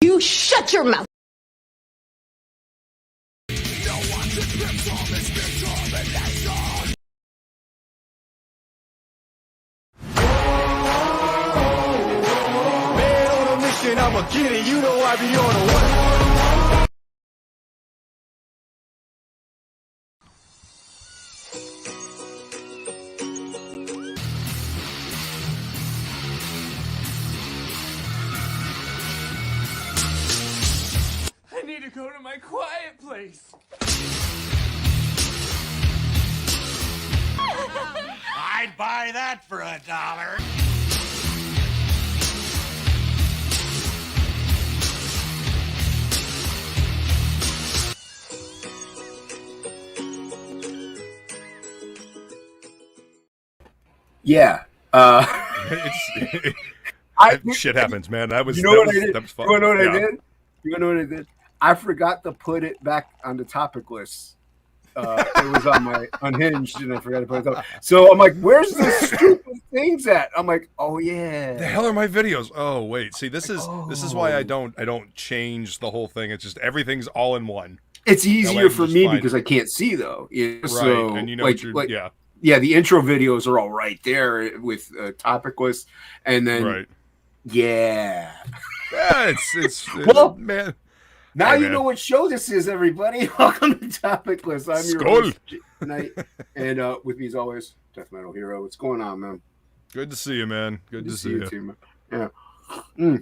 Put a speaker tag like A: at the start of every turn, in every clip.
A: You shut your mouth.
B: I'ma get it, you know I be on the way.
C: I need to go to my quiet place.
D: I'd buy that for $1.
E: Yeah.
F: Shit happens, man. That was
E: You know what I did?
F: That was fun.
E: You wanna know what
F: Yeah.
E: I did? You wanna know what I did? I forgot to put it back on the topic list. It was on my unhinged, and I forgot to put it up. So I'm like, "Where's the stupid things at?" I'm like, "Oh yeah."
F: The hell are my videos? Oh wait, see, this is why I don't change the whole thing. It's just everything's all in one.
E: It's
F: That way I
E: easier
F: can
E: for
F: just
E: me
F: find
E: because I can't see though. Yeah,
F: Right,
E: so,
F: and you know
E: like,
F: what you're,
E: yeah, the intro videos are all right there with topic list, and then
F: right.
E: yeah.
F: Yeah, it's
E: Well,
F: man.
E: Now
F: Hey,
E: you
F: man.
E: know what show this is, everybody. Welcome to TOPicLESS. I'm your
F: Skull.
E: host tonight, and with me as always, Death Metal Hero. What's going on, man?
F: Good to see you, man. Good to see you.
E: too, man. Yeah,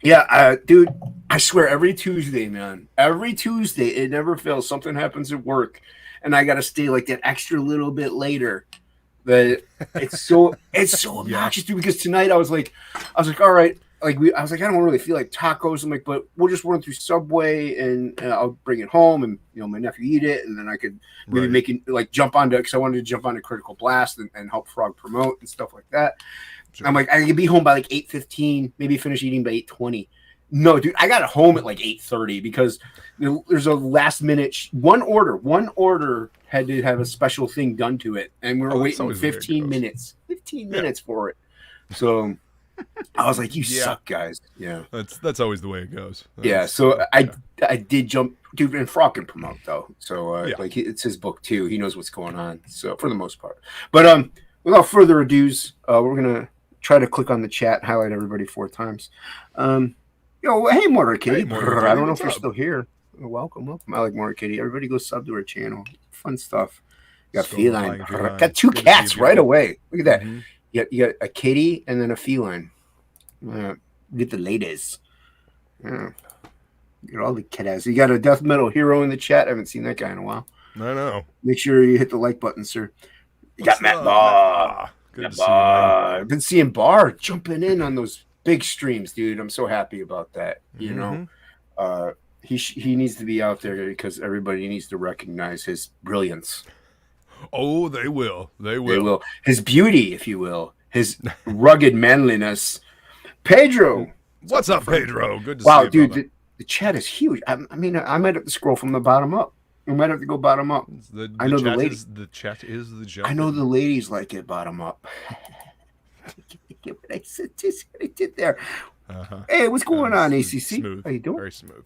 E: yeah, dude. I swear, every Tuesday, man, every Tuesday, it never fails. Something happens at work, and I got to stay like that extra little bit later. That it's so obnoxious, dude. Because tonight I was like, all right. I was like, I don't really feel like tacos. I'm like, but we'll just run through Subway and I'll bring it home and, my nephew eat it. And then I could maybe make it like jump onto, because I wanted to jump onto Critical Blast and help Frog promote and stuff like that. Sure. I'm like, I could be home by like 8:15, maybe finish eating by 8:20. No, dude, I got home at like 8:30 because there's a last minute, one order had to have a special thing done to it. And we were waiting 15 minutes for it. So I was like, "You suck, guys." Yeah,
F: that's always the way it goes.
E: So I did jump, dude, and Frog can promote though. So like it's his book too. He knows what's going on. So for the most part, but without further ado's, we're gonna try to click on the chat, highlight everybody 4 times. Hey, Mortar Kitty. I don't know if you're still here. Welcome. I like Mortar Kitty. Everybody go sub to her channel. Fun stuff. You got feline. Got 2 cats right away. Look at that. Mm-hmm. You got a kitty and then a feline. Get the ladies. Yeah. You got all the kiddos. You got a Death Metal Hero in the chat. I haven't seen that guy in a while.
F: I know.
E: Make sure you hit the like button, sir. You got Matt Bahr.
F: Good to see you, man.
E: I've been seeing Bahr jumping in on those big streams, dude. I'm so happy about that. You know, he needs to be out there because everybody needs to recognize his brilliance.
F: Oh, they will. They will.
E: They will. His beauty, if you will. His rugged manliness. Pedro.
F: What's up, Pedro? Good to see you.
E: Wow, dude, the chat is huge. I mean, I might have to scroll from the bottom up. I might have to go bottom up. I know the ladies.
F: The chat is the jump.
E: I know the ladies like it bottom up. I said this. I did there. Hey, what's going on, ACC?
F: Smooth.
E: How you doing?
F: Very smooth.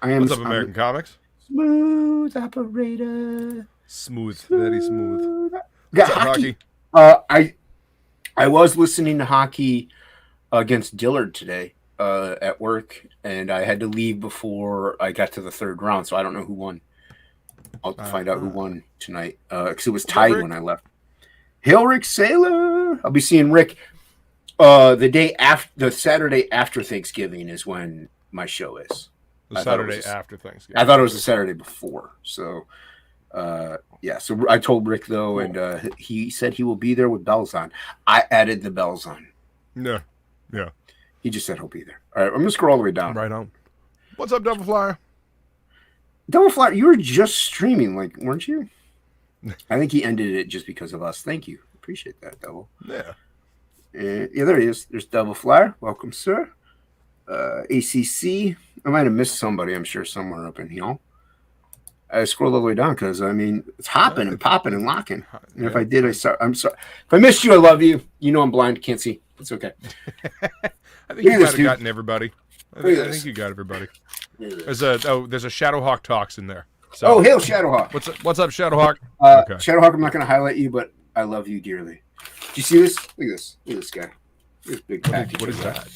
E: I am.
F: What's up, American Comics?
E: Smooth operator.
F: Smooth. Very smooth.
E: Got
F: What's up,
E: Hocky. I was listening to Hocky against Dillard today at work, and I had to leave before I got to the 3rd round, so I don't know who won. I'll find out who won tonight because it was tied when I left. Hail, Rick Sailor! I'll be seeing Rick the Saturday after Thanksgiving is when my show is.
F: The Saturday after Thanksgiving.
E: I thought it was the Saturday before, so yeah. So I told Rick though, and he said he will be there with bells on. I added the bells on.
F: Yeah.
E: He just said he'll be there. All right, I'm gonna scroll all the way down.
F: Right on. What's up, Double Flyer?
E: Double Flyer, you were just streaming, like, weren't you? I think he ended it just because of us. Thank you. Appreciate that, Double.
F: Yeah.
E: Yeah, there he is. There's Double Flyer. Welcome, sir. ACC. I might have missed somebody, I'm sure, somewhere up in here. I scrolled all the way down because, I mean, it's hopping and popping and locking. And if I did, I'm sorry. If I missed you, I love you. You know I'm blind. Can't see. It's okay.
F: I think you might have gotten everybody. I think you got everybody. There's a Shadowhawk Talks in there. So,
E: oh, hail Shadowhawk.
F: What's up, Shadowhawk?
E: Okay. Shadowhawk, I'm not going to highlight you, but I love you dearly. Do you see this? Look at this. Look at this guy. This big package.
F: What is that?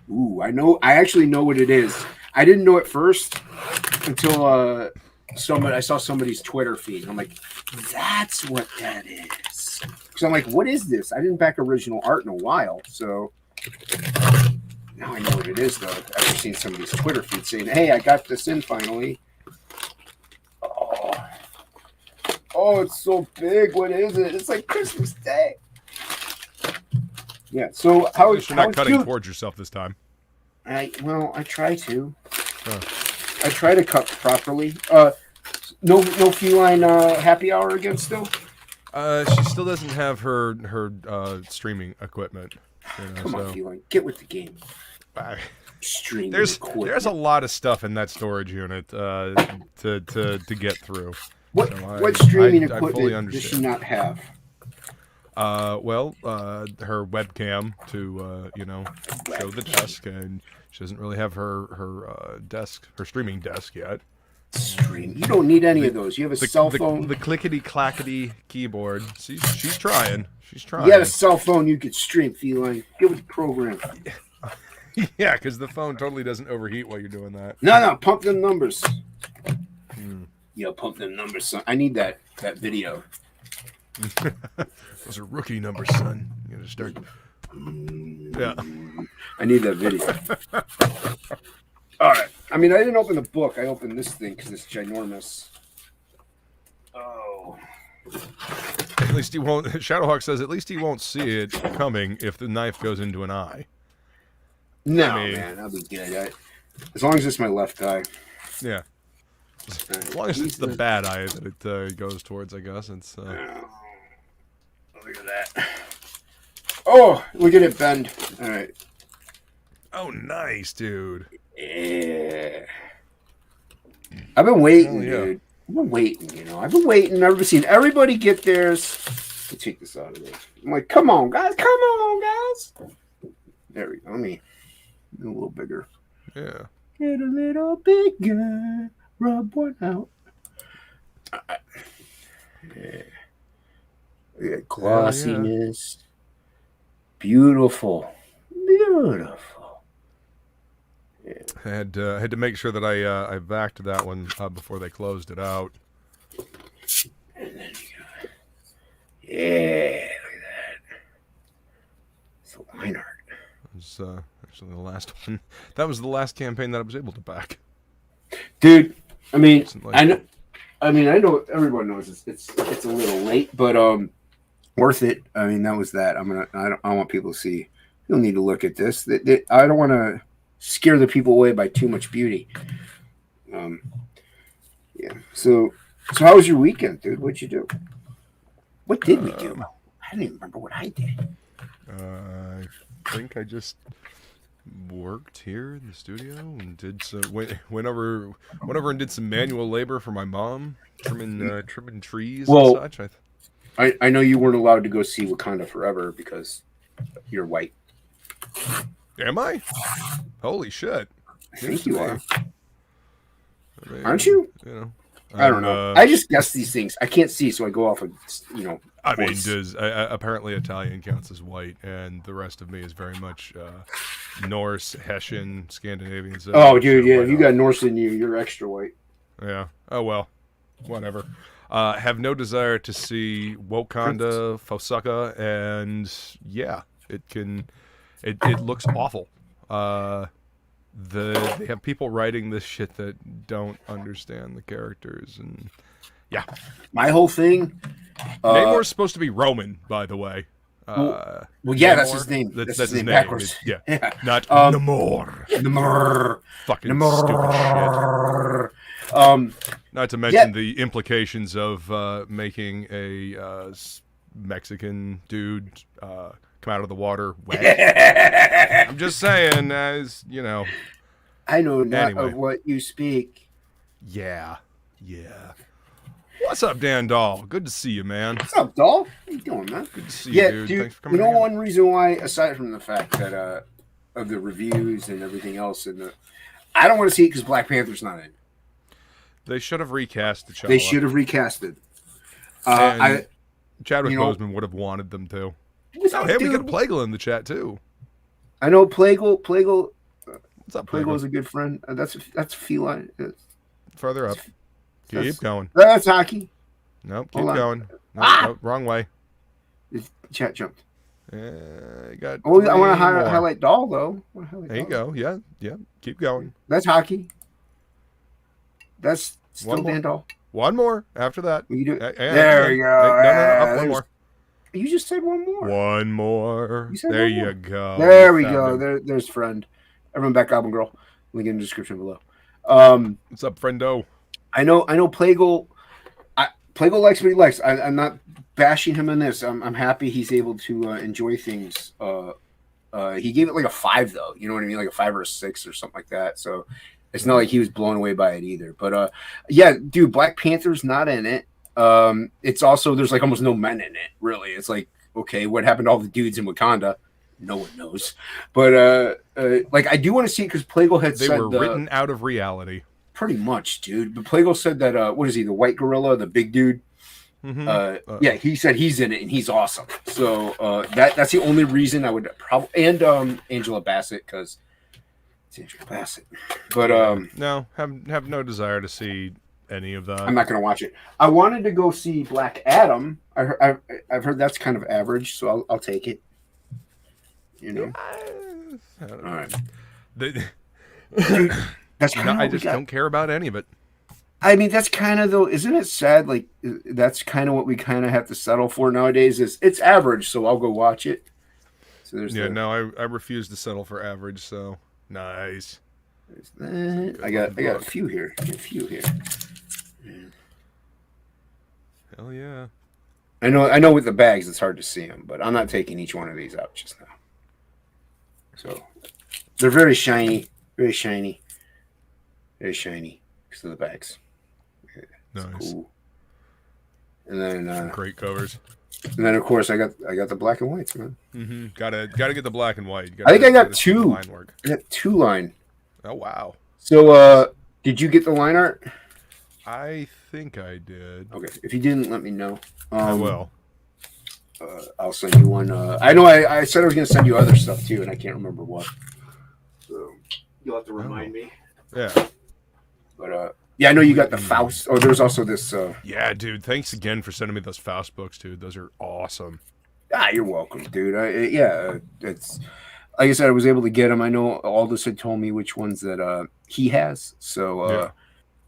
E: Ooh, I actually know what it is. I didn't know at first until I saw somebody's Twitter feed. I'm like, that's what that is. Because I'm like, what is this? I didn't back original art in a while, so now I know what it is, though. After seeing somebody's Twitter feed saying, hey, I got this in finally. Oh, it's so big. What is it? It's like Christmas Day. Yeah, so how is
F: you're not cutting towards yourself this time?
E: I try to.
F: Huh.
E: I try to cut properly. No feline happy hour again still?
F: She still doesn't have her streaming equipment.
E: Come on, feline, get with the game. Streaming equipment.
F: There's a lot of stuff in that storage unit to get through.
E: What streaming equipment does she not have?
F: Her webcam to show the desk, and she doesn't really have her streaming desk yet.
E: You don't need any of those. You have a cell phone.
F: The clickety clackety keyboard. She's trying. She's trying.
E: You have a cell phone. You could stream, feline. Get with the program.
F: Yeah, because the phone totally doesn't overheat while you're doing that.
E: No, pump them numbers. Yo, pump them numbers, son. I need that video.
F: Those are rookie numbers, son. You gotta start. Yeah.
E: I need that video. All right. I mean, I didn't open the book. I opened this thing because it's ginormous. Oh.
F: At least he won't. Shadowhawk says at least he won't see it coming if the knife goes into an eye.
E: No, man, I'll be good. As long as it's my left eye.
F: Yeah. As long as it's the bad eye that it goes towards, I guess. It's.
E: Look at that. Oh, look at it bend. All right.
F: Oh, nice, dude.
E: Yeah. I've been waiting, dude. I've been waiting, I've been waiting. I've seen everybody get theirs. Let me take this out of there. I'm like, come on, guys. Come on, guys. There we go. Let me do a little bigger.
F: Yeah.
E: Get a little bigger. Rub one out. Yeah. Glossiness. Beautiful. Beautiful. Yeah.
F: I had to make sure that I backed that one before they closed it out.
E: And then you got, yeah, look at that. It's a line art.
F: It was actually the last one. That was the last campaign that I was able to back.
E: Dude, I mean, I know everyone knows it's a little late, but worth it. I mean, that was that. I want people to see. You'll need to look at this. I don't want to scare the people away by too much beauty. Yeah. So how was your weekend, dude? What'd you do? What did we do? I don't even remember what I did.
F: I think I just worked here in the studio and did some went over and did some manual labor for my mom, trimming trees and such.
E: I know you weren't allowed to go see Wakanda Forever because you're white.
F: Am I? Holy shit!
E: I think you are.
F: I mean,
E: aren't you? I don't know. I just guess these things. I can't see, so I go off of
F: I mean, apparently Italian counts as white, and the rest of me is very much Norse, Hessian, Scandinavian. So
E: oh, dude, yeah. If you got Norse in you, you're extra white.
F: Yeah. Oh well. Whatever. Have no desire to see Wakanda Fosuka, and yeah, it looks awful. They have people writing this shit that don't understand the characters, and yeah.
E: My whole thing.
F: Namor's supposed to be Roman, by the way.
E: Well, yeah, that's his name.
F: That's his name.
E: Backwards.
F: Yeah, not Namor.
E: Namor.
F: Fucking
E: Namor.
F: Stupid shit. Not to mention the implications of making a Mexican dude come out of the water wet. I'm just saying, as you know.
E: I know not of what you speak.
F: Yeah. What's up, Dan Dahl? Good to see you, man.
E: What's up, Dahl? How you doing, man?
F: Good to see you, dude. Thanks for coming.
E: One reason why, aside from the fact that of the reviews and everything else. And I don't want to see it because Black Panther's not in it.
F: They should have recast T'Challa.
E: They should have recasted.
F: Chadwick Boseman would have wanted them to. Oh, hey, we got a Plegel in the chat too.
E: I know Plegel.
F: What's up,
E: Plegel is a good friend. That's feline.
F: Further up. Keep going.
E: That's Hocky.
F: Nope, keep going. Nope, wrong way.
E: Chat jumped.
F: Got
E: I want to highlight Doll though.
F: There you go. Yeah. Keep going.
E: That's Hocky. That's still Dan Doll.
F: One more after that.
E: You do.
F: There
E: you go.
F: Up one more.
E: You just said one more.
F: One more. There you go.
E: There we go. There's friend. Everyone back Goblin Girl. Link in the description below.
F: What's up, friendo?
E: I know Plegel. Plegel likes what he likes. I'm not bashing him in this. I'm happy he's able to enjoy things. He gave it like a 5 though. You know what I mean? Like a 5 or a 6 or something like that. So it's not like he was blown away by it either. But yeah, dude, Black Panther's not in it. It's also there's like almost no men in it. Really, it's like okay, what happened to all the dudes in Wakanda? No one knows. But like I do want to see it because Plegel had said
F: they were written out of reality.
E: Pretty much, dude. But Plegel said that what is he? The white gorilla, the big dude. Mm-hmm. Yeah, he said he's in it and he's awesome. So that's the only reason I would probably and Angela Bassett because it's Angela Bassett. But
F: no, have no desire to see any of that.
E: I'm not gonna watch it. I wanted to go see Black Adam. I've heard that's kind of average, so I'll take it. You know.
F: All
E: right.
F: Dude,
E: that's kind of
F: I just don't care about any of it.
E: I mean, that's kind of though, isn't it sad? Like that's kind of what we kind of have to settle for nowadays. Is it's average, so I'll go watch it. So there's
F: no, I refuse to settle for average. So nice.
E: I got a few here.
F: Hell yeah.
E: I know with the bags it's hard to see them, but I'm not taking each one of these out just now. So they're very shiny because of the bags.
F: Nice.
E: Cool. And then
F: great covers.
E: And then of course I got the black and whites, man.
F: Mm-hmm. Gotta get the black and white.
E: I think I got 2. I got 2 line.
F: Oh wow.
E: So did you get the line art?
F: I think I did.
E: Okay. If you didn't, let me know.
F: I will.
E: I'll send you one. I know I said I was going to send you other stuff too, and I can't remember what. So you'll have to remind me.
F: Yeah.
E: But yeah, I know you got the Faust. Oh, there's also this.
F: Yeah, dude. Thanks again for sending me those Faust books, dude. Those are awesome.
E: You're welcome, dude. It's like I said, I was able to get them. I know Aldous had told me which ones that he has. So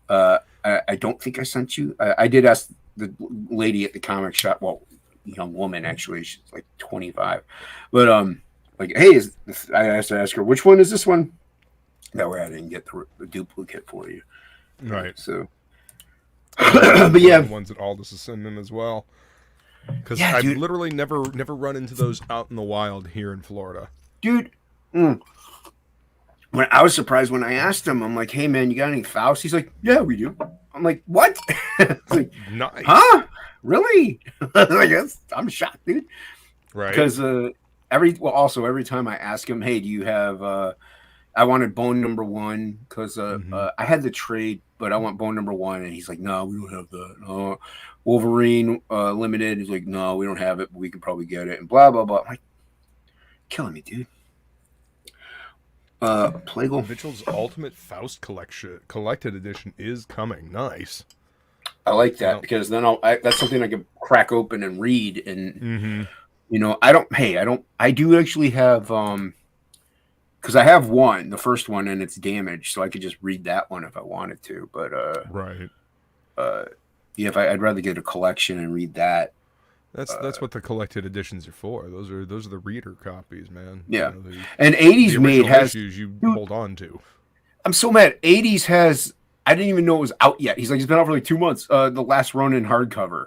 E: I don't think I sent you. I did ask the lady at the comic shop. Well, young woman actually. She's like 25. But like, hey, I asked her which one is this one? That way I didn't get the duplicate for you.
F: Right.
E: So, but yeah,
F: the ones that Aldous is sending as well. Because I've literally never run into those out in the wild here in Florida.
E: Dude, when I was surprised when I asked him, I'm like, hey man, you got any Faust? He's like, yeah, we do. I'm like, what? Like,
F: nice.
E: Huh? Really? Like, I'm shocked, dude.
F: Right.
E: Because every time I ask him, hey, do you have I wanted Bone number 1 because I had the trade, but I want Bone number 1, and he's like, no, we don't have that. Wolverine limited. He's like, no, we don't have it, but we could probably get it, and blah blah blah. I'm like, killing me, dude. Plegel.
F: Mitchell's Ultimate Faust collected edition is coming. Nice.
E: I like that because then that's something I can crack open and read, and you know, I do actually have because I have one, the first one, and it's damaged, so I could just read that one if I wanted to. But
F: right.
E: Yeah, if I'd rather get a collection and read that.
F: That's what the collected editions are for. Those are the reader copies, man.
E: Yeah,
F: you know,
E: and 80s made has
F: issues you hold on to.
E: I'm so mad. 80s has. I didn't even know it was out yet. He's like, it's been out for like 2 months. The Last Ronin hardcover.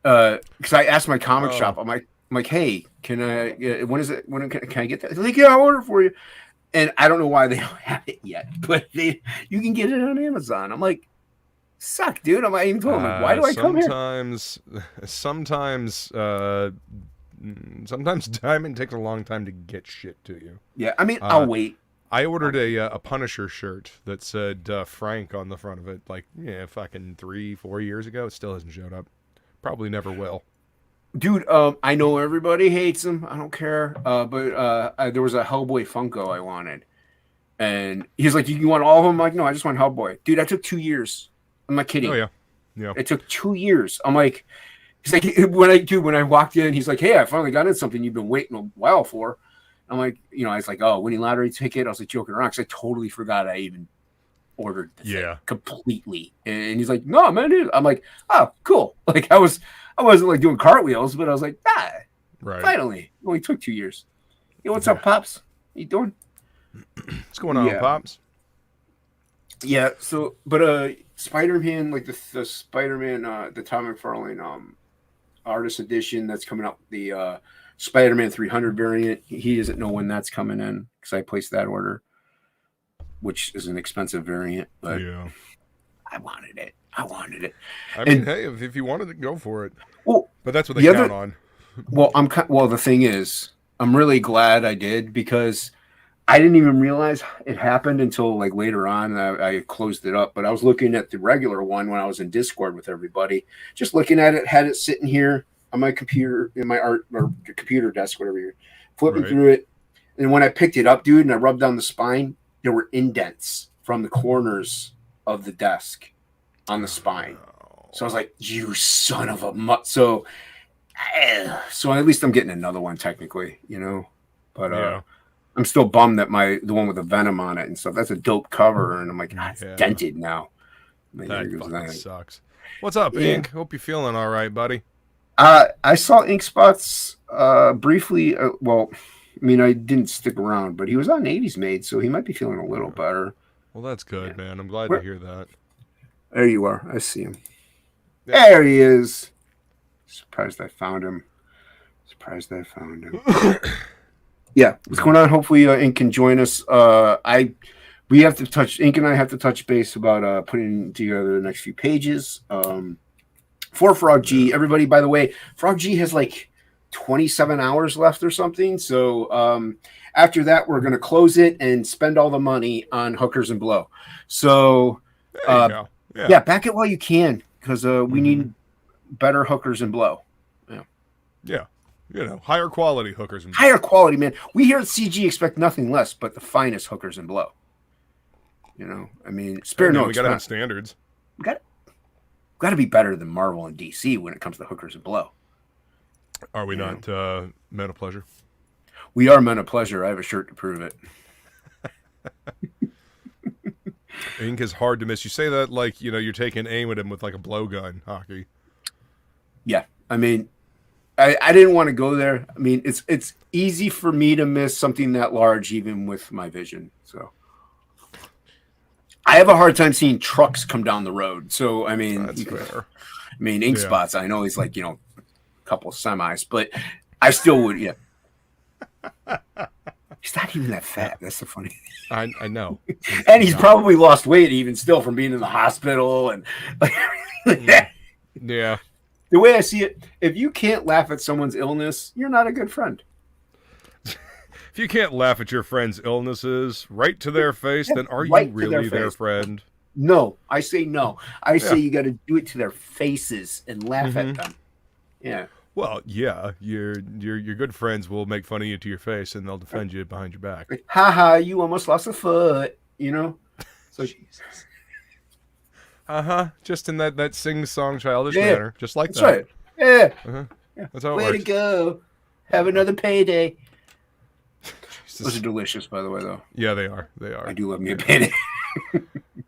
E: Because I asked my comic shop. I'm like, hey, can I? When is it? When can I get that? They're like, yeah, I'll order for you. And I don't know why they don't have it yet, but you can get it on Amazon. I'm like, suck, dude. I'm not even told him. Like, why do I come here?
F: Sometimes sometimes diamond takes a long time to get shit to you.
E: Yeah, I mean, I'll wait.
F: I ordered a Punisher shirt that said Frank on the front of it, like, yeah, fucking 3-4 years ago. It still hasn't showed up. Probably never will.
E: Dude, I know everybody hates him. I don't care. But there was a Hellboy Funko I wanted. And he's like, you want all of them? I'm like, no, I just want Hellboy. Dude, that took 2 years. I'm not kidding.
F: Oh, yeah. Yeah.
E: It took 2 years. I'm like, he's like, when I walked in, he's like, hey, I finally got in something you've been waiting a while for. I'm like, I was like, oh, winning lottery ticket. I was like joking around because I totally forgot I even ordered the thing completely. And he's like, no, man, dude. I'm like, oh, cool. Like I wasn't like doing cartwheels, but I was like,
F: right.
E: Finally. It only took 2 years. Hey, what's up, Pops? How you doing?
F: What's going on, Pops?
E: Yeah, so but Spider-Man, like the Spider-Man, the Tom McFarlane artist edition that's coming out, the Spider-Man 300 variant, he doesn't know when that's coming in because I placed that order, which is an expensive variant, but
F: yeah.
E: I wanted it.
F: I mean, hey, if you wanted it, go for it.
E: Well,
F: but that's what they count on.
E: Well, the thing is, I'm really glad I did because I didn't even realize it happened until like later on. I closed it up, but I was looking at the regular one when I was in Discord with everybody, just looking at it, had it sitting here on my computer, in my art or computer desk, whatever you're flipping through it. And when I picked it up, dude, and I rubbed down the spine, there were indents from the corners of the desk on the spine. So I was like, you son of a mutt. So at least I'm getting another one technically, but I'm still bummed that the one with the Venom on it and stuff, that's a dope cover. And I'm like, it's dented now.
F: That fucking sucks. What's up, Ink? Hope you're feeling all right, buddy.
E: I saw Ink Spots briefly. I didn't stick around, but he was on 80s Made, so he might be feeling a little better.
F: Well, that's good, man. I'm glad to hear that.
E: There you are. I see him. Yeah. There he is. Surprised I found him. Yeah, what's going on? Hopefully, Ink can join us. Ink and I have to touch base about putting together the next few pages. For Frog G, everybody, by the way, Frog G has like 27 hours left or something. So after that, we're going to close it and spend all the money on Hookers and Blow. So
F: there you go.
E: Back it while you can because we need better Hookers and Blow.
F: Yeah. Higher quality Hookers and Blow.
E: Higher quality, man. We here at CG expect nothing less but the finest Hookers and Blow. I mean, spare no expense.
F: We got to have standards.
E: We got to be better than Marvel and DC when it comes to Hookers and Blow.
F: Are we not Men of Pleasure?
E: We are Men of Pleasure. I have a shirt to prove it.
F: Ink is hard to miss. You say that like, you're taking aim at him with like a blowgun, Hocky.
E: Yeah. I mean, I didn't want to go there. I mean, it's easy for me to miss something that large even with my vision. So I have a hard time seeing trucks come down the road. So, I mean,
F: that's fair.
E: I mean, Ink Spots, I know he's like, a couple of semis, but I still would, yeah. He's not even that fat. That's the funny thing.
F: I know.
E: And he's probably lost weight even still from being in the hospital. And
F: yeah.
E: The way I see it, if you can't laugh at someone's illness, you're not a good friend.
F: If you can't laugh at your friend's illnesses right to their face, then are you really their friend?
E: No, I say no. I say you got to do it to their faces and laugh at them. Yeah.
F: Well, yeah, your good friends will make fun of you to your face and they'll defend you behind your back.
E: Like, ha, you almost lost a foot, So
F: Jesus. Just in that sing-song childish manner, just like
E: that's
F: that.
E: That's right. Yeah.
F: That's how it
E: works. Way to go. Have another payday. Those are delicious, by the way, though.
F: Yeah, they are.
E: I do love me a payday.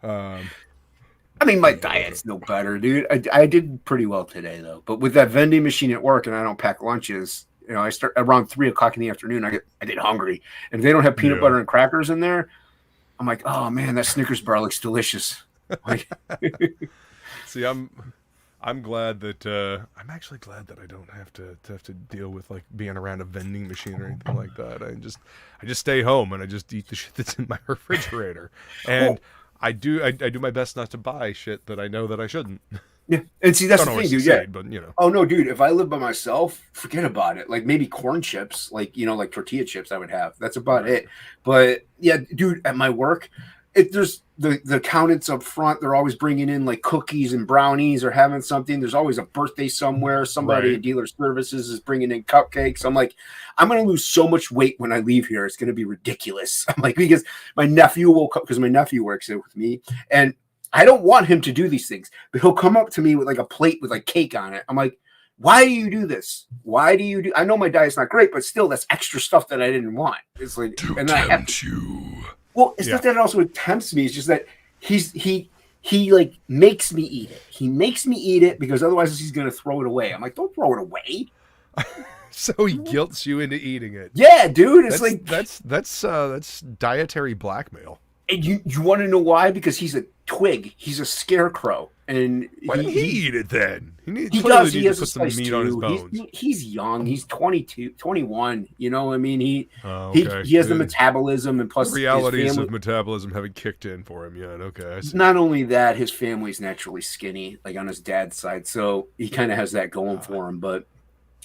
E: I mean, my diet's no better, dude. I did pretty well today, though. But with that vending machine at work, and I don't pack lunches, I start around 3:00 in the afternoon. I get hungry, and if they don't have peanut butter and crackers in there, I'm like, oh man, that Snickers bar looks delicious.
F: See, I'm glad that I'm actually glad that I don't have to deal with like being around a vending machine or anything like that. I just stay home and I just eat the shit that's in my refrigerator. And I do my best not to buy shit that I know that I shouldn't.
E: Yeah, and see, that's
F: Don't
E: the
F: always
E: thing, dude.
F: succeed,
E: Yeah.
F: but you know.
E: Oh no, dude. If I lived by myself, forget about it. Like maybe corn chips, like like tortilla chips, I would have. That's about it. But yeah, dude, at my work, there's the accountants up front. They're always bringing in like cookies and brownies or having something. There's always a birthday somewhere. Somebody
F: Right.
E: in dealer services is bringing in cupcakes. I'm like, I'm gonna lose so much weight when I leave here. It's gonna be ridiculous. I'm like, because my nephew will come, because my nephew works there with me, and I don't want him to do these things, but he'll come up to me with like a plate with like cake on it. I'm like, why do you do this? Why do you do? I know my diet's not great, but still, that's extra stuff that I didn't want. It's like, and I have to.
F: You.
E: Well, it's not that it also tempts me. It's just that he like makes me eat it. He makes me eat it because otherwise he's gonna throw it away. I'm like, don't throw it away.
F: So he guilts you into eating it.
E: Yeah, dude. It's like
F: that's dietary blackmail.
E: And you want to know why? Because he's a twig. He's a scarecrow. And
F: why didn't he eat it then?
E: He does. He has
F: to put some meat on his bones.
E: He's young. He's 22, 21. You know, I mean, he has the metabolism, and plus
F: the realities of metabolism haven't kicked in for him yet. Okay, I see.
E: Not only that, his family's naturally skinny, like on his dad's side, so he kind of has that going for him. But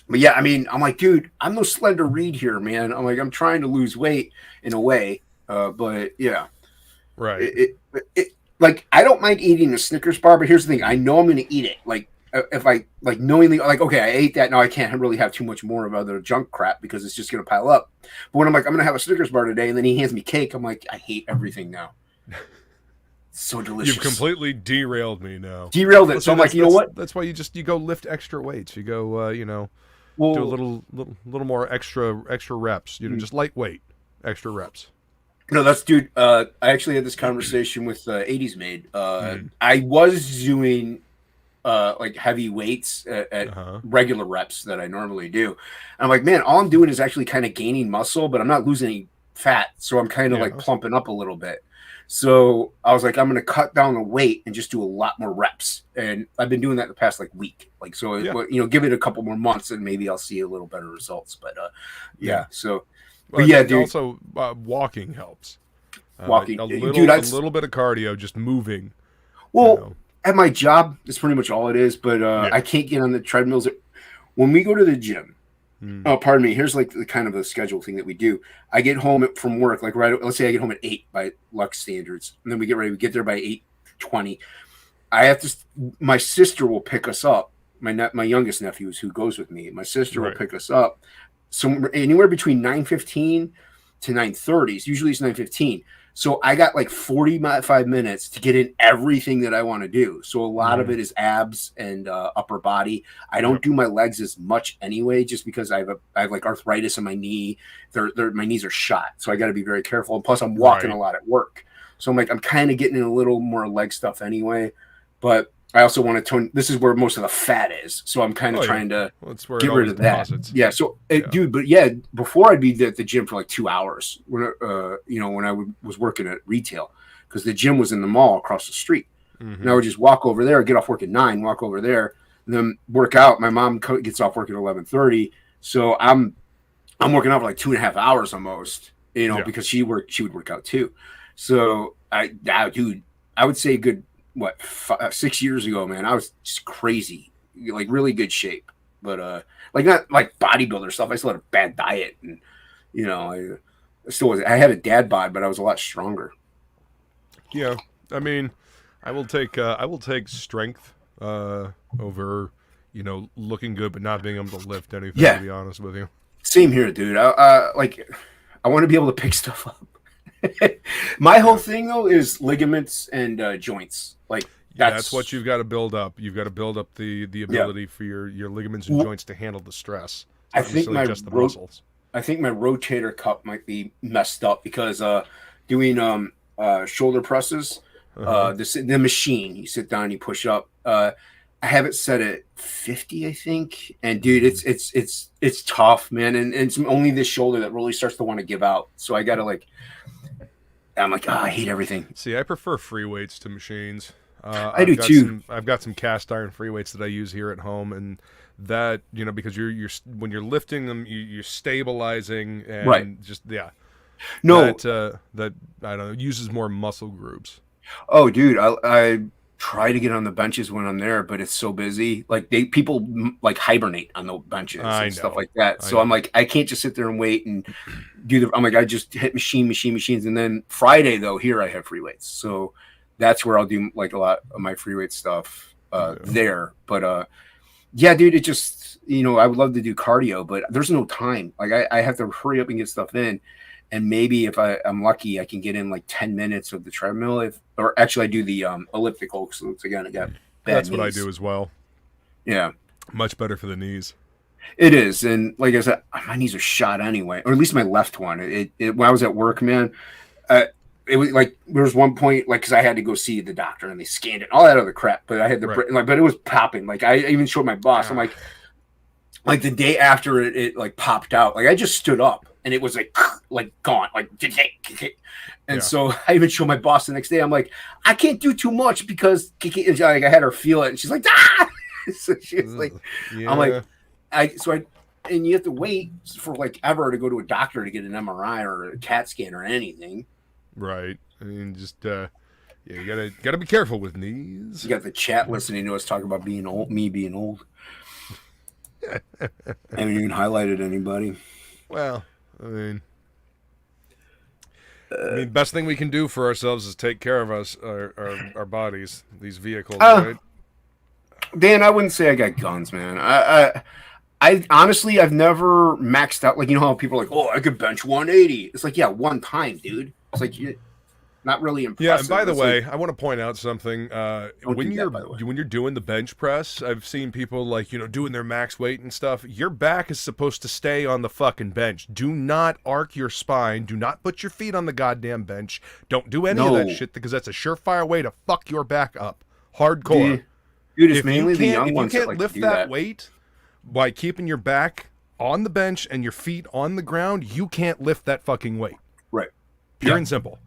E: yeah, I mean, I'm like, dude, I'm no Slender Reed here, man. I'm like, I'm trying to lose weight in a way, but yeah.
F: Right.
E: Like, I don't mind eating a Snickers bar, but here's the thing. I know I'm going to eat it. Like, if I, like, knowingly, like, okay, I ate that. Now I can't really have too much more of other junk crap because it's just going to pile up. But when I'm like, I'm going to have a Snickers bar today, and then he hands me cake, I'm like, I hate everything now. It's so delicious.
F: You've completely derailed me now.
E: Derailed it. So I'm like, you know what?
F: That's why you go lift extra weights. You go, do a little more extra reps. Just lightweight, extra reps.
E: No, that's dude. I actually had this conversation with 80s Maid. I was doing like heavy weights at regular reps that I normally do. And I'm like, man, all I'm doing is actually kind of gaining muscle, but I'm not losing any fat. So I'm kind of like plumping up a little bit. So I was like, I'm going to cut down the weight and just do a lot more reps. And I've been doing that the past like week. Like, so, give it a couple more months and maybe I'll see a little better results. But so. But yeah, dude.
F: Also, walking helps.
E: Walking,
F: a little bit of cardio, just moving.
E: Well, at my job, that's pretty much all it is. But I can't get on the treadmills. When we go to the gym, pardon me. Here's like the kind of the schedule thing that we do. I get home from work, like let's say I get home at 8 by Lux standards, and then we get ready. We get there by 8:20. I have to. My sister will pick us up. My youngest nephew is who goes with me. My sister will pick us up. So anywhere between 9:15 to 9:30. Usually it's 9:15. So I got like 45 minutes to get in everything that I want to do. So a lot of it is abs and upper body. I don't do my legs as much anyway, just because I have like arthritis in my knee. My knees are shot, so I got to be very careful. And plus, I'm walking a lot at work, so I'm kind of getting in a little more leg stuff anyway. But I also want to tone. This is where most of the fat is, so I'm kind of trying to get rid of that. Deposits. Yeah. So, dude, but yeah, before I'd be at the gym for like 2 hours when I was working at retail, because the gym was in the mall across the street, and I would just walk over there, get off work at 9, walk over there, and then work out. My mom gets off work at 11:30, so I'm working out for like 2.5 hours almost, because she would work out too. So I would say a good. 6 years ago, man, I was just crazy, like really good shape, but like not like bodybuilder stuff. I still had a bad diet, and I still was. I had a dad bod, but I was a lot stronger.
F: Yeah, I mean, I will take strength over looking good but not being able to lift anything. To be honest with you,
E: same here, dude. I want to be able to pick stuff up. My whole thing though is ligaments and joints. Like
F: that's what you've got to build up. You've got to build up the ability for your ligaments and joints to handle the stress.
E: I think
F: just the muscles.
E: I think my rotator cuff might be messed up because doing shoulder presses, the machine, you sit down, you push up. I have it set at 50, I think. And dude, it's tough, man. And it's only this shoulder that really starts to want to give out. So I gotta I'm like, I hate everything.
F: See, I prefer free weights to machines.
E: I do too.
F: I've got some cast iron free weights that I use here at home, and that because you're when you're lifting them, you're stabilizing and
E: No,
F: that I don't know, uses more muscle groups.
E: Oh, dude, I try to get on the benches when I'm there, but it's so busy. Like people like hibernate on the benches and stuff like that. So I'm like, I can't just sit there and wait and do the. I'm like, I just hit machines, and then Friday though here I have free weights, so that's where I'll do like a lot of my free weight stuff there. But yeah, dude, it just I would love to do cardio, but there's no time. Like I have to hurry up and get stuff in. And maybe if I'm lucky, I can get in like 10 minutes of the treadmill. Or actually, I do the elliptical. So it's, again, I got bad
F: That's
E: knees.
F: what I do as well.
E: Yeah,
F: much better for the knees.
E: It is, and like I said, my knees are shot anyway, or at least my left one. When I was at work, man, it was like there was one point like because I had to go see the doctor and they scanned it, all that other crap. But I had the but it was popping. Like I even showed my boss. I'm like the day after it like popped out, like I just stood up. And it was like gone, like, and so I even showed my boss the next day. I'm like, I can't do too much because like I had her feel it, and she's like, ah. So she's like, I'm like, and you have to wait for like ever to go to a doctor to get an MRI or a CAT scan or anything.
F: Right. I mean, just you gotta be careful with knees.
E: You got the chat listening to us talk about being old, me being old. Haven't even highlighted anybody.
F: Well. I mean, best thing we can do for ourselves is take care of us, our bodies, these vehicles, right?
E: Dan, I wouldn't say I got guns, man. I honestly, I've never maxed out. Like, how people are like, oh, I could bench 180. It's like, yeah, one time, dude. It's like, not really impressive.
F: Yeah, and by the way, I want to point out something. When you're doing the bench press, I've seen people like, doing their max weight and stuff. Your back is supposed to stay on the fucking bench. Do not arc your spine. Do not put your feet on the goddamn bench. Don't do any of that shit because that's a surefire way to fuck your back up. Hardcore.
E: Dude, it's mainly the young ones
F: that like to do that. If you can't lift that weight by keeping your back on the bench and your feet on the ground, you can't lift that fucking weight.
E: Right.
F: Pure and simple.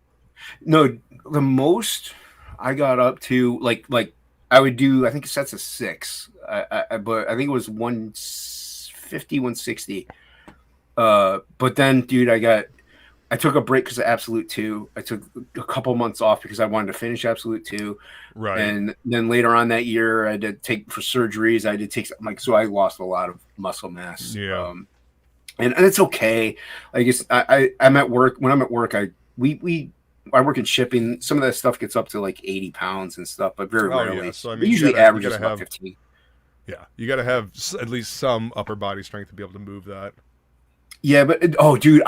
F: No,
E: the most I got up to, like I would do, I think sets of 6, but I think it was 150, 160. But then, dude, I took a break because of Absolute 2. I took a couple months off because I wanted to finish Absolute 2.
F: Right.
E: And then later on that year, I did take for surgeries. I did take so I lost a lot of muscle mass.
F: Yeah.
E: And it's okay. I guess I'm at work. When I'm at work, I work in shipping. Some of that stuff gets up to like 80 pounds and stuff, but very rarely.
F: Yeah. So,
E: usually averages about 15.
F: Yeah, you got to have at least some upper body strength to be able to move that.
E: Yeah, but dude,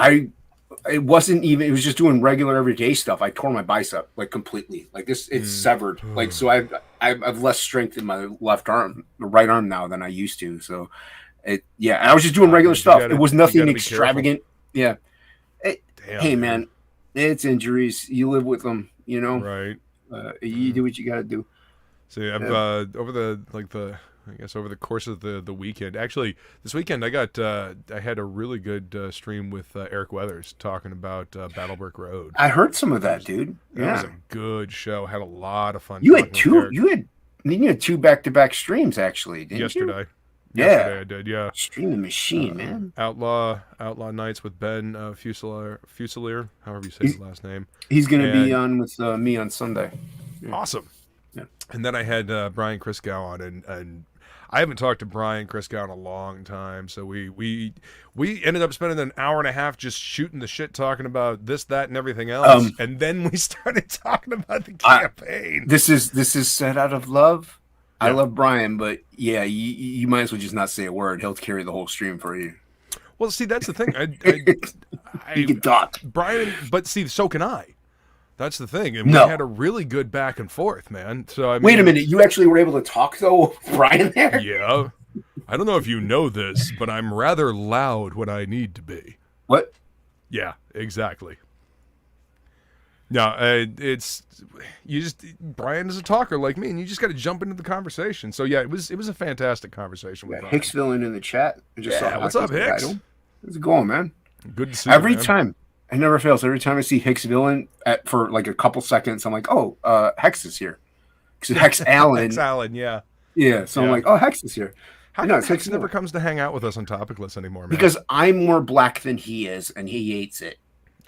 E: it wasn't even. It was just doing regular everyday stuff. I tore my bicep like completely. Like this, it's severed. Like so, I've less strength in my left arm, the right arm now than I used to. So, I was just doing regular stuff. It was nothing extravagant. Yeah. Hey, man. It's injuries. You live with them,
F: Right.
E: You do what you got to do.
F: See, I've over the course of the weekend. Actually, this weekend I had a really good stream with Eric Weathers talking about Battlebrick Road.
E: I heard some of that, dude.
F: It was a good show. Had a lot of fun.
E: You had two. You had 2 back-to-back streams actually, didn't you?
F: Yesterday.
E: Yeah,
F: yesterday I did. Yeah,
E: streaming machine, man.
F: Outlaw Nights with Ben Fusilier, however you say his last name.
E: He's going to be on with me on Sunday.
F: Awesome. Yeah. And then I had Brian Christgau on, and I haven't talked to Brian Christgau in a long time, so we ended up spending an hour and a half just shooting the shit, talking about this, that, and everything else, and then we started talking about the campaign.
E: This is said out of love. I love Brian, but yeah, you might as well just not say a word. He'll carry the whole stream for you.
F: Well, see, that's the thing.
E: You can talk,
F: Brian, but see, so can I. That's the thing, and we had a really good back and forth, man. So
E: wait a minute, you actually were able to talk though, with Brian there?
F: Yeah, I don't know if you know this, but I'm rather loud when I need to be.
E: What?
F: Yeah, exactly. No, Brian is a talker like me, and you just got to jump into the conversation. So yeah, it was a fantastic conversation with Brian.
E: Hicksville in the chat.
F: What's up, Hicks?
E: How's it going, man?
F: Good to see you.
E: Every time, it never fails. Every time I see Hicksville for like a couple seconds, I'm like, oh, Hex is here. Because Hex Allen.
F: Hex Allen, yeah.
E: Yeah, so I'm like, oh, Hex is here.
F: How come Hex never comes to hang out with us on TOPicLESS anymore, man?
E: Because I'm more black than he is, and he hates it.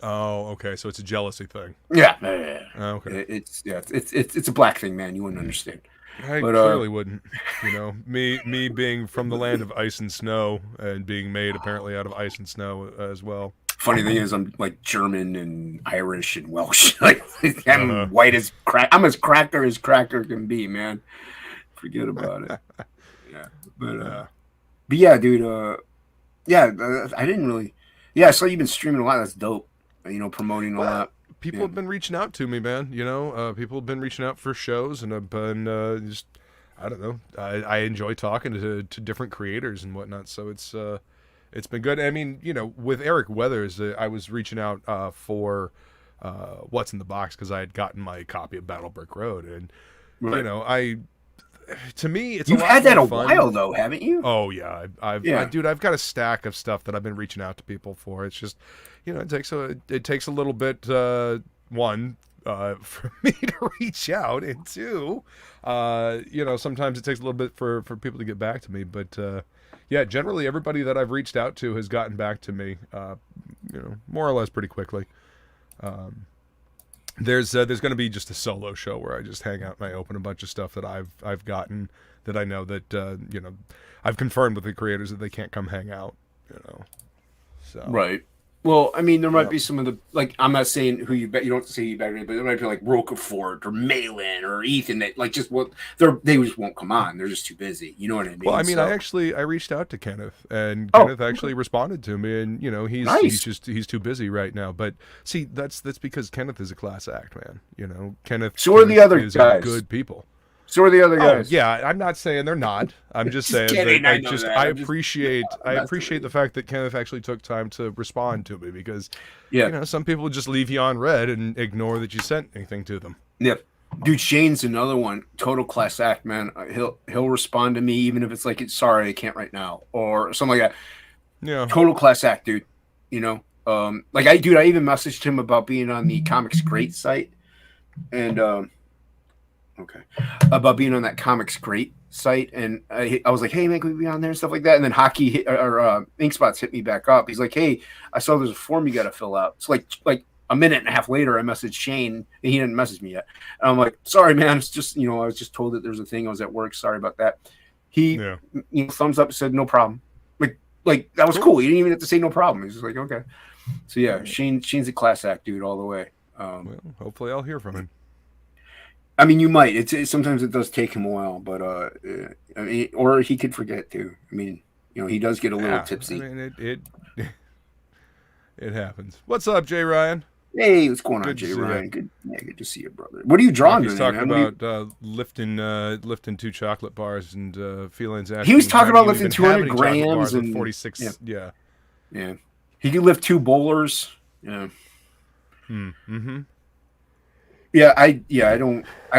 F: Oh, okay. So it's a jealousy thing.
E: Yeah.
F: Oh, okay.
E: It's a black thing, man. You wouldn't understand.
F: I
E: But,
F: clearly wouldn't. You know, me being from the land of ice and snow and being made apparently out of ice and snow as well.
E: Funny thing is, I'm like German and Irish and Welsh. Like I'm white as crack. I'm as cracker can be, man. Forget about it. Yeah, but yeah, dude. Yeah, I didn't really. Yeah, I saw you've been streaming a lot. That's dope. You know, promoting a lot.
F: People have been reaching out to me, man. You know, people have been reaching out for shows, and I've been just, I don't know. I enjoy talking to different creators and whatnot. So it's been good. I mean, you know, with Eric Weathers, I was reaching out for What's in the Box because I had gotten my copy of Battle Brick Road, and you know, to me, it's
E: you've
F: a lot
E: had that a
F: fun.
E: while though, haven't you?
F: Oh yeah, dude, I've got a stack of stuff that I've been reaching out to people for. It's just, you know, it takes a little bit one for me to reach out, and two, you know, sometimes it takes a little bit for people to get back to me, but yeah, generally everybody that I've reached out to has gotten back to me, you know, more or less pretty quickly. There's going to be just a solo show where I just hang out and I open a bunch of stuff that I've gotten that I know that you know, I've confirmed with the creators that they can't come hang out, you know. So
E: Right. Well, I mean, there might be some of the, like, I'm not saying who you bet, you don't have to say you bet, but there might be like Rocafort or Malin or Ethan that, like, just they just won't come on. They're just too busy. You know what I mean?
F: Well, I mean, I reached out to Kenneth, and Kenneth actually responded to me, and you know, he's too busy right now. But see, that's because Kenneth is a class act, man. You know, Kenneth.
E: So are the other guys.
F: Good people.
E: So are the other guys.
F: Yeah, I'm not saying they're not. I'm just saying that I appreciate the fact that Kenneth actually took time to respond to me because you know, some people just leave you on red and ignore that you sent anything to them.
E: Yep. Dude, Shane's another one. Total class act, man. He'll respond to me even if it's like, sorry, I can't right now or something like that.
F: Yeah.
E: Total class act, dude. You know, like I even messaged him about being on the Comics Great site and about being on that Comics Great site, and I was like, hey man, can we be on there and stuff like that? And then Hocky Inkspots hit me back up. He's like, hey, I saw there's a form you got to fill out. It's like a minute and a half later, I messaged Shane, and he didn't message me yet. And I'm like, sorry man, it's just, you know, I was just told that there's a thing. I was at work. Sorry about that. He you know, thumbs up, said no problem. Like that was cool. He didn't even have to say no problem. He's just like, okay. So yeah, Shane's a class act, dude, all the way.
F: Well, hopefully I'll hear from him.
E: I mean, you might. It's sometimes it does take him a while, but I mean, or he could forget too. I mean, you know, he does get a little tipsy.
F: I mean, it happens. What's up, Jay Ryan?
E: Hey, what's going on, Jay Ryan? Good to see you, brother. What are you drawing?
F: He's talking about lifting 2 chocolate bars and Felines asking.
E: He was talking about lifting 200 grams and
F: 46. Yeah.
E: He could lift 2 bowlers. Yeah.
F: Mm-hmm.
E: Yeah, I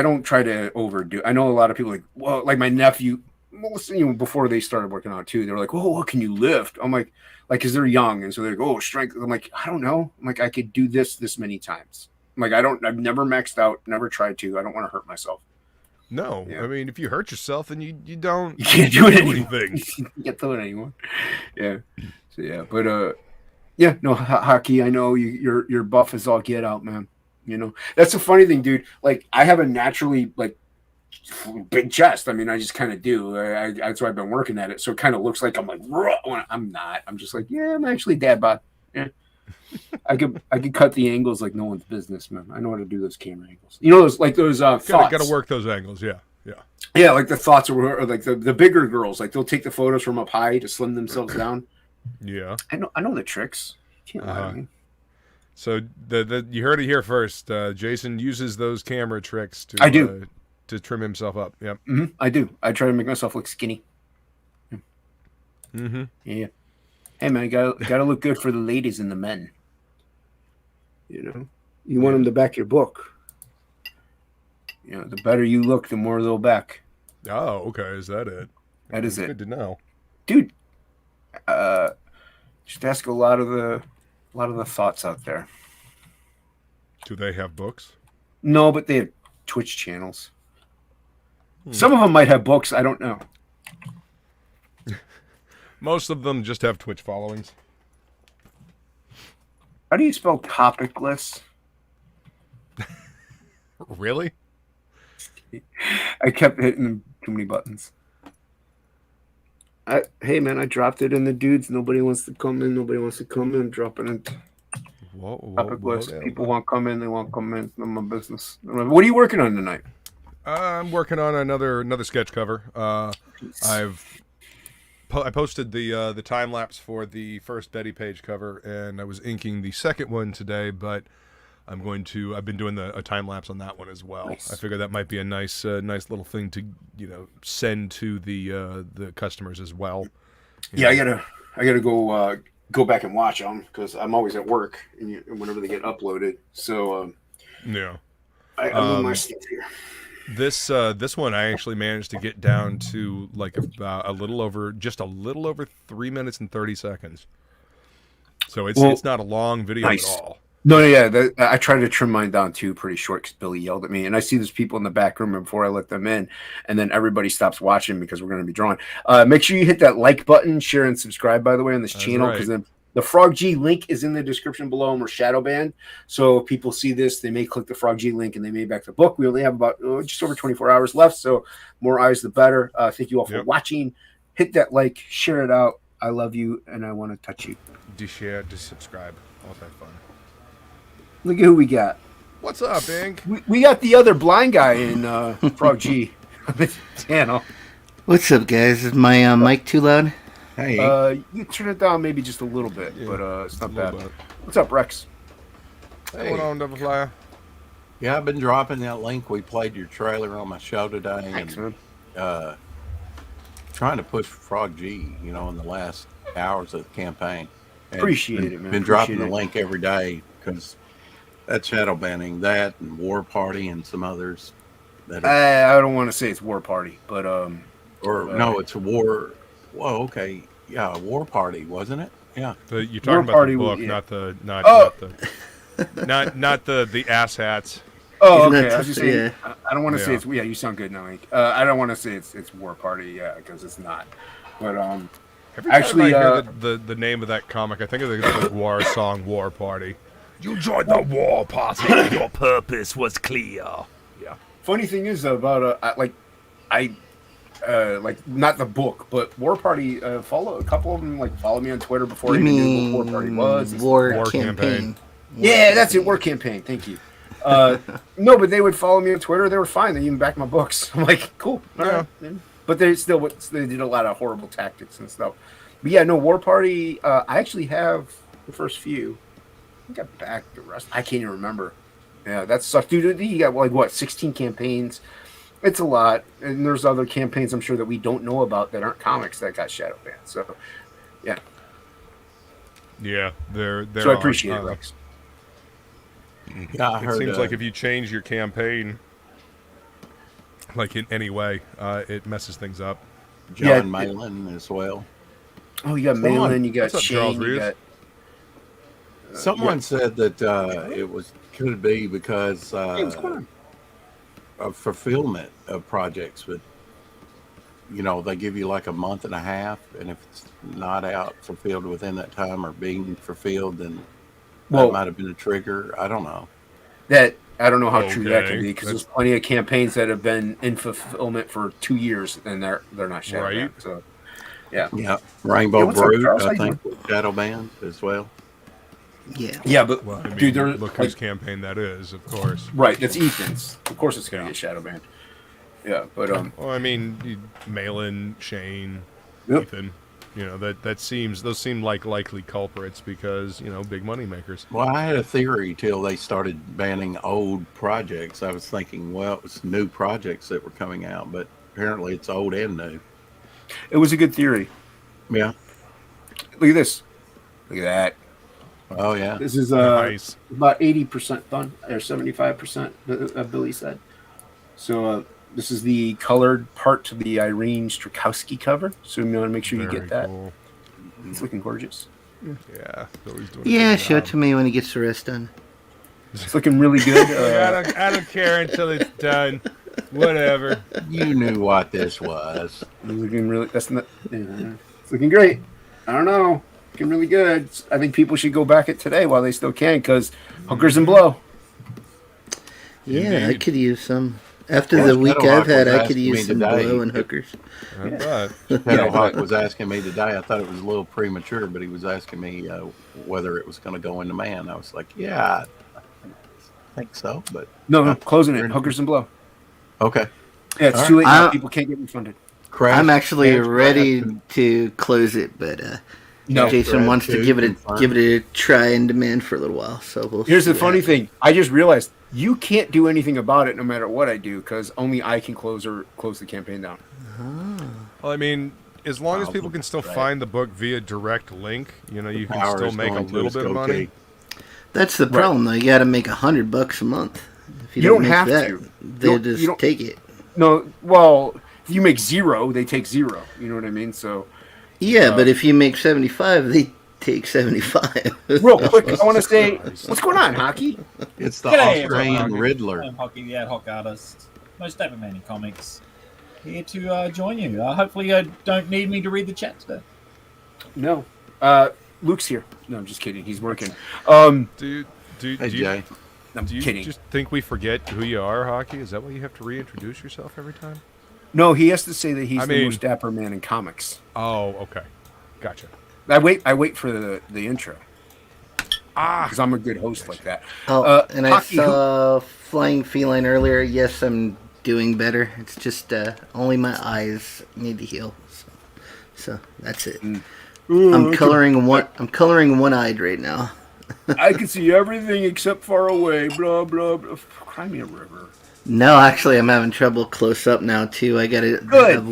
E: don't try to overdo. I know a lot of people like my nephew. You know, before they started working out too, they were like, "Oh, what can you lift?" I'm like, because they're young, and so they're like, "Oh, strength." I'm like, I don't know. I'm like, I could do this many times. I'm like, I've never maxed out, never tried to. I don't want to hurt myself.
F: No, I mean, if you hurt yourself, then you don't.
E: You can't do anything.
F: You
E: can't do it anymore. Yeah. So yeah, but yeah, no, Hockey. I know your buff is all get out, man. You know, that's the funny thing, dude. Like, I have a naturally like big chest. I mean, I just kind of do. That's why I've been working at it. So it kind of looks like I'm like, when I'm not. I'm just like, yeah, I'm actually dad bod. Yeah. I could cut the angles like no one's business, man. I know how to do those camera angles. You know, those thoughts.
F: Got to work those angles, yeah.
E: Yeah, like the thoughts are like the bigger girls. Like they'll take the photos from up high to slim themselves down.
F: Yeah,
E: I know the tricks. Can't lie to me.
F: So you heard it here first. Jason uses those camera tricks to to trim himself up. Yep.
E: Mm-hmm. I do. I try to make myself look skinny.
F: Mm-hmm.
E: Yeah. Hey man, gotta look good for the ladies and the men. You know, you want them to back your book. You know, the better you look, the more they'll back.
F: Oh, okay. Is that it?
E: That is it.
F: Good to know,
E: dude. Just ask a lot of the thoughts out there.
F: Do they have books?
E: No, but they have Twitch channels. Some of them might have books. I don't know.
F: Most of them just have Twitch followings.
E: How do you spell TOPicLESS?
F: Really?
E: I kept hitting too many buttons. Hey man, I dropped it in the dudes. Nobody wants to come in. Nobody wants to come in. Dropping it. TOPicLESS. People want to come in. They want to come in. It's none of my business. What are you working on tonight?
F: I'm working on another sketch cover. I posted the time lapse for the first Betty page cover, and I was inking the second one today. But I've been doing a time lapse on that one as well. Nice. I figure that might be a nice little thing to send to the customers as well.
E: Yeah, I gotta go back and watch them because I'm always at work and whenever they get uploaded. So
F: yeah,
E: I move my stuff here.
F: This one I actually managed to get down to like about a little over 3 minutes and 30 seconds. So it's not a long video at all.
E: No, yeah, I try to trim mine down too, pretty short because Billy yelled at me, and I see there's people in the back room before I let them in, and then everybody stops watching because we're going to be drawing. Make sure you hit that like button, share, and subscribe. By the way, on this channel, because then the Frog G link is in the description below, and we're shadow banned. So if people see this, they may click the Frog G link and they may back the book. We only have about just over 24 hours left, so more eyes the better. Thank you all for watching. Hit that like, share it out. I love you, and I want to touch you.
F: Do share, do subscribe. All that fun.
E: Look at who we got.
F: What's up, Ink?
E: We got the other blind guy in Frog G channel.
A: What's up, guys? Is my mic too loud?
E: Hey. You turn it down maybe just a little bit, but it's not bad. What's up, Rex?
F: Hey. What's on, Double Flyer?
G: Yeah, I've been dropping that link. We played your trailer on my show today.
E: Excellent.
G: And trying to push Frog G, in the last hours of the campaign. And
E: Appreciate it, man.
G: Been dropping the link every day because that's shadow banning, that and War Party and some others.
E: I don't want to say it's War Party, but
G: no, it's a War. Well, okay, yeah, War Party, wasn't it? Yeah.
F: You're talking about the book, not the asshats.
E: Oh, okay. I was just saying. I don't want to say it's. Yeah, you sound good now. I don't want to say it's War Party. Yeah, because it's not. But
F: every time I hear the name of that comic, I think of the War song, War Party. You joined the war party. Your purpose was clear. Yeah.
E: Funny thing is about not the book, but War Party. Follow a couple of them. Follow me on Twitter before I even knew what War Party was.
A: War campaign.
E: Yeah, that's it. War campaign. Thank you. No, but they would follow me on Twitter. They were fine. They even backed my books. I'm like, cool. All right. But they did a lot of horrible tactics and stuff. But yeah, no, War Party. I actually have the first few. I think I backed the rest. I can't even remember. Yeah, that sucks, dude. You got 16 campaigns. It's a lot, and there's other campaigns I'm sure that we don't know about that aren't comics that got shadow banned. So, yeah.
F: Yeah, they're.
E: So I appreciate it, Rex.
G: Yeah,
F: it seems like if you change your campaign, in any way, it messes things up.
G: John Malin as well.
E: Oh, you got Malin, you got Shane, you got.
G: Someone said that could be because of fulfillment of projects, but they give you like a month and a half, and if it's not out fulfilled within that time or being fulfilled, then that might have been a trigger. I don't know.
E: I don't know how true that can be because there's plenty of campaigns that have been in fulfillment for 2 years and they're not shadow banned. So yeah,
G: Rainbow Brood, I think, shadow banned as well.
E: Yeah, but dude,
F: look whose campaign that is, of course.
E: Right, that's Ethan's. Of course, it's gonna get shadow banned. Yeah, but
F: Malin, Shane, Ethan. Those seem like likely culprits because big money makers.
G: Well, I had a theory till they started banning old projects. I was thinking, well, it was new projects that were coming out, but apparently it's old and new.
E: It was a good theory.
G: Yeah.
E: Look at this. Look at that.
G: Oh yeah,
E: this is
F: nice.
E: About 80% done, or 75%. Billy said. So this is the colored part to the Irene Strakowski cover. So you want to make sure you get that. Cool. It's looking gorgeous.
F: Yeah, Billy's doing.
A: Yeah, show it to me when he gets the rest done.
E: It's looking really good.
F: I don't care until it's done. Whatever.
G: You knew what this was.
E: It's looking really. That's not. It's looking great. I don't know. looking really good. I think people should go back it today while they still can, because hookers and blow.
A: Yeah, I
F: Indeed.
A: could use some. After the week
G: Pedal
A: I've
G: Hawk
A: had,
G: was
A: I could
G: asking
A: use
G: me
A: some
G: today.
A: blow and hookers.
F: I bet.
G: Pedal Hawk was asking me today. I thought it was a little premature, but he was asking me whether it was going to go into man. I was like, yeah, I think so. But
E: No, closing it. Hookers and blow.
G: okay.
E: Yeah, it's
G: All
E: too late now.
A: right.
E: People can't get refunded.
G: Crash,
A: I'm actually
G: Crash,
A: ready
G: Crash,
A: to close it, but
E: No.
A: Jason
G: Crash
A: wants to
G: too,
A: give it
G: confirmed.
A: a try in demand for a little while. So we'll
E: Here's
A: see
E: the
A: what
E: funny
A: happens.
E: thing. I just realized you can't do anything about it no matter what I do, because only I can close the campaign down.
F: Well, I mean, as long as
G: Wow,
F: people can still
G: right.
F: find the book via direct link, you can
G: Power
F: still
G: is
F: make a
G: going to
F: little
G: his
F: bit of money.
G: goatee.
A: That's the problem, though. You got to make $100 a month. If
E: You don't
A: make
E: have
A: that,
E: to.
A: they'll
E: You
A: just
E: don't-
A: take it.
E: No, well, if you make 0, they take 0. You know what I mean? So,
A: Yeah, but if you make 75, they take 75.
E: real quick, I want to say, what's going on, Hockey?
G: It's the
H: G'day,
G: Australian
H: everyone.
G: Riddler.
H: I'm Hocky, the ad hoc artist, most David Manning Comics, here to join you. Hopefully, you don't need me to read the chat today.
E: No. Luke's here. No, I'm just kidding. He's working.
F: Do
G: Hey,
F: you,
G: Jay.
E: I'm
F: do you
E: kidding.
F: just think we forget who you are, Hockey? Is that why you have to reintroduce yourself every time?
E: No, he has to say that he's
F: I
E: the
F: mean-
E: most dapper man in comics.
F: Oh, okay. Gotcha.
E: I wait for the intro,
F: Ah,
E: because I'm a good host like that.
A: Oh, and I
E: Hockey,
A: saw Flying Feline earlier. Yes, I'm doing better. It's just only my eyes need to heal. So that's it. I'm coloring one-eyed right now.
E: I can see everything except far away. Blah blah blah. Cry me a river.
A: No, actually, I'm having trouble close up now too. I gotta
E: Good.
A: have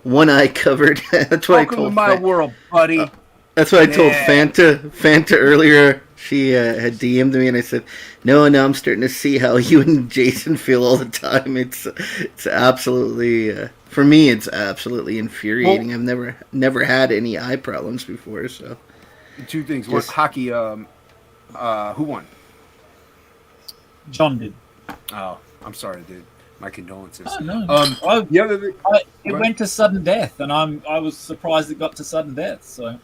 A: one eye covered. That's what I
E: Welcome to
A: told.
E: my world, buddy.
A: That's what I told
E: Yeah.
A: Fanta earlier. She had DM'd me, and I said, "No, I'm starting to see how you and Jason feel all the time. It's absolutely for me. It's absolutely infuriating. I've never had any eye problems before. So
E: Two things. One,
A: Just-
E: Hockey. Who won?
H: John did.
E: Oh, I'm sorry, dude. My condolences.
H: Oh, no.
E: The other thing.
H: It went to sudden death, and I was surprised it got to sudden death. So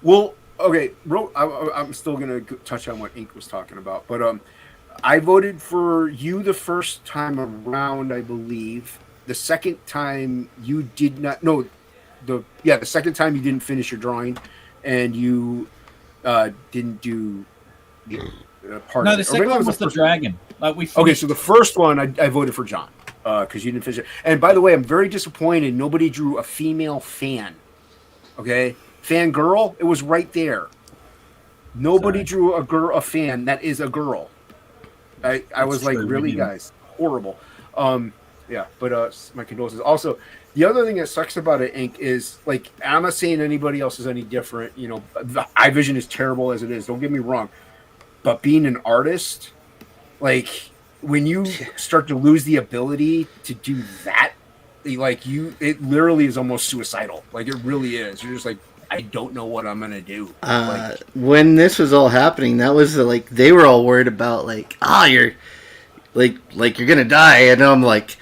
E: Well, okay. I'm still gonna touch on what Ink was talking about, but I voted for you the first time around, I believe. The second time you did not. No, the second time you didn't finish your drawing, and you didn't do part.
H: no,
E: of
H: the
E: it. Or
H: second
E: maybe it
H: one was the
E: first
H: dragon. Like we
E: Okay,
H: finished.
E: so the first one I voted for John because you didn't finish it. And by the way, I'm very disappointed. Nobody drew a female fan. Okay, fan girl. It was right there. Nobody
H: Sorry.
E: drew a fan that is a girl. I was like,
H: true, we
E: really,
H: didn't.
E: guys, horrible. Yeah, but my condolences. Also, the other thing that sucks about it, Ink, is like I'm not saying anybody else is any different. You know, the eye vision is terrible as it is. Don't get me wrong, but being an artist, like when you start to lose the ability to do that, it literally is almost suicidal. Like it really is. You're just like, I don't know what I'm gonna do.
A: when this was all happening, that was like they were all worried about you're like you're gonna die, and I'm like,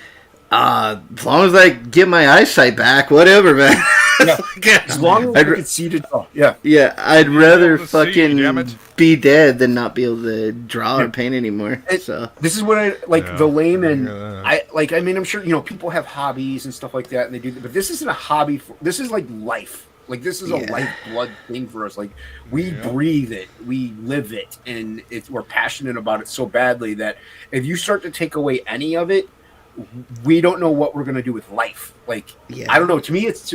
A: as long as I get my eyesight back, whatever, man.
E: As long as I can see to draw. Yeah.
A: Yeah, I'd rather
F: able to see,
A: fucking
F: damn it.
A: be dead than not be able to draw or paint anymore. So
E: This is what I like.
F: Yeah.
E: The layman,
F: Yeah.
E: I mean, I'm sure people have hobbies and stuff like that, and they do. But this isn't a hobby. This is like life. Like this is a lifeblood thing for us. Like we breathe it, we live it, and we're passionate about it so badly that if you start to take away any of it, we don't know what we're gonna do with life. Like I don't know. To me, it's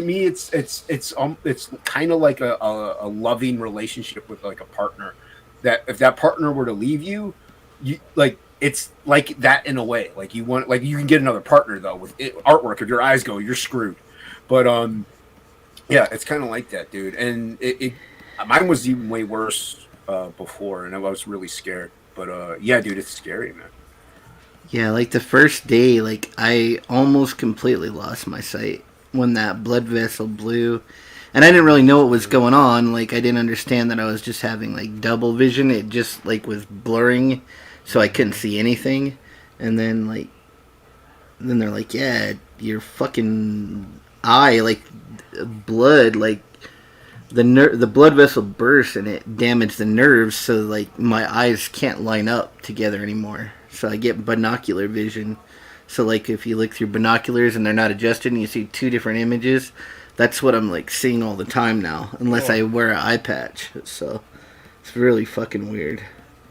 E: kind of like a loving relationship with like a partner. That if that partner were to leave you, it's like that in a way. Like you can get another partner though with artwork. If your eyes go, you're screwed. But yeah, it's kind of like that, dude. And mine was even way worse before, and I was really scared. But yeah, dude, it's scary, man.
A: yeah, like the first day, like I almost completely lost my sight when that blood vessel blew. And I didn't really know what was going on. Like I didn't understand that I was just having like double vision. It just like was blurring, so I couldn't see anything. And then they're like, "Yeah, your fucking eye, like blood, like the blood vessel burst and it damaged the nerves, so like my eyes can't line up together anymore. So I get binocular vision. So like if you look through binoculars and they're not adjusted and you see two different images, that's what I'm like seeing all the time now, unless I wear an eye patch. So it's really fucking weird.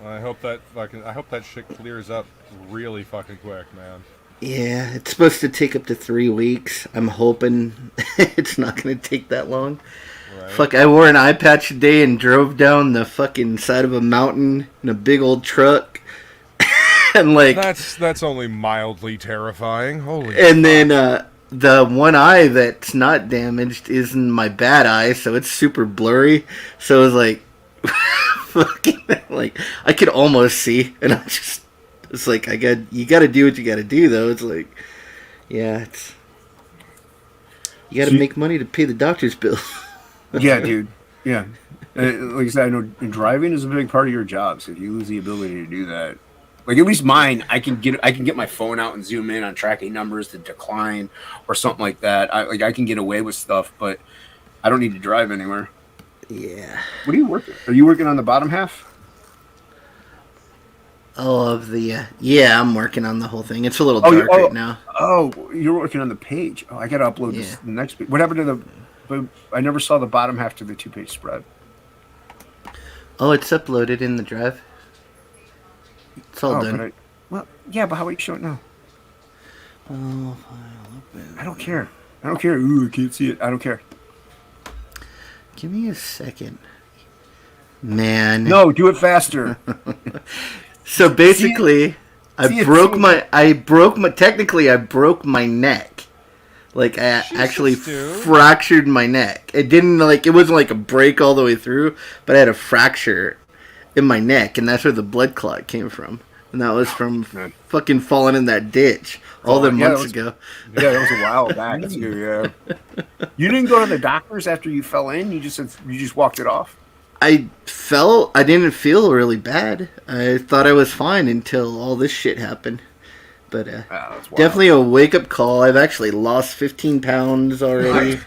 F: I hope that shit clears up really fucking quick, man.
A: Yeah, it's supposed to take up to 3 weeks. I'm hoping it's not going to take that long. Right. Fuck, I wore an eye patch today and drove down the fucking side of a mountain in a big old truck. And like
F: that's only mildly terrifying. Holy
A: and
F: fuck.
A: Then the one eye that's not damaged is in my bad eye, so it's super blurry. So it was like fucking like I could almost see, and it's like you got to do what you got to do though. It's like you got to make money to pay the doctor's bill.
E: Yeah, dude. Yeah. Like I said, I know driving is a big part of your job. So if you lose the ability to do that, like at least mine, I can get my phone out and zoom in on tracking numbers to decline or something like that. I can get away with stuff, but I don't need to drive anywhere.
A: Yeah.
E: What are you working? Are you working on the bottom half?
A: Oh, I'm working on the whole thing. It's a little dark right now.
E: Oh, you're working on the page. Oh, I got to upload this the next page. What happened to but I never saw the bottom half to the 2-page spread.
A: Oh, it's uploaded in the drive. It's all done.
E: But how would you show it now?
A: Oh, file open.
E: I don't care. Ooh, I can't see it. I don't care.
A: Give me a second. Man.
E: No, do it faster.
A: So basically, I broke my neck. Like I actually fractured my neck. It wasn't like a break all the way through, but I had a fracture in my neck, and that's where the blood clot came from. And that was from fucking falling in that ditch all the months ago.
E: Yeah, that was a while back too. Yeah. You didn't go to the doctors after you fell in. You just walked it off.
A: I didn't feel really bad. I thought I was fine until all this shit happened. But definitely a wake-up call. I've actually lost 15 pounds already.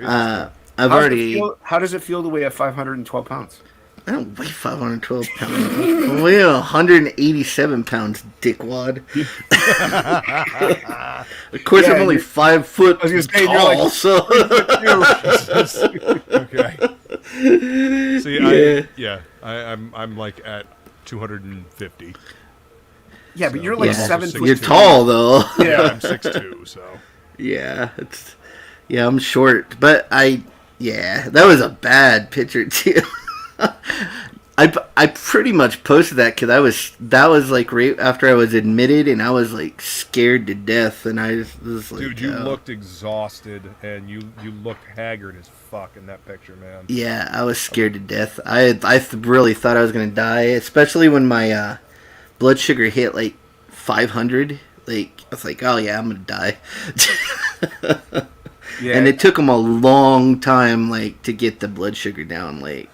A: How
E: does it feel to weigh 512 pounds?
A: I don't weigh 512 pounds. I weigh 187 pounds, dickwad. Of course, I'm only 5 foot tall, so...
F: Okay. See, I'm like at 250.
E: Yeah, but you're like 7 foot.
A: You're tall, though.
F: Yeah, I'm 6'2", so...
A: Yeah, I'm short, but that was a bad picture, too. I pretty much posted that because that was like right after I was admitted, and I was like scared to death, and I was like,
F: dude, you looked exhausted and you looked haggard as fuck in that picture, man.
A: Yeah, I was scared to death. I really thought I was gonna die, especially when my blood sugar hit like 500. Like I was like, oh yeah, I'm gonna die. Yeah. And it took them a long time like to get the blood sugar down. Like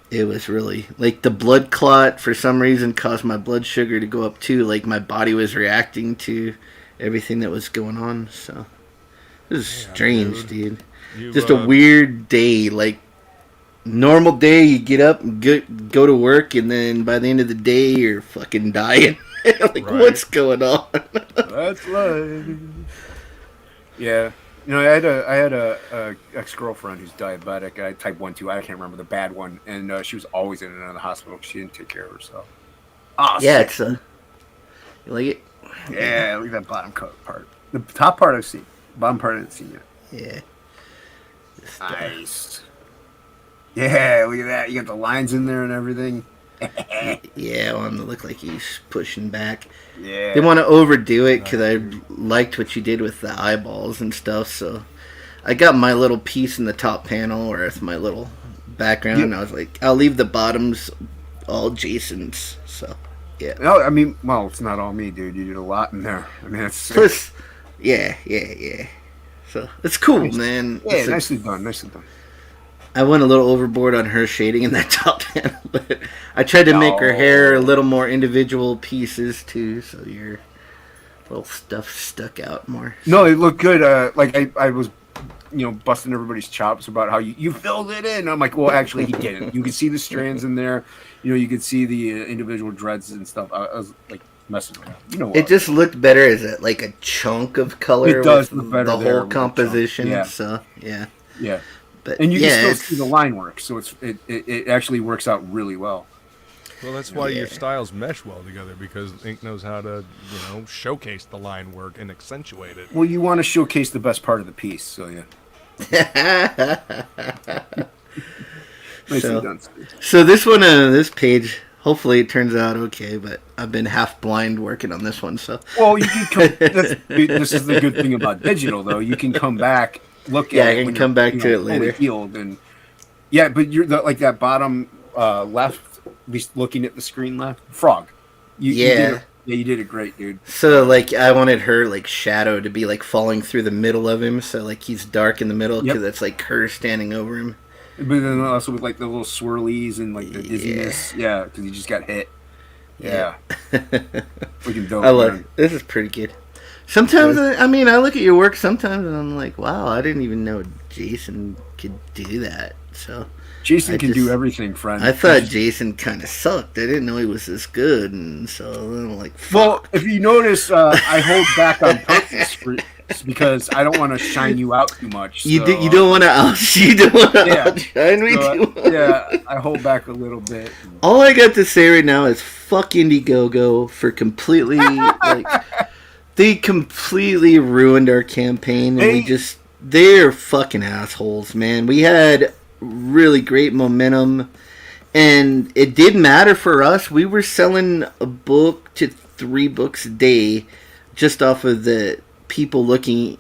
A: it was really like the blood clot for some reason caused my blood sugar to go up too. Like my body was reacting to everything that was going on. So it was strange, dude. Just a weird day. Like normal day, you get up and go to work, and then by the end of the day, you're fucking dying. Like what's going on?
E: That's life. Yeah. You know, I had a ex-girlfriend who's diabetic. I type 1, 2. I can't remember the bad one, and she was always in and out of the hospital because she didn't take care of herself. Oh,
A: yeah, it's you like it?
E: Yeah, look at that bottom part. The top part I've seen. Bottom part I haven't seen yet.
A: Yeah.
E: Nice. Yeah, look at that. You got the lines in there and everything.
A: Yeah, I want him to look like he's pushing back.
E: Yeah.
A: They want to overdo it because I liked what you did with the eyeballs and stuff, so I got my little piece in the top panel where it's my little background, and I was like, I'll leave the bottoms all Jason's, so yeah.
E: No, I mean, well, it's not all me, dude. You did a lot in there. I mean, it's...
A: Plus, yeah. So, it's cool,
E: nice.
A: Man.
E: Yeah, nicely done.
A: I went a little overboard on her shading in that top panel, but I tried to make her hair a little more individual pieces too, so your little stuff stuck out more.
E: No, it looked good. Like I was busting everybody's chops about how you filled it in. I'm like, well, actually, he didn't. You can see the strands in there. You can see the individual dreads and stuff. I was like messing around.
A: It just looked better as a chunk of color.
E: It does
A: with
E: look better
A: the
E: there
A: whole
E: with the
A: composition.
E: chunk. Yeah.
A: So
E: yeah.
A: But
E: And you can still
A: it's-
E: see the line work, so it actually works out really well.
F: Well, that's why your styles mesh well together, because Ink knows how to, showcase the line work and accentuate it.
E: Well, you want to showcase the best part of the piece, so yeah. Nicely done.
A: So this one, this page, hopefully it turns out okay. But I've been half blind working on this one, so.
E: Well, you can come. This is the good thing about digital, though. You can come back, look at it.
A: I can come back to it later.
E: Healed and but you're like that bottom left. At least looking at the screen left, Frog. You did it great, dude.
A: So I wanted her shadow to be falling through the middle of him, so he's dark in the middle because it's her standing over him.
E: But then also with the little swirlies and the dizziness, because he just got hit. Yeah, freaking dope.
A: I love it. This is pretty good. Sometimes I look at your work sometimes and I'm like, wow, I didn't even know Jason could do that. So.
E: Jason can do everything, friend.
A: I thought Jason kind of sucked. I didn't know he was this good, and so I'm like, fuck.
E: Well, if you notice, I hold back on purpose because I don't want to shine you out too much. So,
A: you don't want to outshine me too much.
E: Yeah, I hold back a little bit.
A: All I got to say right now is fuck Indiegogo for completely they completely ruined our campaign, and they're fucking assholes, man. We had really great momentum, and it did matter for us. We were selling a book to 3 books a day just off of the people looking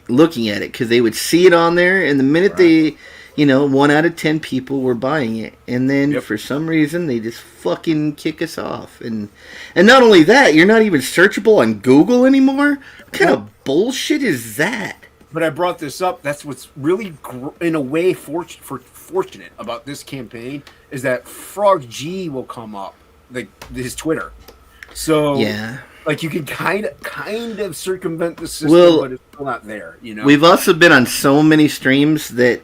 A: at it, because they would see it on there, and the minute they 1 out of 10 people were buying it, and then for some reason they just fucking kick us off. And not only that, you're not even searchable on Google anymore. What kind of bullshit is that?
E: But I brought this up. That's what's really, in a way, fortunate about this campaign is that Frog G will come up, his Twitter. So you can kind of circumvent the system, but it's still not there.
A: We've also been on so many streams that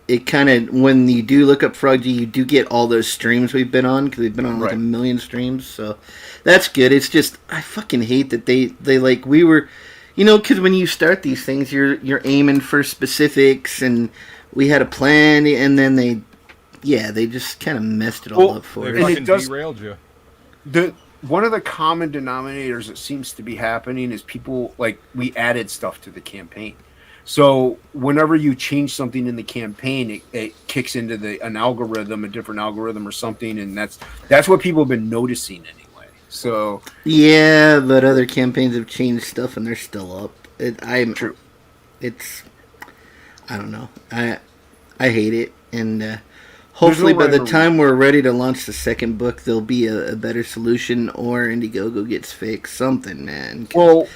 A: it kind of, when you do look up Frog G, you do get all those streams we've been on, because we've been on 1 million streams. So that's good. It's just I fucking hate that they we were. Because when you start these things, you're aiming for specifics, and we had a plan, and then they just kind of messed it all up for us.
F: They fucking derailed you.
E: One of the common denominators that seems to be happening is people, we added stuff to the campaign. So whenever you change something in the campaign, it kicks into a different algorithm or something, and that's what people have been noticing anyway. So
A: yeah, but other campaigns have changed stuff and they're still up.
E: True.
A: It's I don't know. I hate it, and hopefully by the time we're ready to launch the second book, there'll be a better solution, or Indiegogo gets fixed. Something, man.
E: Well,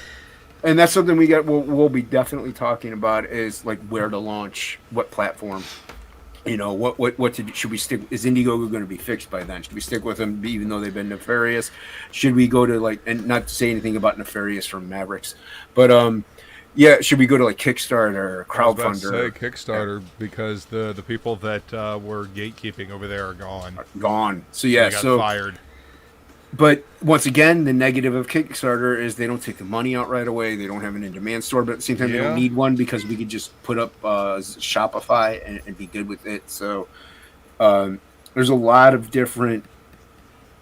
E: and that's something we'll be definitely talking about is where to launch, what platform. What to do? Should we stick? Is Indiegogo going to be fixed by then? Should we stick with them even though they've been nefarious? Should we go to and not to say anything about nefarious from Mavericks, but should we go to Kickstarter or crowdfunder?
F: I was about to say Kickstarter, because the people that were gatekeeping over there are gone.
E: So they got
F: fired.
E: But once again, the negative of Kickstarter is they don't take the money out right away. They don't have an in-demand store, but at the same time, they don't need one, because we could just put up Shopify and be good with it. So there's a lot of different,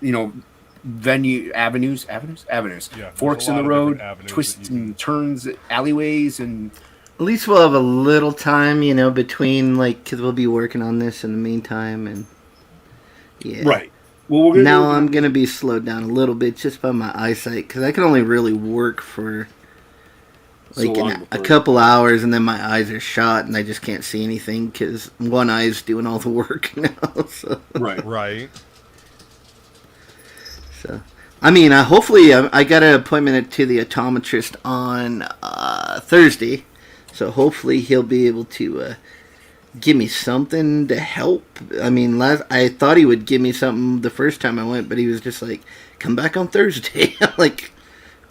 E: avenues,
F: Yeah,
E: forks in the road, twists and turns, alleyways, and
A: at least we'll have a little time, between because we'll be working on this in the meantime, and
E: right. Well,
A: now I'm going to be slowed down a little bit just by my eyesight, because I can only really work for a couple hours, and then my eyes are shot and I just can't see anything because one eye is doing all the work now. So.
F: Right.
A: So, hopefully I got an appointment to the optometrist on Thursday, so hopefully he'll be able to give me something to help. I thought he would give me something the first time I went, but he was just like, come back on Thursday. I'm like,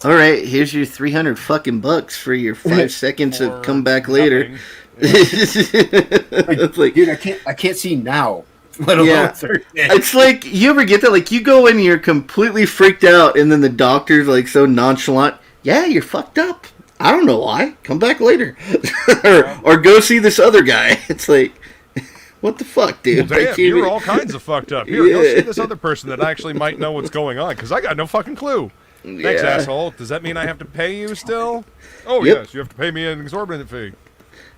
A: all right, here's your $300 fucking bucks for your 5 seconds of come back later. It's like,
E: dude, I can't see now. Let alone Thursday.
A: It's like, you ever get that? Like, you go in, you're completely freaked out, and then the doctor's like so nonchalant. Yeah, you're fucked up. I don't know why. Come back later, or go see this other guy. It's like, what the fuck, dude?
F: Well, damn, you're all kinds of fucked up. Here, go see this other person that actually might know what's going on, because I got no fucking clue. Thanks, asshole. Does that mean I have to pay you still? Oh, yes, you have to pay me an exorbitant fee.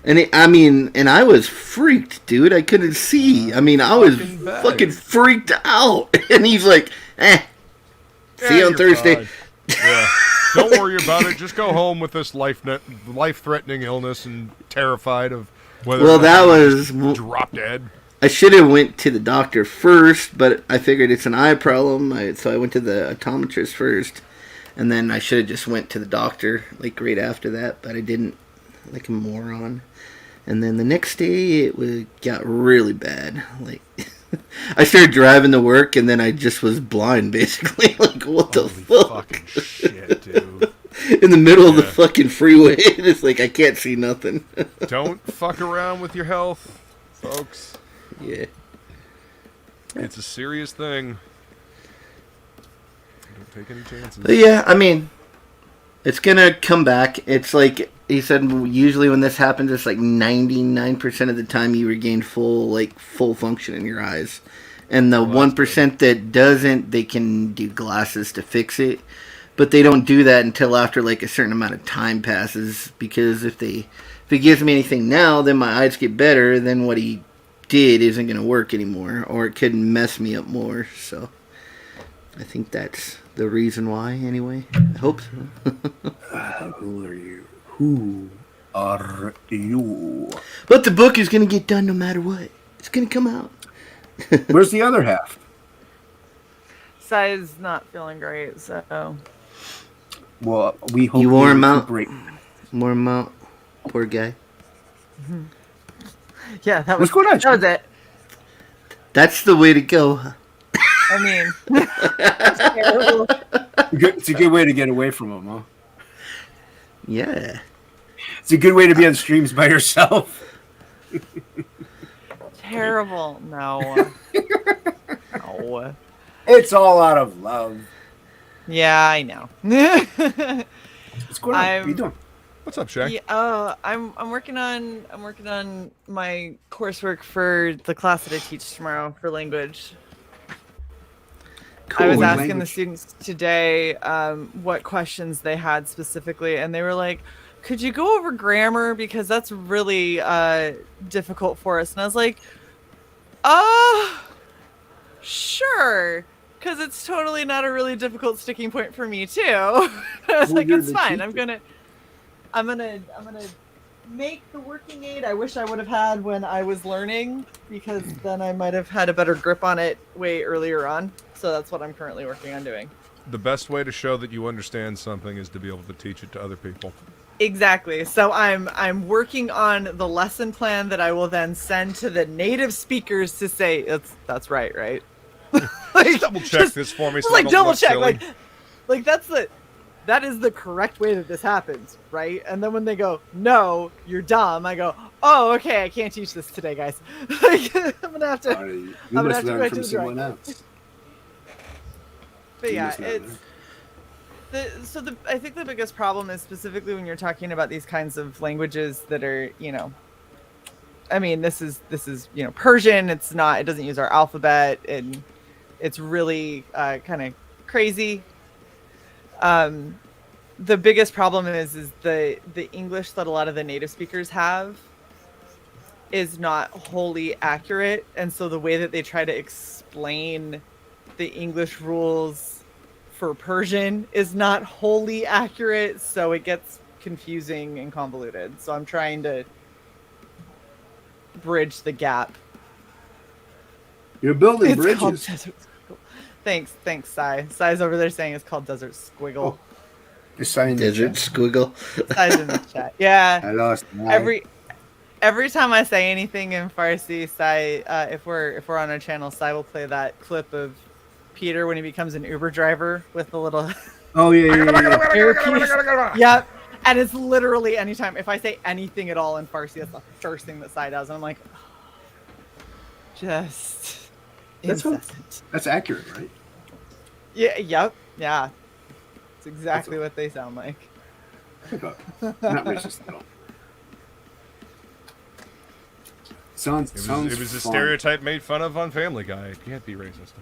A: And I was freaked, dude. I couldn't see. I mean, I was fucking freaked out. And he's like, see you on Thursday.
F: Yeah. Don't worry about it. Just go home with this life-threatening illness and terrified of whether
A: that was
F: drop dead.
A: I should have went to the doctor first, but I figured it's an eye problem, so I went to the optometrist first, and then I should have just went to the doctor like right after that, but I didn't, like a moron. And then the next day got really bad. Like I started driving to work, and then I just was blind, basically. Like, what the fuck?
F: Fucking shit, dude.
A: In the middle of the fucking freeway, it's like I can't see nothing.
F: Don't fuck around with your health, folks.
A: Yeah.
F: It's a serious thing. Don't take any chances.
A: But yeah, I mean, it's gonna come back. It's like he said, usually when this happens, it's like 99% of the time you regain full function in your eyes. And the 1% that doesn't, they can do glasses to fix it. But they don't do that until after like a certain amount of time passes, because if he gives me anything now, then my eyes get better, then what he did isn't going to work anymore, or it could mess me up more. So I think that's the reason why, anyway. I hope so.
E: Who are you? Who are you?
A: But the book is going to get done no matter what. It's going to come out.
E: Where's the other half?
I: Sai's not feeling great, so.
E: Well, we hope
A: you wore him out.
E: Break.
A: Wore him out. Poor guy.
I: Mm-hmm. Yeah, that
E: What's
I: was,
E: going on?
I: That was it.
A: That's the way to go.
I: I mean, it's terrible.
E: It's a good way to get away from him, huh?
A: Yeah.
E: It's a good way to be on streams by yourself.
I: Terrible. No. No.
E: It's all out of love.
I: Yeah, I know.
E: What's going on? What are you doing?
F: What's up, Shaq?
I: Yeah, I'm working on my coursework for the class that I teach tomorrow for language.
A: Cool.
I: I was asking the students today what questions they had specifically, and they were like, could you go over grammar, because that's really difficult for us? And I was like, sure, because it's totally not a really difficult sticking point for me too. I was like, it's fine. I'm gonna make the working aid I wish I would have had when I was learning, because then I might have had a better grip on it way earlier on. So that's what I'm currently working on doing.
F: The best way to show that you understand something is to be able to teach it to other people.
I: Exactly. So I'm working on the lesson plan that I will then send to the native speakers to say that's right, right?
F: Like, just double check this for me. So
I: like double check,
F: silly.
I: like that is the correct way that this happens, right? And then when they go, no, you're dumb, I go, oh, okay, I can't teach this today, guys. Like, I'm gonna have to.
E: You
I: I'm
E: must
I: gonna
E: learn
I: have to
E: from
I: go
E: someone else.
I: But yeah, I think the biggest problem is specifically when you're talking about these kinds of languages that are, I mean, this is Persian. It doesn't use our alphabet, and it's really kind of crazy. The biggest problem is the English that a lot of the native speakers have is not wholly accurate, and so the way that they try to explain the English rules for Persian is not wholly accurate, so it gets confusing and convoluted. So I'm trying to bridge the gap.
E: You're building
I: It's called
E: bridges.
I: Desert Squiggle. Thanks, Sai. Sai's over there saying it's called Desert Squiggle.
A: Desert Squiggle.
I: Sai's in the chat. Yeah.
E: I lost my...
I: Every time I say anything in Farsi, Sai, if we're on our channel, Sai will play that clip of Peter when he becomes an Uber driver with the little
E: Oh yeah.
I: earpiece. Yep. And it's literally anytime if I say anything at all in Farsi, that's the first thing that Sai does, and I'm like, just incessant.
E: That's accurate, right?
I: Yeah. Yep. Yeah. It's exactly what they sound like.
E: Not racist at all.
F: It was a stereotype made fun of on Family Guy. It can't be racist.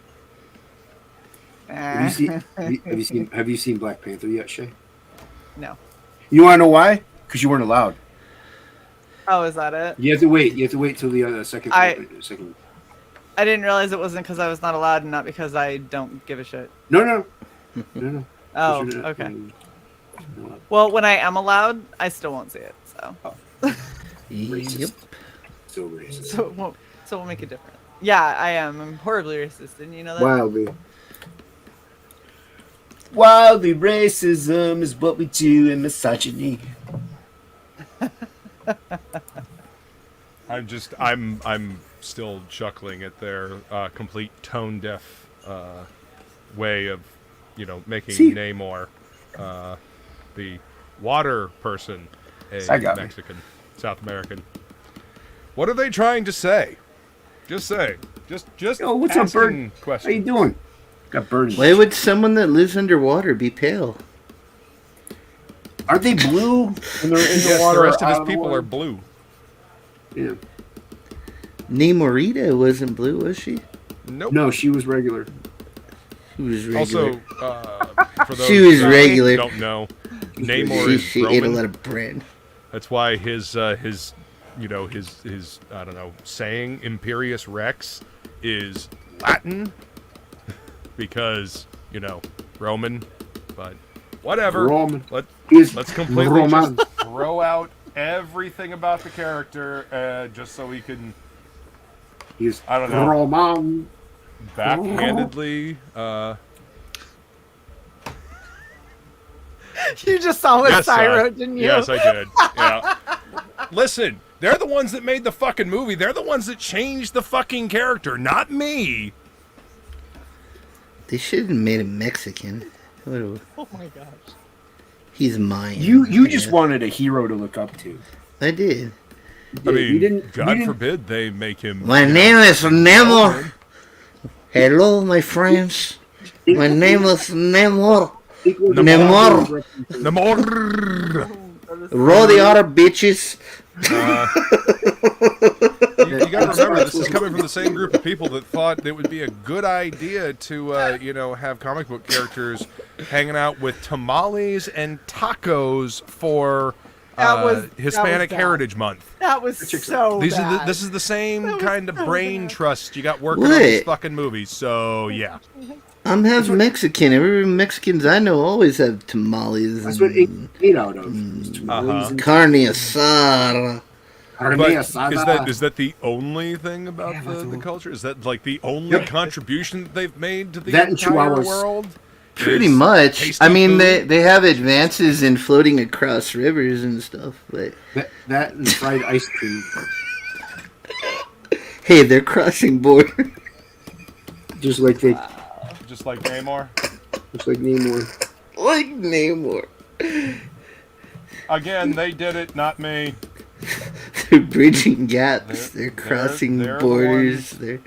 E: Have you seen Black Panther yet, Shay?
I: No.
E: You want to know why? Because you weren't allowed.
I: Oh, is that it?
E: You have to wait. You have to wait till the second.
I: I didn't realize it wasn't because I was not allowed, and not because I don't give a shit.
E: No.
I: Oh, okay. Well, when I am allowed, I still won't see it. So.
E: Yep. So racist.
I: So it won't make a difference. Yeah, I am. I'm horribly racist, and you know that.
E: Wildly racism is what we do in misogyny.
F: I'm still chuckling at their complete tone deaf way of, making Namor the water person a Mexican, South American. What are they trying to say? Just say. Just
E: Yo, what's up, Bird?
F: Questions.
E: How you doing? Got Bird.
A: Why would someone that lives underwater be pale?
E: Aren't they blue when they're in the
F: Yes,
E: water?
F: the rest of his people are blue.
E: Yeah.
A: Namorita wasn't blue, was she?
F: Nope.
E: No, she was regular.
A: She was regular.
F: Also, for those
A: She was
F: who
A: regular.
F: don't know, Namor is
A: she
F: Roman.
A: ate a lot of bread.
F: That's why his I don't know, saying Imperius Rex is Latin because, Roman, but whatever.
E: Roman.
F: Let's completely
E: Roman.
F: just throw out everything about the character just so we can,
E: He's
F: I don't know,
E: Roman.
F: backhandedly
I: You just saw what
F: yes,
I: Sai wrote, didn't you?
F: Yes, I did. Yeah. Listen, they're the ones that made the fucking movie. They're the ones that changed the fucking character, not me.
A: They should have made him Mexican.
I: Oh my gosh.
A: He's mine.
E: You just wanted a hero to look up to.
A: I did.
F: I mean,
E: you didn't,
F: God forbid they make him.
A: My name is Namor. Hello, my friends. My name is Namor. Namor. Roll the other bitches.
F: You got to remember, this is coming from the same group of people that thought it would be a good idea to, have comic book characters hanging out with tamales and tacos for Hispanic Heritage Month.
I: That was so bad.
F: This is the same kind of brain trust you got working on these fucking movies. So yeah,
A: I'm half Mexican. Every Mexicans I know always have tamales.
E: That's what it ate out of.
A: Carne asada.
F: But is that the only thing about the culture? Is that like the only contribution that they've made to the entire world?
A: Pretty much. I mean, they have advances in floating across rivers and stuff. But
E: that and fried ice cream.
A: Hey, they're crossing border.
E: Just like Namor.
F: Just like Namor.
A: Like Namor.
F: Again, they did it, not me.
A: They're bridging gaps. They're crossing borders. They're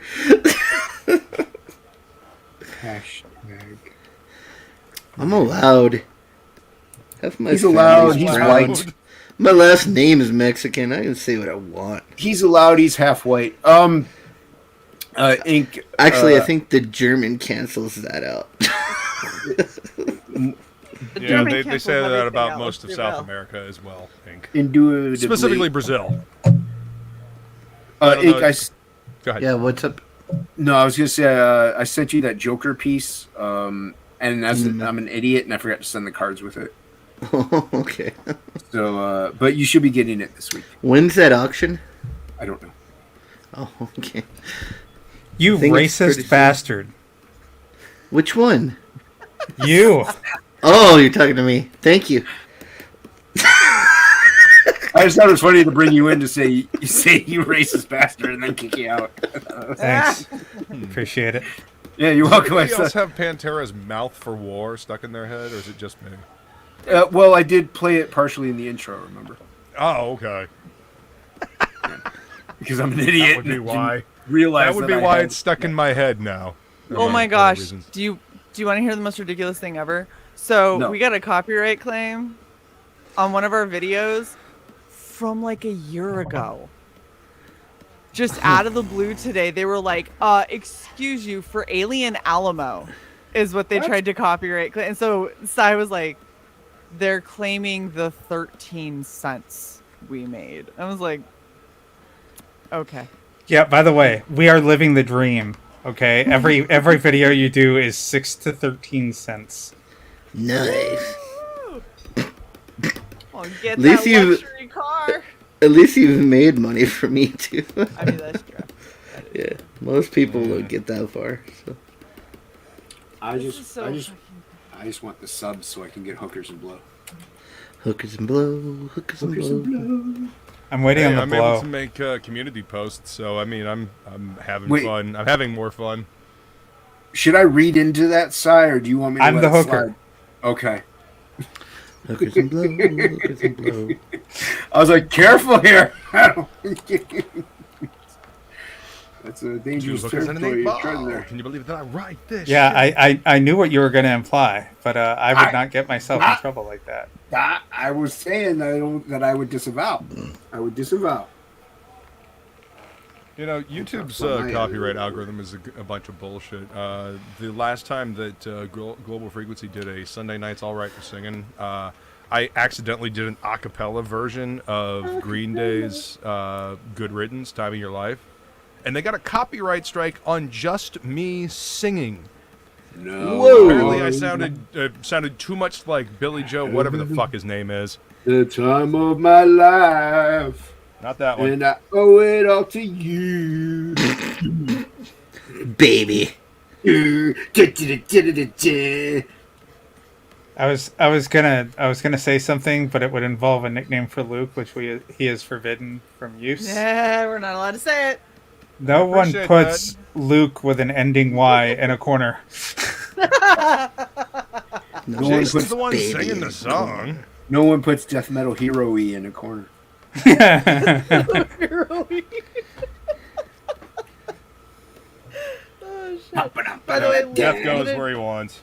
E: Hashtag.
A: I'm allowed.
E: He's allowed. He's white.
A: My last name is Mexican. I can say what I want.
E: He's allowed. He's half white. Ink.
A: Actually, I think the German cancels that out.
F: Yeah, they say that about most of South America as well, Ink.
E: Indubitably.
F: Specifically Brazil.
E: Ink,
F: Go ahead.
A: Yeah, what's up?
E: No, I was gonna say I sent you that Joker piece, and I'm an idiot, and I forgot to send the cards with it.
A: Oh, okay.
E: So, but you should be getting it this week.
A: When's that auction?
E: I don't know.
A: Oh, okay.
J: You racist bastard.
A: Which one?
J: You.
A: Oh, you're talking to me. Thank you.
E: I just thought it was funny to bring you in to say you racist bastard and then kick you out.
J: Thanks. Appreciate it.
E: Yeah, you're welcome.
F: Anybody else have Pantera's mouth for war stuck in their head, or is it just me?
E: Well, I did play it partially in the intro. Remember?
F: Oh, okay.
E: Because I'm an idiot.
F: That would be why.
E: Realize
F: that would be why it's stuck in my head now.
I: Oh my gosh! Do you want to hear the most ridiculous thing ever? So
E: No.
I: we got a copyright claim on one of our videos from like a year ago. Just out of the blue today, they were like, excuse you, for Alien Alamo is what they tried to copyright. And so Sai was like, they're claiming the 13 cents we made. I was like, okay.
J: Yeah, by the way, we are living the dream. Okay, every video you do is 6 to 13 cents.
A: Nice.
I: Well, get
A: At least
I: that luxury car.
A: At least you've made money for me too.
I: I mean, that's true.
A: Yeah, most people don't get that far. So.
E: I just want the subs so I can get hookers and blow.
A: Hookers and blow, hookers and blow.
J: I'm waiting on the
F: I'm
J: blow.
F: able to make community posts, so I mean, I'm having
E: Wait.
F: fun. I'm having more fun.
E: Should I read into that, Sai, or do you want me to
J: I'm
E: let
J: the
E: it
J: hooker.
E: slide? Okay.
A: Hookers and blow, hookers and blow.
E: I was like, careful here. That's a dangerous territory you're treading there.
F: Can you believe that I write this?
J: Yeah, I knew what you were going to imply, but I would not get myself in trouble like that.
E: I was saying that I would disavow. I would disavow.
F: You know, YouTube's copyright algorithm is a bunch of bullshit. The last time that Global Frequency did a Sunday Nights All Right for Singing, I accidentally did an a cappella version of Green Day's Good Riddance, Time of Your Life. And they got a copyright strike on just me singing.
E: No.
F: Whoa. Apparently I sounded too much like Billy Joe, whatever the fuck his name is.
E: The time of my life.
F: Not that one.
E: And I owe it all to you.
A: Baby.
J: I was gonna say something, but it would involve a nickname for Luke, which he is forbidden from use.
I: Yeah, we're not allowed to say it.
J: No one puts Luke with an ending Y in a corner.
E: No one
F: Jason's
E: puts
F: the one singing the song.
E: No one puts Death Metal Hero-y in a corner.
I: Oh, shit. By the way,
F: Jeff goes where he wants.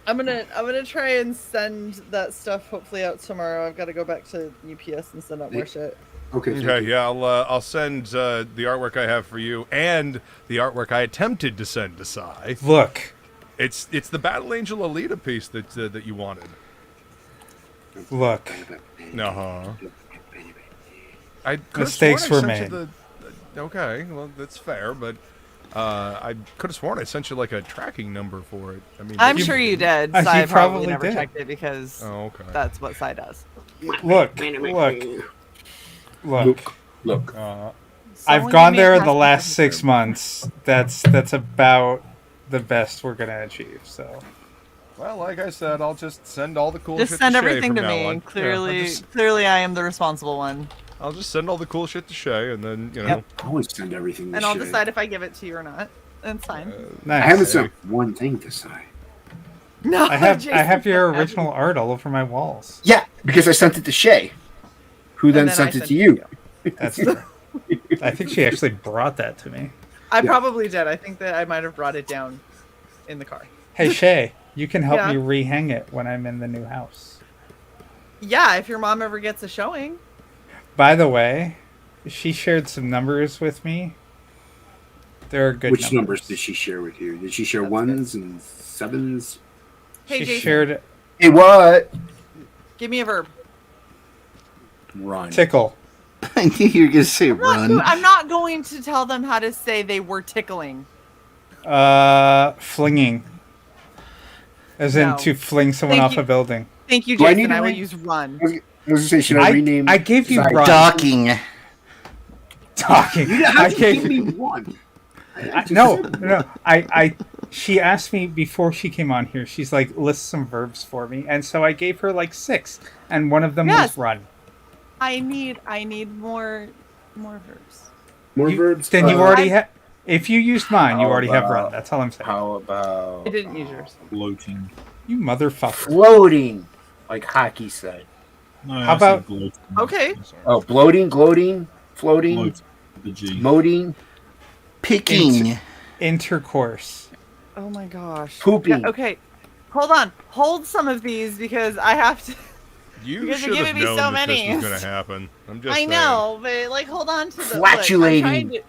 I: I'm gonna try and send that stuff hopefully out tomorrow. I've got to go back to UPS and send out more shit.
F: Okay, yeah, I'll send the artwork I have for you and the artwork I attempted to send to Sai.
J: Look,
F: it's the Battle Angel Alita piece that you wanted.
J: Look.
F: I
J: Mistakes were made.
F: Okay, well that's fair, but I could have sworn I sent you like a tracking number for it. I mean,
I: I'm sure you did. Sai
J: you
I: probably
J: probably
I: never
J: did.
I: checked it because that's what Sai does.
J: Look. I've
I: Someone
J: gone
I: made
J: there in the
I: past
J: last
I: the
J: 6 months. That's about the best we're gonna achieve. So.
F: Well, like I said, I'll just send all the cool
I: Just
F: shit
I: send
F: to Shay
I: everything
F: from
I: to
F: now
I: me.
F: on.
I: Clearly, I am the responsible one.
F: I'll just send all the cool shit to Shay, and then you know.
I: Yep.
E: I always send everything to
I: And I'll
E: Shay.
I: decide if I give it to you or not. That's fine.
J: Nice.
E: I haven't sent one thing to Sai.
I: No,
J: I have
I: Jason,
J: your original art all over my walls.
E: Yeah, because I sent it to Shay, who then sent it to you.
J: That's true. I think she actually brought that to me.
I: I probably did. I think that I might have brought it down in the car.
J: Hey Shay, you can help
I: Yeah.
J: me rehang it when I'm in the new house.
I: Yeah, if your mom ever gets a showing.
J: By the way, she shared some numbers with me. There are good
E: Which numbers did she share with you? Did she share ones and sevens?
I: Hey,
J: She
I: Jason,
J: shared
E: Hey, what?
I: give me a verb.
E: Run.
J: tickle.
A: I knew you were going to say run.
I: I'm not going to tell them how to say they were tickling.
J: Flinging. As in
I: No.
J: to fling someone
I: Thank
J: off
I: you.
J: a building.
I: Thank you,
E: Do I need
I: Jason.
E: to
I: I will
E: read-
I: use run.
E: I was going to say, should I rename?
J: I gave you
E: Sai?
J: run.
A: Docking.
J: Talking.
E: How
J: I
E: did you
J: gave
E: give me one?
J: no. She asked me before she came on here. She's like, list some verbs for me, and so I gave her like 6, and one of them
I: Yes.
J: was run.
I: I need more verbs.
E: More verbs?
J: Then you already have. If you used mine, you
E: How
J: already have
E: about-
J: run. That's all I'm saying.
E: How about
I: I didn't use yours.
E: floating?
J: You motherfucker.
E: Floating. like Hocky said.
H: No,
J: How
H: I said
J: about-
H: gloating.
I: Okay.
E: Oh, bloating, gloating, floating,
H: Gloat with the G.
E: moating,
A: Picking.
J: Intercourse.
I: Oh my gosh.
E: Pooping.
I: Yeah, okay. Hold on. Hold some of these because I have to.
F: You
I: Because
F: should
I: you're
F: have
I: giving me
F: known
I: so
F: that
I: many.
F: this was going to happen. I'm just
I: I
F: saying.
I: know, but like, hold on to the. look, I'm
E: Flatulating.
I: trying to-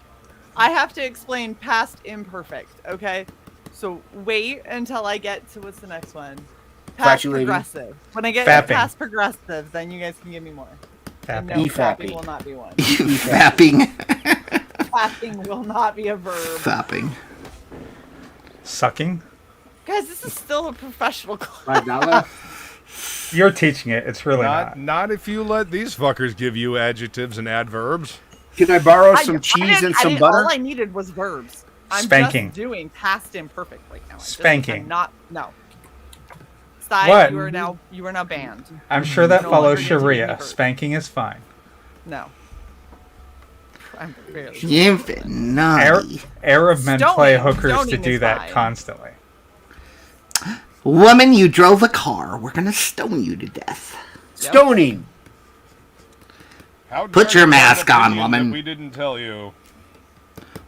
I: I have to explain past imperfect. Okay. So wait until I get to what's the next one. Past
E: Flatulating.
I: progressive. When I get
J: Fapping.
I: past progressive, then you guys can give me more. And no,
J: Fapping.
E: Fapping.
I: fapping will not be one.
A: Fapping.
I: Fapping will not be a verb.
A: Fapping.
J: Sucking.
I: Guys, this is still a professional class.
E: $5.
J: You're teaching it. It's really not.
F: Not if you let these fuckers give you adjectives and adverbs.
E: Can I borrow some cheese and some butter?
I: All I needed was verbs. I'm
J: Spanking.
I: just doing past imperfect right now.
J: Spanking.
I: I'm not. No. Side,
J: What?
I: you are now banned.
J: I'm sure that
I: No
J: follows
I: longer get to give me
J: Sharia.
I: verbs.
J: Spanking is fine.
I: No. I'm barely.
A: Naughty.
J: Arab men play
I: Stoning.
J: hookers to
I: Stoning
J: do
I: is
J: that
I: fine.
J: constantly.
A: Woman, you drove a car. We're gonna stone you to death.
E: Stoning.
F: How
A: Put
F: dare
A: your
F: you
A: mask
F: have an
A: on,
F: opinion that
A: woman.
F: We didn't tell you.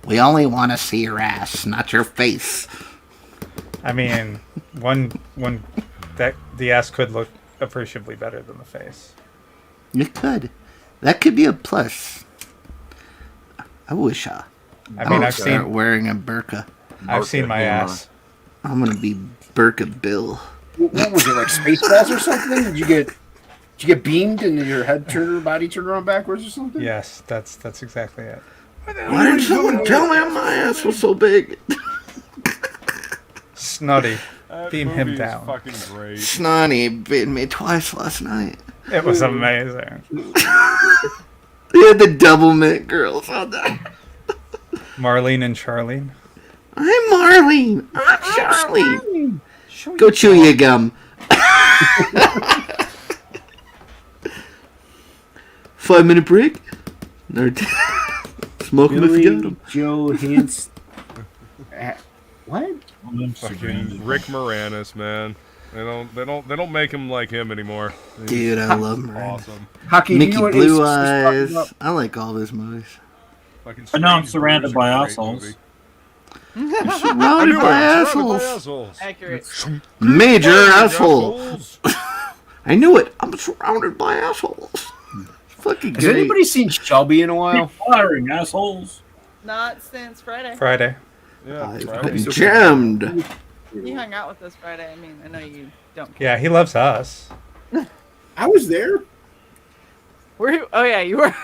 A: We only want to see your ass, not your face.
J: I mean, one that the ass could look appreciably better than the face.
A: It could. That could be a plus. I wish
J: I mean, I've
A: start
J: seen
A: wearing a burqa.
J: I've seen my ass.
A: I'm gonna be Burqa Bill.
E: What was it, like Spaceballs or something? Did you get beamed and your body turned around backwards or something?
J: Yes, that's exactly it.
A: Why didn't someone tell me my ass was so big?
J: Snotty,
F: That
J: beam
F: movie
J: him
F: is
J: down.
F: fucking great.
A: Snotty bit me twice last night.
J: It was amazing.
A: They had the double mitt girls on that.
J: Marlene and Charlene.
A: I'm Marlene. I'm Charlene. Go chew your gum. 5-minute break. Smoke them if you got them.
E: Joe Hintz. What?
F: Fucking Rick Moranis, man. They don't make him like him anymore. He's
A: Dude, I love Moranis.
F: awesome.
E: Hockey,
A: Mickey
E: you know what
A: Blue
E: Ace was talking
A: Eyes.
E: about?
A: I like all his movies.
F: Fucking
H: But now I'm
F: Strange
H: surrounded
F: Brews
H: by
F: is a great
H: assholes.
F: movie.
A: Surrounded by assholes.
F: assholes.
I: Accurate.
A: Major
F: Hey,
A: asshole.
F: assholes.
A: I knew it. I'm surrounded by assholes. Fucking
E: Has
A: great.
E: anybody seen Shelby in a while?
H: Firing assholes.
I: Not since Friday.
J: Friday.
F: Yeah,
A: I've
F: right.
A: been jammed.
I: He hung out with us Friday. I mean, I know you don't.
J: Yeah, he loves us.
E: I was there.
I: Were you? Oh yeah, you were.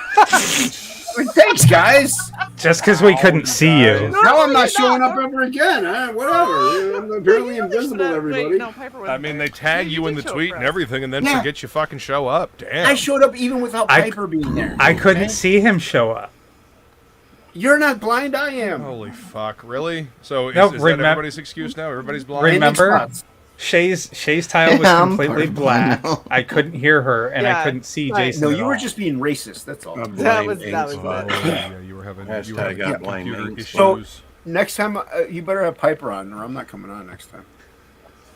E: Thanks, guys.
J: Just because we couldn't see you.
E: Now I'm
I: you're
E: not showing
I: not.
E: up ever again. Whatever. I'm apparently invisible to everybody.
I: Wait, no, Piper wasn't
F: I mean,
I: there.
F: they tag you in the
I: did show
F: tweet
I: up
F: and
I: for us.
F: everything, and then
E: Yeah.
F: forget you fucking show up. Damn.
E: I showed up even without
J: I-
E: Piper being there.
J: I couldn't
E: okay?
J: see him show up.
E: You're not blind. I am.
F: Holy fuck! Really? So is,
J: No,
F: is that
J: remem-
F: everybody's excuse now? Everybody's blind.
J: Remember?
E: Landing spots.
J: Shay's tile was
A: Yeah, I'm
J: completely
A: part
J: black.
A: blind.
J: I couldn't hear her, and I
I: Yeah,
J: couldn't see
I: right.
J: Jason.
E: No,
J: at
E: you were
J: all.
E: just being racist. That's all.
I: That was it.
F: Oh, yeah, you were having
G: Hashtag I blame
F: computer
G: Inks.
F: issues.
E: So- Next time, you better have Piper on, or I'm not coming on next time.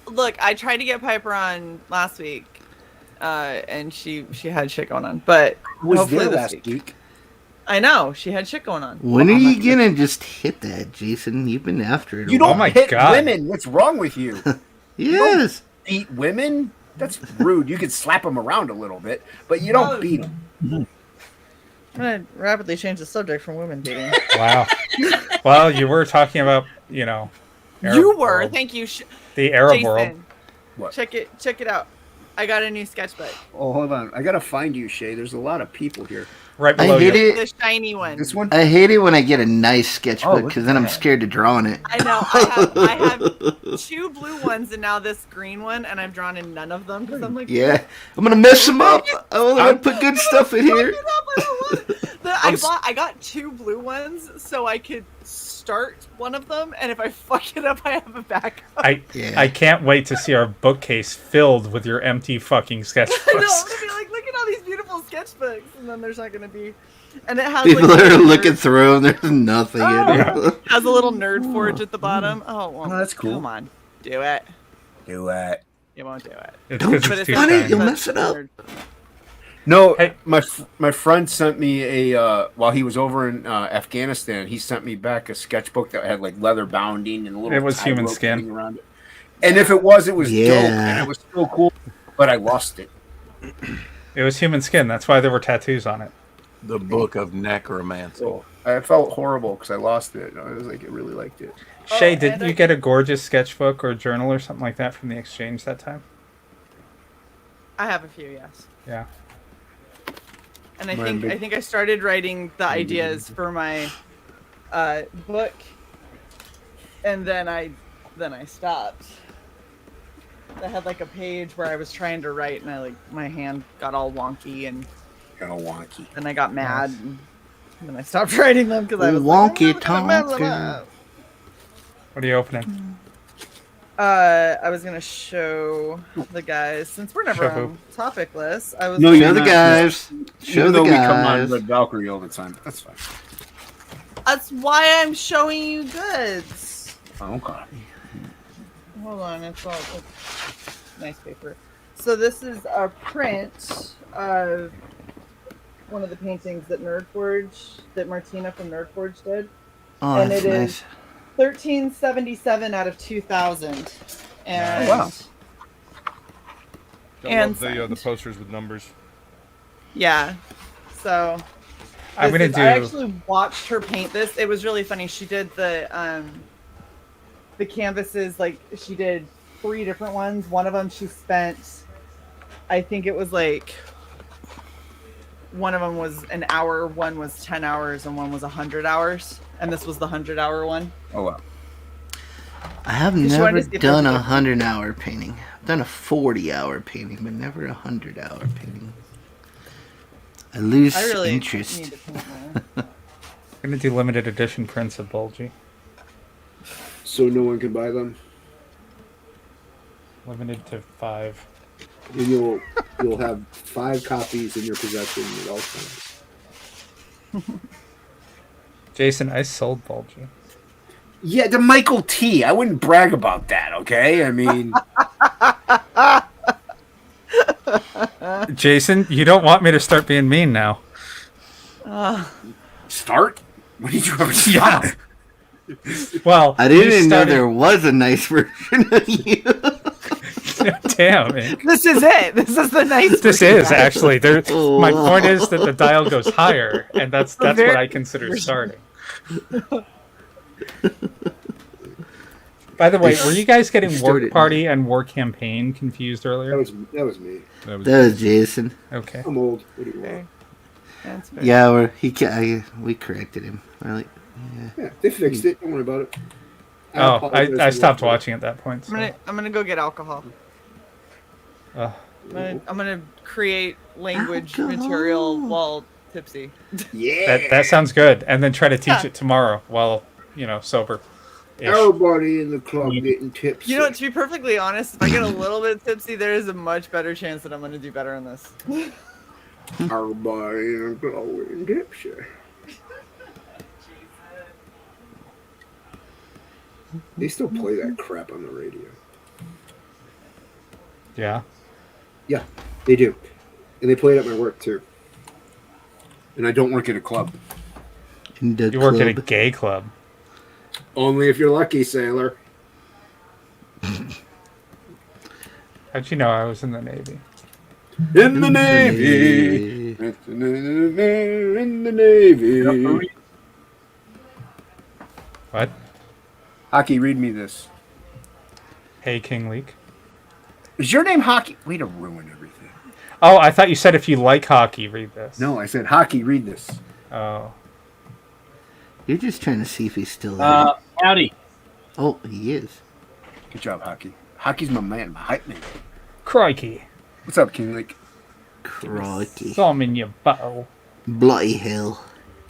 I: Look, I tried to get Piper on last week, and she had shit going on. But
E: Who was
I: hopefully
E: there
I: this
E: last week?
I: I know she had shit going on.
A: When are you gonna just hit that, Jason? You've been after it.
E: You
A: a
E: don't
J: Oh my
E: hit
J: God.
E: women. What's wrong with you?
A: Yes.
E: Beat women? That's rude. You could slap them around a little bit, but you don't beat them.
I: I'm gonna rapidly change the subject from women dating.
J: Wow. Well, you were talking about, Arab
I: You were.
J: world.
I: Thank you,
J: The Arab
I: Jason.
J: world.
E: What?
I: Check it out. I got a new sketchbook.
E: Oh, hold on. I gotta find you, Shay. There's a lot of people here.
J: Right
A: I
J: below
A: hate
J: you.
A: it.
I: The shiny one.
E: This one?
A: I hate it when I get a nice sketchbook
E: look
A: because
E: at
A: then I'm
E: that.
A: scared to draw on it.
I: I know. I have 2 blue ones and now this green one, and I've drawn in none of them because I'm like,
A: Yeah, I'm gonna mess them up. I only want to put good stuff in here.
I: I got 2 blue ones so I could start one of them, and if I fuck it up, I have a backup.
A: Yeah.
J: I can't wait to see our bookcase filled with your empty fucking
I: I know.
J: sketchbooks.
I: I'm gonna be like, look at all these beautiful sketchbooks, and then there's not gonna be. And it has
A: People
I: like,
A: are looking through and there's nothing in it.
I: has a little nerd forge at the bottom. Oh, well,
E: Oh, that's cool.
I: Come on, do it.
E: Do it.
I: You won't do it.
J: It's because
I: But
J: it's too
A: on it,
J: shiny.
A: you'll mess it up.
E: No,
J: Hey.
E: my friend sent me a while he was over in Afghanistan. He sent me back a sketchbook that had like leather bounding and a little.
J: It was human
E: tightrope
J: skin.
E: thing around it. And if it was dope,
A: Yeah.
E: and it was so cool. But I lost it.
J: It was human skin. That's why there were tattoos on it.
G: The Book of Necromancy.
E: So I felt horrible because I lost it. I was like, I really liked it.
J: Shay, did you get a gorgeous sketchbook or journal or something like that from the exchange that time?
I: I have a few, yes.
J: Yeah.
I: And I think I started writing the ideas for my book, and then I stopped. I had like a page where I was trying to write, and my hand got all wonky, and then I got mad, and then I stopped writing them because I was
A: Wonky
I: like,
A: tonka.
J: What are you opening?
I: I was gonna show the guys, since we're never
J: Show
I: on TOPicLESS. I was
E: No,
A: Show
E: you're
A: the
E: not.
A: guys. Show
E: Even
A: the
E: though we come on
A: guys.
E: with Valkyrie all the time, but that's fine.
I: That's why I'm showing you goods.
E: Oh, okay.
I: Hold on, it's nice paper. So this is a print of one of the paintings that Martina from Nerdforge did.
A: Oh,
I: And
A: that's
I: it is
A: nice.
I: 1377 out of 2000. And
E: wow.
F: I
I: And
F: love the posters with numbers.
I: yeah, so
J: I'm gonna do.
I: I actually watched her paint this. It was really funny. She did the canvases, like she did 3 different ones. One of them she spent, I think it was like, one of them was an hour, one was 10 hours, and one was 100 hours. And this was the 100-hour one.
E: Oh, wow.
A: I have
I: She wanted
A: never
I: to see if
A: done
I: there's
A: a 100-hour painting. I've done a 40-hour painting, but never a 100-hour painting. I lose
I: I really
A: interest.
I: need to paint more.
J: I'm gonna do limited edition prints of Bulgy.
E: So no one can buy them?
J: Limited to 5.
E: And you'll have 5 copies in your possession at all times.
J: Jason, I sold Bulgy.
E: Yeah, to Michael T. I wouldn't brag about that, okay? I mean...
J: Jason, you don't want me to start being mean now.
E: Start? When did you ever stop?
J: Yeah. Well,
A: I didn't know there was a nice version of you.
J: Damn, man.
I: This is it. This is the nice.
J: This
I: version,
J: is
I: guys.
J: actually there. My point is that the dial goes higher, and that's what I consider starting. By the way, were you guys getting Work Party and War Campaign confused earlier?
E: That was me.
A: That was Jason.
J: Okay.
E: I'm old. What do you want?
I: That's fair.
A: Yeah, we corrected him.
E: Yeah, they fixed it. Don't worry about it.
J: Oh, I stopped watching at that point. So.
I: I'm gonna go get alcohol. I'm gonna create language material while tipsy.
E: Yeah.
J: That sounds good, and then try to teach it tomorrow while sober.
E: Everybody in the club getting tips.
I: You know, to be perfectly honest, if I get a little bit tipsy, there is a much better chance that I'm gonna do better on this.
E: Everybody in the club getting tipsy. They still play that crap on the radio.
J: Yeah.
E: Yeah, they do. And they play it at my work, too. And I don't work at a club.
J: You work at a gay club.
E: Only if you're lucky, sailor.
J: How'd you know I was in the Navy?
E: In the Navy. In the Navy.
J: What?
E: Hocky, read me this.
J: Hey, King Leak.
E: Is your name Hocky? Way to ruin everything.
J: Oh, I thought you said if you like hockey, read this.
E: No, I said Hocky, read this.
J: Oh.
A: You're just trying to see if he's still there.
K: Howdy.
A: Oh, he is.
E: Good job, Hocky. Hockey's my man, my hype man.
J: Crikey.
E: What's up, King Leak?
A: Crikey.
J: Thumb in your butthole.
A: Bloody hell.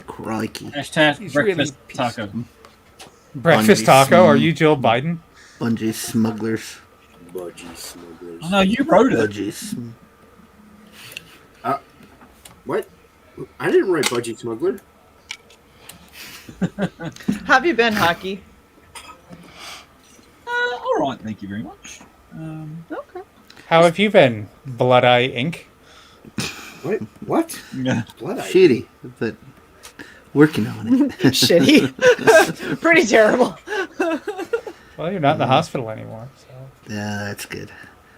A: Crikey.
K: Hashtag breakfast taco.
J: Breakfast taco? Are you Joe Biden?
A: Bungee smugglers.
E: Budgie smugglers.
K: Oh, no, you wrote it.
A: Budgies.
E: What? I didn't write Budgie Smuggler.
I: Have you been, Hocky?
K: All right, thank you very much.
I: Okay.
J: How have you been, Blood Eye Inc.?
E: What?
K: Yeah.
E: Blood Eye.
A: Shitty, but working on it.
I: Shitty. Pretty terrible.
J: Well, you're not in the hospital anymore, so
A: Yeah, that's good.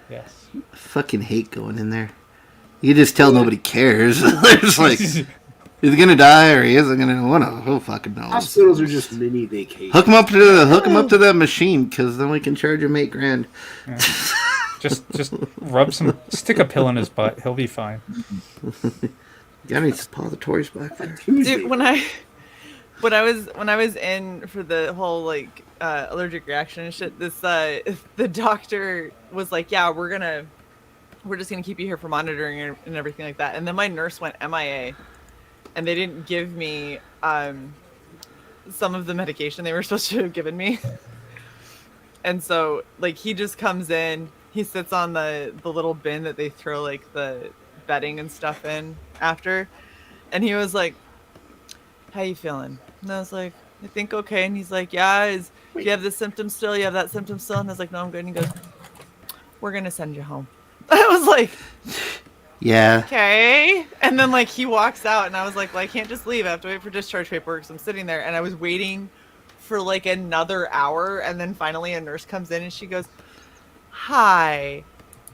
J: yes.
A: I fucking hate going in there. You just tell nobody cares. There's like, is he gonna die or he isn't gonna? Who fucking knows?
E: Hospitals are just mini vacations.
A: Hook him up to the machine, because then we can charge him $8,000.
J: Yeah. Just stick a pill in his butt. He'll be fine.
A: Got any suppositories back there?
I: Dude, when I was in for the whole like allergic reaction and shit, the doctor was like, yeah, we're just gonna keep you here for monitoring and everything like that. And then my nurse went MIA, and they didn't give me some of the medication they were supposed to have given me. And so like he just comes in, he sits on the little bin that they throw like the bedding and stuff in after, and he was like, how you feeling? And I was like, I think okay. And he's like, yeah, do you have this symptom still? You have that symptom still? And I was like, no, I'm good. And he goes, we're gonna send you home. I was like,
A: Yeah.
I: okay. And then like he walks out, and I was like, well, I can't just leave. I have to wait for discharge paperwork. So I'm sitting there, and I was waiting for like another hour, and then finally a nurse comes in, and she goes, hi,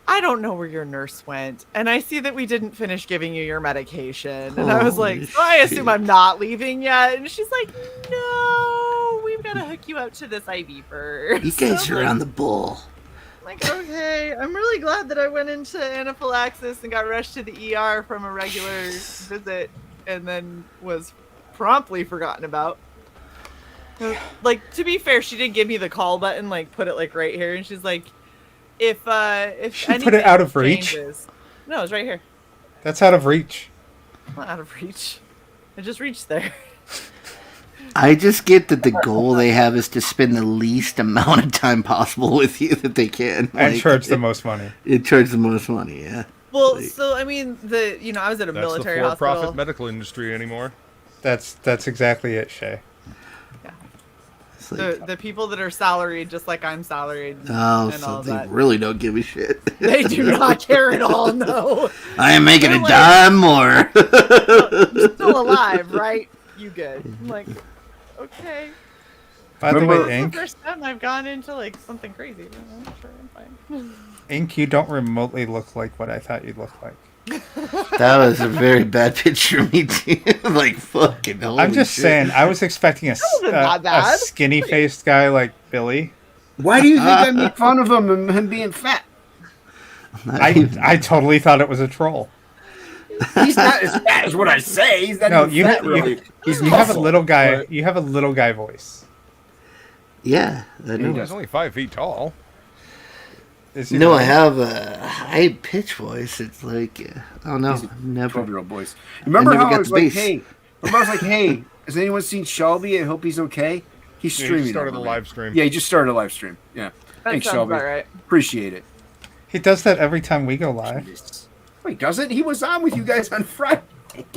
I: I don't know where your nurse went, and I see that we didn't finish giving you your medication. And I was like, so I assume I'm not leaving yet. And she's like, no, we've got to hook you up to this IV first.
A: You guys
I: So
A: are
I: I'm
A: on the bull.
I: like, okay, I'm really glad that I went into anaphylaxis and got rushed to the ER from a regular visit, and then was promptly forgotten about. Like, to be fair, she did give me the call button, like put it like right here, and she's like, if
J: She put it out of reach?
I: changes- No, it's right here.
J: That's out of reach.
I: Not out of reach. I just reached there.
A: I just get that the goal they have is to spend the least amount of time possible with you that they can.
J: And charge the most money.
A: It charge the most money, yeah.
I: Well, so I mean, I was at a
F: That's
I: military
F: the for-profit
I: hospital.
F: medical industry anymore.
J: That's exactly it, Shay.
A: It's like,
I: The people that are salaried, just like I'm salaried,
A: oh,
I: and
A: so
I: all of
A: they
I: that.
A: really don't give a shit.
I: They do not care at all. No.
A: I am making
I: They're
A: a
I: like,
A: dime more.
I: You're still alive, right? You good? I'm like, okay.
J: By the
I: This
J: way,
I: is the
J: Ink,
I: first time I've gone into like something crazy. I'm sure I'm fine.
J: Ink, you don't remotely look like what I thought you'd look like.
A: That was a very bad picture of me, too. Like, fucking holy
J: I'm just
A: shit.
J: saying, I was expecting
I: not
J: a
I: bad.
J: skinny-faced guy like Billy.
E: Why do you think I make fun of him and him being fat?
J: I totally thought it was a troll.
E: He's not as fat as what I say. He's not
J: No,
E: even
J: you,
E: fat, really. He's
J: you have a
E: muscle,
J: little guy.
E: but-
J: You have a little guy voice.
A: Yeah, I know.
F: He's only 5 feet tall.
J: Is he
A: No,
J: really?
A: I have a high pitch voice. It's like, I don't know.
E: He's a
A: Never.
E: 12-year-old boys. Remember
A: never
E: how I
A: got
E: was
A: the
E: like,
A: bass.
E: hey, remember I was like, hey, has anyone seen Shelby? I hope he's okay. He's
F: Yeah, he
E: streaming.
F: just started
E: over
F: a
E: there.
F: live stream.
E: Yeah, he just started a live stream. Yeah.
I: That
E: Thanks,
I: sounds
E: Shelby.
I: about right.
E: Appreciate it.
J: He does that every time we go live.
E: Wait, does it? He was on with you guys on Friday.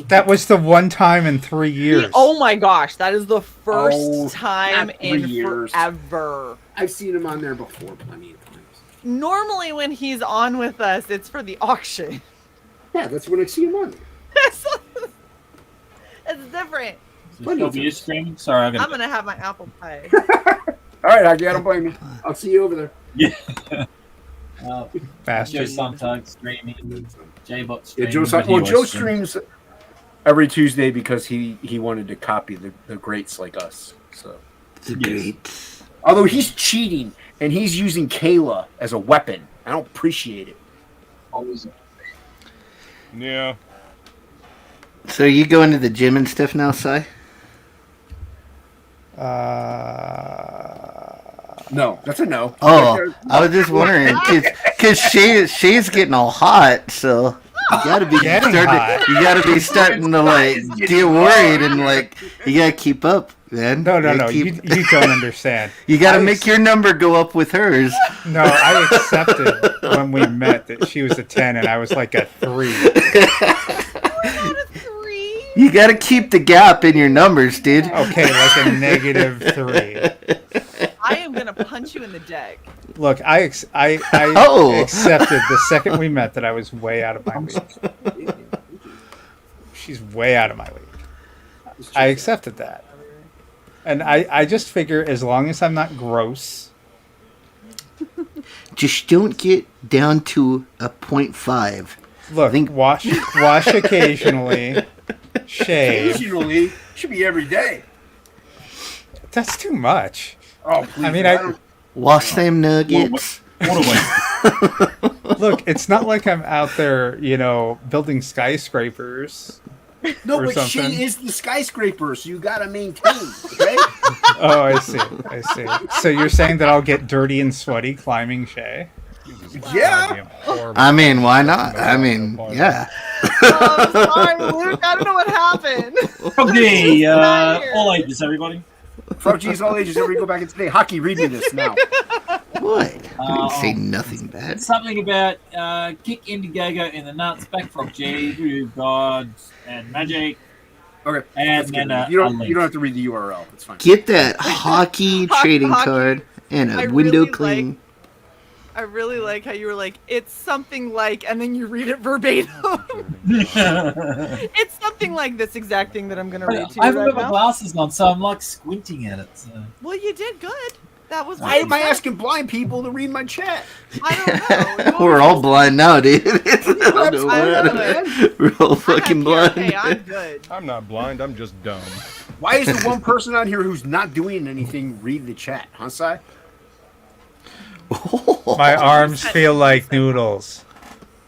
J: That was the one time in 3 years.
I: Oh my gosh, that is the first
E: Oh,
I: time
E: not 3
I: in
E: years.
I: forever.
E: I've seen him on there before plenty of times.
I: Normally, when he's on with us, it's for the auction.
E: Yeah, that's when I see him on there.
I: It's different.
K: Shelby, you streaming? Sorry,
I: I'm gonna have my apple pie.
E: All right, Hocky, I don't blame you. I'll see you over there.
K: Yeah. Joe
J: Bastard.
K: Sontag streaming. J-Bot
E: Yeah,
K: streaming.
E: Joe.
K: but he
E: Well,
K: was
E: Joe
K: streaming.
E: streams every Tuesday because he wanted to copy the greats like us. So,
A: The great.
E: although he's cheating and he's using Kayla as a weapon, I don't appreciate it.
K: Always.
F: Yeah.
A: So you go into the gym and stuff now, Si?
E: No, that's a no.
A: Oh, I was just wondering because Shay's getting all hot, so you gotta be
J: Getting
A: starting.
J: hot.
A: You gotta be starting to like get worried and like you gotta keep up, man.
J: No,
A: You gotta
J: no. You don't understand.
A: You gotta make your number go up with hers.
J: No, I accepted when we met that she was a 10 and I was like a 3.
A: You gotta keep the gap in your numbers, dude.
J: Okay, like a -3.
I: I am gonna punch you in the deck.
J: Look, I
A: Oh.
J: accepted the second we met that I was way out of my league. She's way out of my league. I accepted that. And I just figure as long as I'm not gross.
A: Just don't get down to a 0.5.
J: Look, wash occasionally, shave.
E: Occasionally should be every day.
J: That's too much.
E: Oh, please.
J: I mean,
A: Wash them nuggets.
J: Look, it's not like I'm out there, building skyscrapers.
E: No,
J: or
E: but
J: something.
E: she is the skyscraper, so you gotta maintain, okay?
J: Oh, I see. So you're saying that I'll get dirty and sweaty climbing Shay?
E: Yeah.
A: I mean, why not? I mean, yeah.
I: Oh, sorry, Luke. I don't know what happened.
K: Okay, all ages, everybody.
E: Fuck G's all ages. Everybody go back and say, Hocky, read me this now.
A: What? I didn't say nothing bad.
K: Something about kick Indiegogo in the nuts, back from G, Voodoo Gods, and Magic.
E: Okay.
K: And then
E: you don't have to read the URL. It's fine.
A: Get that hockey trading
I: Hockey.
A: card and a
I: I
A: window
I: really
A: clean.
I: I really like how you were like, it's something like, and then you read it verbatim. It's something like this exact thing that I'm going to read to you
K: I haven't
I: right
K: got my
I: now.
K: glasses on, so I'm like squinting at it. So.
I: Well, you did good. That was.
E: Why am I asking blind people to read my chat?
I: I don't know.
A: We're all blind now, dude. I don't know
I: I know,
A: what. We're all fucking blind.
I: Hey, I'm good.
F: I'm not blind. I'm just dumb.
E: Why is there one person on here who's not doing anything read the chat, huh, Si?
J: My arms feel like noodles.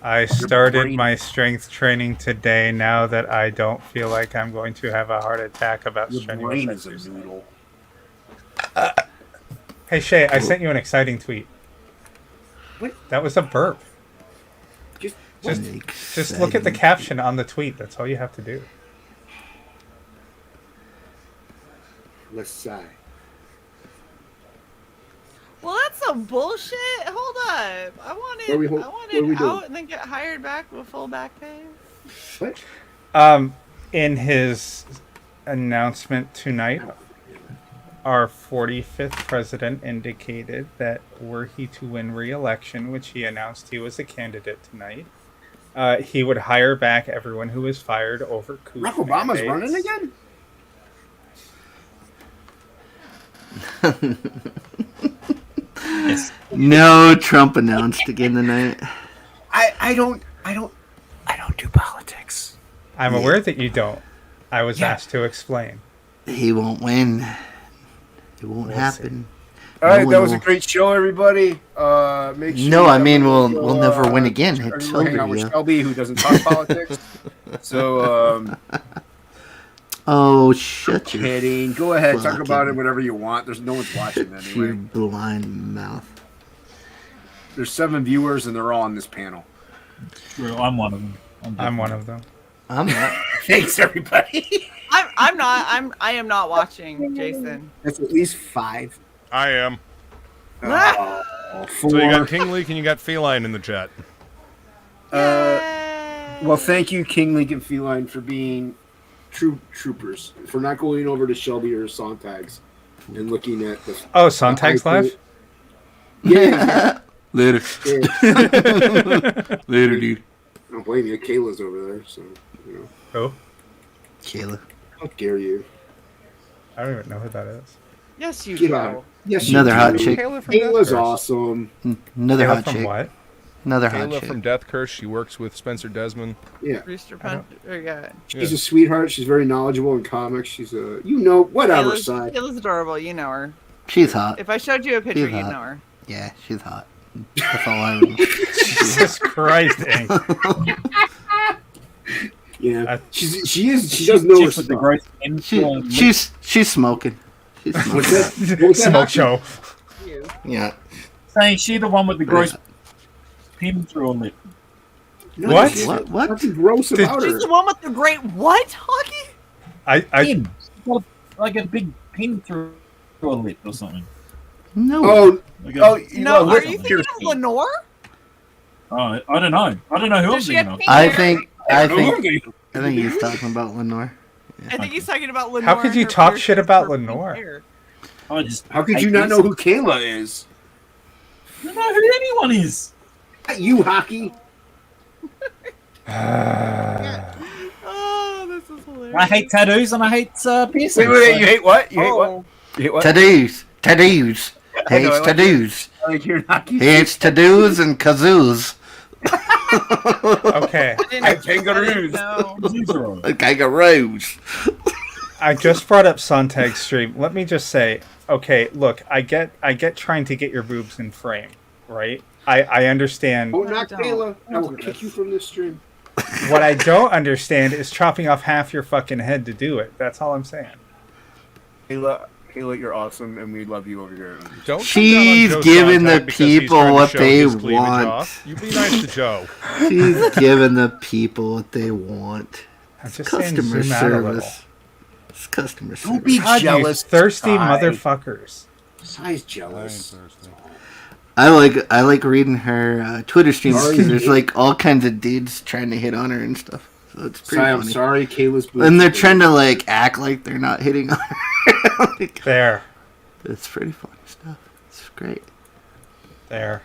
J: I started my strength training today now that I don't feel like I'm going to have a heart attack about
E: Your
J: strenuous
E: brain is a
J: exercise.
E: noodle.
J: Hey Shay, I sent you an exciting tweet.
E: What?
J: That was a burp.
E: Just
J: look at the caption on the tweet. That's all you have to do.
E: Let's sigh.
I: Well, that's some bullshit. Hold up. I
E: What are we
I: wanted
E: doing?
I: out and then get hired back with full back pay.
E: What?
J: In his announcement tonight, our 45th president indicated that were he to win re-election, which he announced he was a candidate tonight, he would hire back everyone who was fired over coup
E: Barack Obama's
J: mandates.
E: running again?
A: No, Trump announced again tonight.
E: I don't do politics.
J: I'm aware that you don't. I was asked to explain.
A: He won't win. It won't happen.
E: All right,
A: No
E: that
A: one
E: was a
A: will-
E: great show, everybody. Make sure
A: No,
E: you
A: I mean,
E: download,
A: we'll never win again. It's
E: we're hanging out
A: over,
E: with
A: yeah.
E: Shelby, who doesn't talk politics. So,
A: Oh, shut your
E: kidding. Go ahead, talk
A: fucking-
E: about it whatever you want. There's no one's watching
A: your
E: anyway.
A: blind mouth.
E: There's 7 viewers, and they're all on this panel.
K: True, I'm one of them.
J: I'm one of them.
A: I'm not.
E: Thanks, everybody.
I: I am not watching, Jason.
E: That's at least 5.
F: I am.
E: Oh, 4.
F: So you got King Leak and you got Feline in the chat.
E: Well, thank you, King Lincoln Feline, for being troopers, for not going over to Shelby or Sontags and looking at the.
J: Oh, Sontag's live?
E: Yeah.
A: Later.
E: Yeah.
A: Later, dude.
E: I don't blame you. Kayla's over there, so you know.
J: Who?
A: Kayla.
E: How dare you?
J: I don't even know who that is.
I: Yes, you
E: Get
I: do.
E: out. Yes,
A: Another
E: you
A: hot
E: do.
A: chick.
J: Kayla from
E: Kayla's
J: Death Curse.
E: awesome.
A: Another
J: Kayla
A: hot
J: from
A: chick.
J: what?
A: Another hot
F: Kayla
A: chick.
F: from Death Curse. She works with Spencer Desmond.
E: Yeah.
I: Rooster Punch. Yeah.
E: She's a sweetheart. She's very knowledgeable in comics. She's a, whatever side.
I: Kayla's adorable. You know her.
A: She's hot.
I: If I showed you a picture,
A: She's
I: you'd
A: hot.
I: know her.
A: Yeah, she's hot. That's all I remember.
J: Jesus Christ, Ang.
E: Yeah. She does know her
K: Chick with the
E: stuff.
K: growth in
A: She's smoking. She's smoking.
E: What's that? What's that?
J: Smoke show.
A: Yeah.
K: saying she the one with the gross pin through her lip.
E: No,
J: What?
E: she's
A: What?
E: Nothing gross about
I: She's
E: her.
I: the one with the great what, Hocky?
J: I
K: Pin. She's got like a big pin through her lip or something.
A: No.
E: Oh,
K: Like a-
I: No,
E: well,
I: are you thinking of Lenore?
K: Oh, I don't know. I don't know who I'm
I: Does she
K: thinking
I: have
K: of.
I: pink
A: I
I: hair?
A: think
E: I
A: he's talking about Lenore.
I: I think he's talking about Lenore.
J: How could
I: and
J: you
I: her
J: talk
I: pierced
J: shit about
I: pink
J: Lenore?
I: hair.
K: I just
E: How could
K: hate
E: you not
K: this.
E: know who Kayla is?
K: I don't know who anyone is.
E: Not you, Hocky.
I: Oh, this is hilarious.
K: I hate tattoos and I hate piercings.
E: Wait, you hate what? You hate what? You hate what?
A: Tattoos. Tattoos.
E: I know,
A: Hates
E: I like
A: tattoos.
E: I like hearing Hocky.
A: Hates tattoos and kazoos.
J: Okay.
E: Kangaroos.
A: Kangaroos.
J: I just brought up Sontag's stream. Let me just say, okay, look, I get trying to get your boobs in frame, right? I understand.
E: Oh, not Kayla. I will kick you from this stream.
J: What I don't understand is chopping off half your fucking head to do it. That's all I'm saying.
E: Kayla, you're awesome, and we love you over here.
F: Don't
A: She's
F: come down on Joe
A: giving the
F: Sontag because he's
A: people
F: trying to
A: what
F: show
A: they
F: his cleavage
A: want.
F: off. You be nice to Joe.
A: She's giving the people what they want.
J: I'm just
A: Customer
J: saying, zoom out a little.
A: service. It's customer
E: Don't
A: service.
E: be
J: God, you
E: jealous,
J: thirsty
E: Sai.
J: motherfuckers.
E: Sai's jealous.
A: I like reading her Twitter streams
E: Sorry,
A: because there's
E: dude.
A: like all kinds of dudes trying to hit on her and stuff. So it's pretty
E: Sai, I'm
A: funny.
E: sorry, Kayla's boobs.
A: And they're trying to like act like they're not hitting on her. Like,
J: There.
A: it's pretty funny stuff. It's great.
J: There.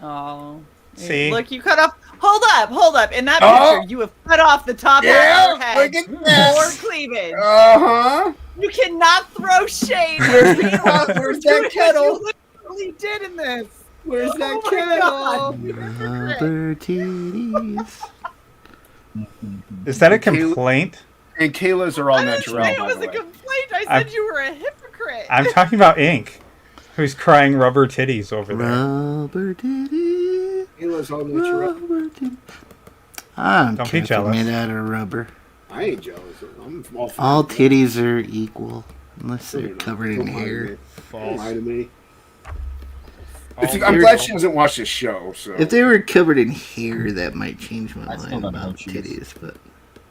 I: Oh.
J: See?
I: Look, you cut off. Hold up. In that
E: Oh!
I: picture, you have cut off the top
E: Yeah,
I: of her head
E: look at this.
I: for cleavage.
E: Uh-huh.
I: You cannot throw shade.
E: Where's
I: Where's
E: that kettle?
I: You literally did in this.
E: Where's
I: Oh
E: that
I: my
E: kettle?
A: Rubber titties.
J: Is that a complaint?
E: And Kayla's are all
I: I didn't
E: natural,
I: say it
E: by
I: was
E: the
I: a
E: way.
I: complaint. I said
J: I'm-
I: you were a hypocrite.
J: I'm talking about Ink, who's crying rubber titties over there.
A: Rubber titties.
E: Kayla's all natural.
A: Rubber titties. I'm
J: Don't be
A: careful
J: jealous.
A: made out of rubber.
E: I ain't jealous. I'm all for
A: All
E: it.
A: titties are equal unless
E: No,
A: they're
E: you're not.
A: covered in
E: Don't lie to
A: hair.
E: me. Don't lie to me.
F: All
E: I'm glad she doesn't watch this show. So
A: If they were covered in hair, that might change my
K: I still
A: mind
K: don't know
A: about
K: who she is.
A: titties. But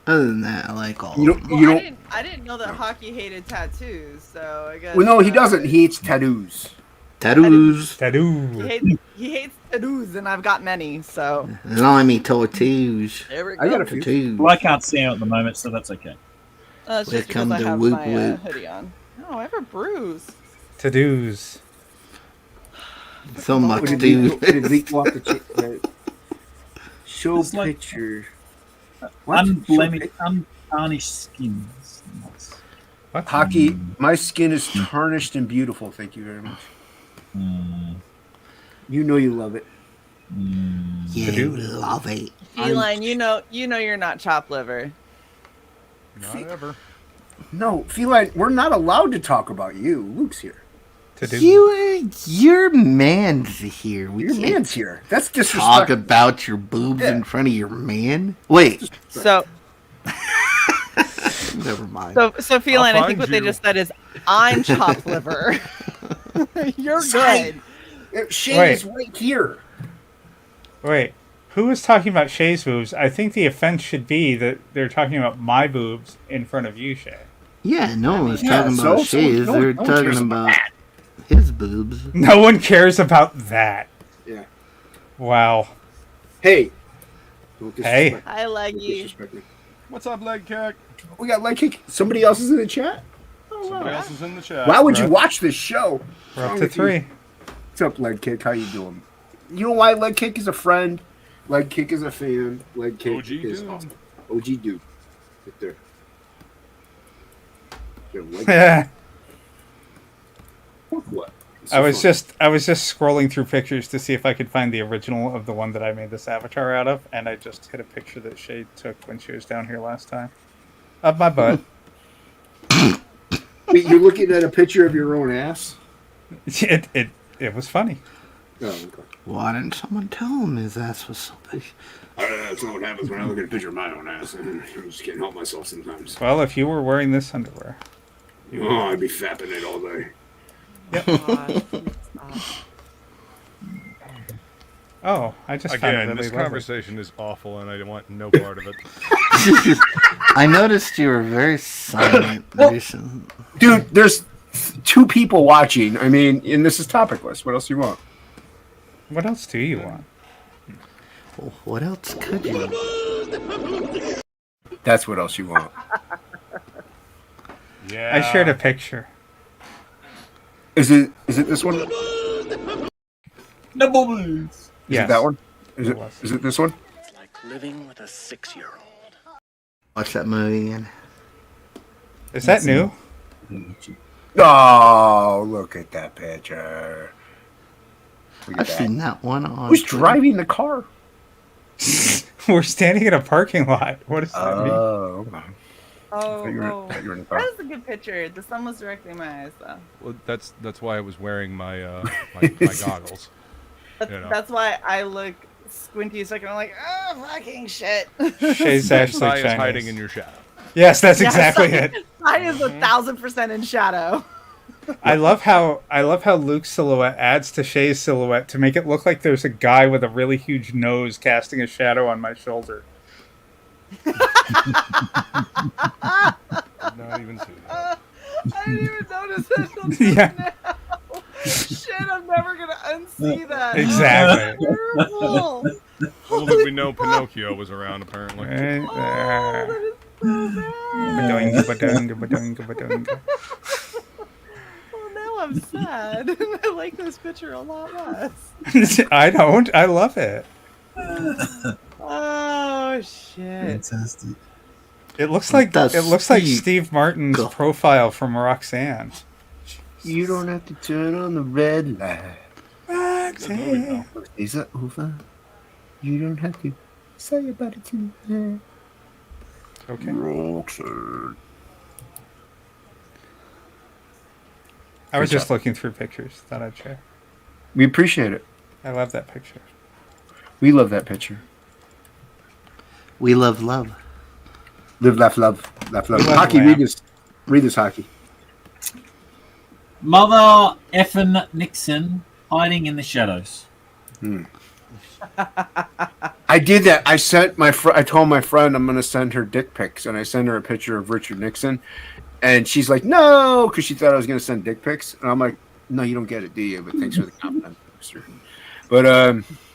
A: other than that, I like all
E: you
A: of
E: don't.
A: them.
E: You
I: Well,
E: don't.
I: I didn't know that Hockey hated tattoos, so I guess.
E: Well, no, he doesn't. He eats tattoos.
A: Tattoos.
J: Tattoo.
I: He hates tattoos, and I've got many. So
A: As long as me tattoos.
I: there we go.
E: I got a few.
A: Tattoos.
K: Well, I can't see him at the moment, so that's okay.
I: It's just because
A: Welcome
I: I
A: to
I: have
A: Whoop
I: my
A: Whoop.
I: hoodie on. No, I have a bruise.
J: Tattoos.
A: So much
E: Did
A: dude.
E: we go off the show
K: It's like-
E: picture? What?
K: Unblemished, untarnished skins.
J: What?
E: Hockey, my skin is tarnished and beautiful. Thank you very much. You know you love it.
A: Yeah, love it.
I: Feline, you know you're not chopped liver.
F: Not ever.
E: No, Feline, we're not allowed to talk about you. Luke's here.
A: Your man's here. We
E: Your
A: can't
E: man's here. That's
A: talk
E: disrespectful.
A: about your boobs
E: Yeah.
A: in front of your man. Wait,
I: So
A: never mind.
I: so Feline, I
F: find
I: think what they
F: you.
I: just said is I'm chopped liver. You're good.
E: Shay's right here.
J: Wait, who was talking about Shay's boobs? I think the offense should be that they're talking about my boobs in front of you, Shay.
A: Yeah, no one was
E: Yeah,
A: talking
E: so-
A: about
E: so
A: Shays.
E: no
A: They were
E: one cares
A: talking
E: about
A: about his boobs.
J: No one cares about that.
E: Yeah.
J: Wow.
E: Hey. Don't
J: Hey.
E: disrespect-
I: Hi,
E: don't
I: Leggy.
E: disrespect me.
F: What's up, leg kick?
E: We got leg kick. Somebody else is in the chat.
F: Somebody else is in the chat.
E: Why would you watch this show?
J: We're
E: What's
J: up
E: wrong
J: to
E: with you?
J: 3.
E: What's up, leg kick? How you doing? You know why leg kick is a friend? Leg kick is a fan. Leg kick
F: OG
E: is
F: dude.
E: awesome. OG dude. Right there. Your leg
J: I
E: Fuck what? It's so
J: was
E: fun.
J: just scrolling through pictures to see if I could find the original of the one that I made this avatar out of, and I just hit a picture that Shay took when she was down here last time. Of my butt.
E: Wait, you're looking at a picture of your own ass?
J: It was funny.
E: Oh, okay.
A: Why didn't someone tell him his ass was so big?
E: That's not what happens when I look at a picture of my own ass. I just can't help myself sometimes.
J: Well, if you were wearing this underwear.
E: Oh, I'd be fapping it all day.
J: Oh, I just found it
F: Again,
J: really
F: this
J: lovely.
F: conversation is awful, and I want no part of it.
A: I noticed you were very silent recently.
E: Dude, there's 2 people watching. I mean, and this is TOPicLESS. What else do you want?
J: What else do you want?
A: Well, what else could you?
E: That's what else you want.
F: Yeah.
J: I shared a picture.
E: Is it this one?
K: No bubbles.
E: Is it that one? Is it this one?
L: It's like living with a 6-year-old.
A: Watch that movie again.
J: Is that new?
E: Oh, look at that picture. Look at
A: I've seen that one on.
E: Who's driving the car?
J: We're standing in a parking lot. What does that mean?
E: Oh,
I: Oh,
E: you were in the car.
I: that was a good picture. The sun was directly in my eyes, though.
F: Well, that's why I was wearing my my goggles.
I: That's why I look squinty a second. I'm like, oh, fucking shit.
J: Shay's actually
F: Sai is
J: Chinese.
F: hiding in your shadow.
J: Yes, that's exactly it.
I: I is 1,000% in shadow.
J: I love how Luke's silhouette adds to Shay's silhouette to make it look like there's a guy with a really huge nose casting a shadow on my shoulder.
F: Did not even see that.
I: I didn't even notice it until
J: Yeah.
I: now. Shit, I'm never gonna unsee that.
J: Exactly.
I: Terrible.
F: Little did we know Pinocchio was around, apparently.
J: Right
I: Oh,
J: there.
I: that is so bad.
J: Ba-doinga, ba-doinga, ba-doinga, ba-doinga.
I: Well, now I'm sad. I like this picture a lot less.
J: I don't. I love it.
I: Oh shit!
K: Fantastic.
J: It looks like
A: Steve
J: Steve Martin's profile from Roxanne.
E: You don't have to turn on the red light.
J: Roxanne.
E: Is that over? You don't have to say about it to me.
J: Okay.
E: Roxanne.
J: I was just looking through pictures. Thought I'd share.
E: We appreciate it.
J: I love that picture.
E: We love that picture.
A: We love love.
E: Live, laugh, love. Laugh, love.
J: Love
E: Hocky,
J: lamb.
E: read this. Read this, Hocky.
K: Mother effin' Nixon hiding in the shadows.
E: I did that. I sent I told my friend I'm going to send her dick pics, and I sent her a picture of Richard Nixon, and she's like, no, because she thought I was going to send dick pics, and I'm like, no, you don't get it, do you? But thanks for the compliment, mister. But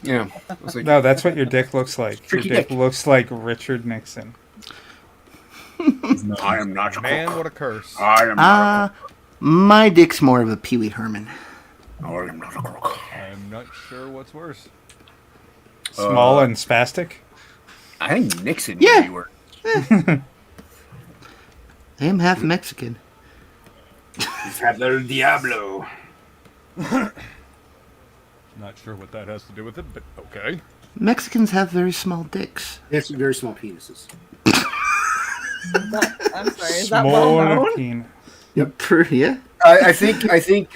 E: yeah, I was like,
J: No, that's what your dick looks like. Your
E: Tricky
J: dick
E: dick.
J: looks like Richard Nixon.
E: I am not a
F: Man,
E: cook.
F: what a curse.
E: I am not a cook.
A: My dick's more of a Pee Wee Herman.
E: I am not a cook.
F: I'm not sure what's worse.
J: Small and spastic.
E: I think Nixon would
A: Yeah.
E: be worse.
A: I am half Mexican.
E: Father Diablo.
F: Not sure what that has to do with it, but okay.
A: Mexicans have very small dicks.
E: They have some very small penises.
I: I'm sorry. Is that well
J: Smaller
I: known?
J: penis.
A: Yeah.
E: I think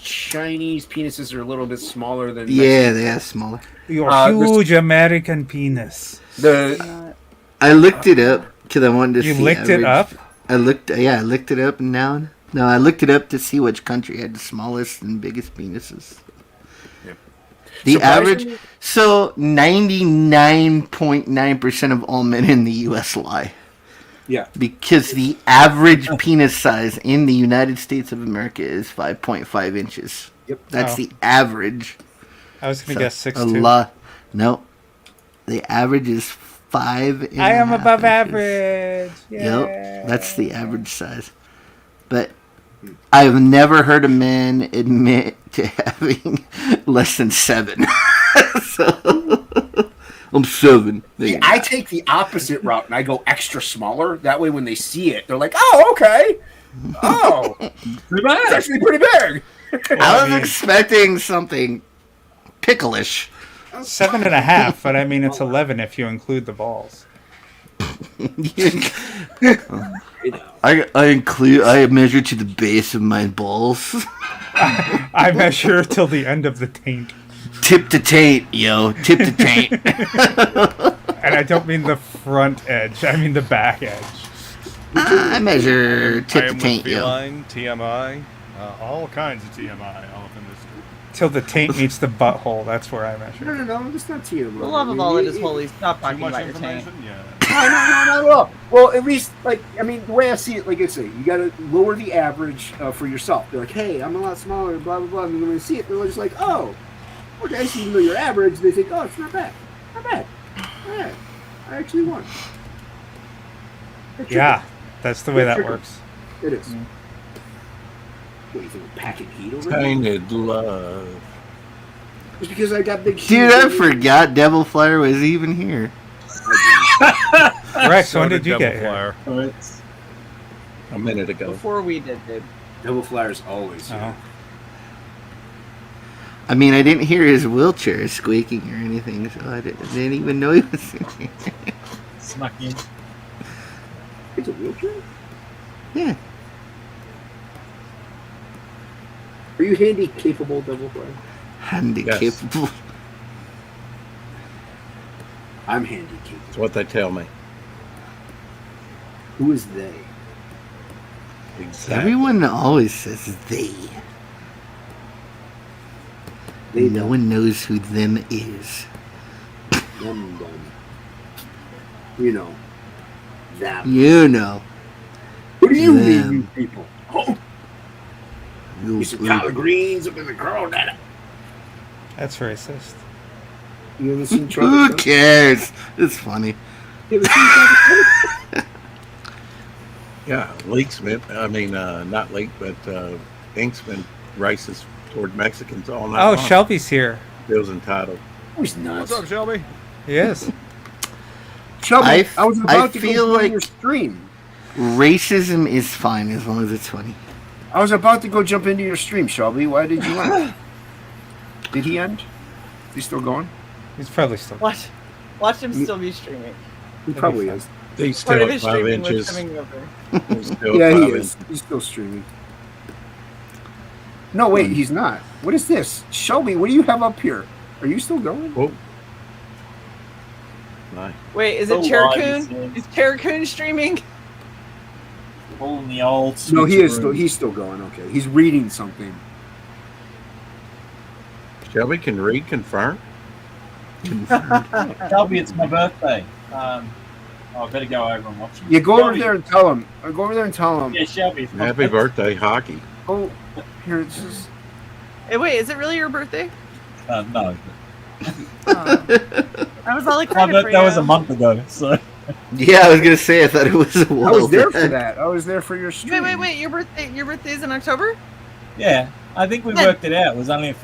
E: Chinese penises are a little bit smaller than
A: Yeah, they are smaller.
J: Your
E: there's-
J: huge American penis.
E: the
A: I looked it up because I wanted to
J: You
A: see.
J: licked it
A: average-
J: up?
A: I looked it up, and now no, I looked it up to see which country had the smallest and biggest penises.
E: Yep.
A: The
E: Surprisingly-
A: average. So 99.9% of all men in the U.S. lie.
E: Yeah.
A: Because the average penis size in the United States of America is 5.5 inches.
E: Yep.
A: That's
J: Oh.
A: the average.
J: I was going
A: So
J: to guess 6'2".
A: a lot. No. The average is 5.
J: I am above
A: inches.
J: average.
A: Yep. That's the average size. But I've never heard a man admit to having less than 7. So I'm 7.
E: See, I take the opposite route and I go extra smaller. That way, when they see it, they're like, "Oh, okay. Oh, it's actually pretty big."
A: I was expecting something picklish.
J: 7.5, but I mean it's 11 if you include the balls.
A: I measure to the base of my balls.
J: I measure till the end of the taint.
A: Tip to taint, yo. Tip to taint.
J: And I don't mean the front edge, I mean the back edge.
A: I measure
F: I
A: tip to
F: am with
A: taint, yo.
F: feline, TMI, all kinds of TMI all up in this.
J: Till the taint meets the butthole, that's where I measure.
E: No, that's not TMI.
I: The love of all that is holy. Stop
F: Too
I: talking
F: much
I: about your tank.
F: information? Yeah.
E: No, not at all. Well, at least, like, I mean, the way I see it, like I say, you got to lower the average for yourself. They're like, hey, I'm a lot smaller, blah, blah, blah. And then when they see it, they're just like, oh, okay, so even though you're average, they think, oh, it's not bad. Not bad. All right. I actually won.
J: Yeah, that's the way that
E: Tricky.
J: works.
E: It is. What do you think? Packing heat over here?
G: Tainted love.
E: It's because I got big shoes.
A: Dude, I forgot Devil Flyer was even here.
J: Rex,
F: So
J: when did you
F: Devil
J: get here?
F: Flyer.
G: A minute ago.
I: Before we did, dude.
E: Devil Flyer's always here.
A: I mean, I didn't hear his wheelchair squeaking or anything, so I didn't even know he was in here.
K: Snuck in.
E: It's a wheelchair?
A: Yeah.
E: Are you handy capable, Devil Flyer?
A: Handy capable.
E: I'm handy capable.
G: That's what they tell me.
E: Who is they?
G: Exactly.
A: Everyone always says they. No one knows who them is.
E: Them. You know. That.
A: You know.
E: What do you mean,
A: Them.
E: you people? Oh,
A: You
E: you some collard greens up in the girl.
J: That's racist.
E: You ever seen
A: Who cares? It's funny.
G: Yeah, Leaksman. I mean, not Leak, but Inksman races toward Mexicans all night
J: Oh,
G: long.
J: Shelby's here.
G: Feels entitled.
E: Who's nuts?
F: What's up, Shelby?
J: He is.
E: Shelby, I was
A: I
E: about to
A: feel
E: go join
A: like
E: your stream.
A: racism is fine as long as it's funny.
E: I was about to go jump into your stream, Shelby. Why did you end? Did he end? Is he still going?
J: He's probably still.
I: Watch him still be streaming.
E: He probably is.
G: He's
I: Part
G: still
I: of
G: at
I: his
G: 5
I: streaming was
G: inches.
I: coming over.
G: He's still
E: Yeah,
G: at
E: he
G: 5
E: is.
G: inches.
E: He's still streaming. No, wait, he's not. What is this? Shelby, what do you have up here? Are you still going?
G: Whoa. Nice.
I: Wait, is
K: So
I: it
K: live,
I: Terracoon? Is Terracoon streaming?
K: Pulling the old.
E: No, he is
K: switcheroo.
E: still. He's still going. Okay, he's reading something.
G: Shelby can read confirm.
K: Shelby, it's my birthday. I better go over and watch it.
E: Yeah, go over
K: Shelby.
E: there and tell him. Go over there and tell him.
K: Yeah, Shelby. It's my
G: Happy birthday, Hocky.
E: Oh, here it's just.
I: Hey, wait, is it really your birthday?
K: No.
I: I was all excited for you.
K: That was a month ago, so.
A: Yeah, I was gonna say I thought it was a while
E: I was there for
A: back.
E: that. I was there for your stream.
I: Wait, your birthday's in October?
K: Yeah, I think we
I: Yeah.
K: worked it out. It was only a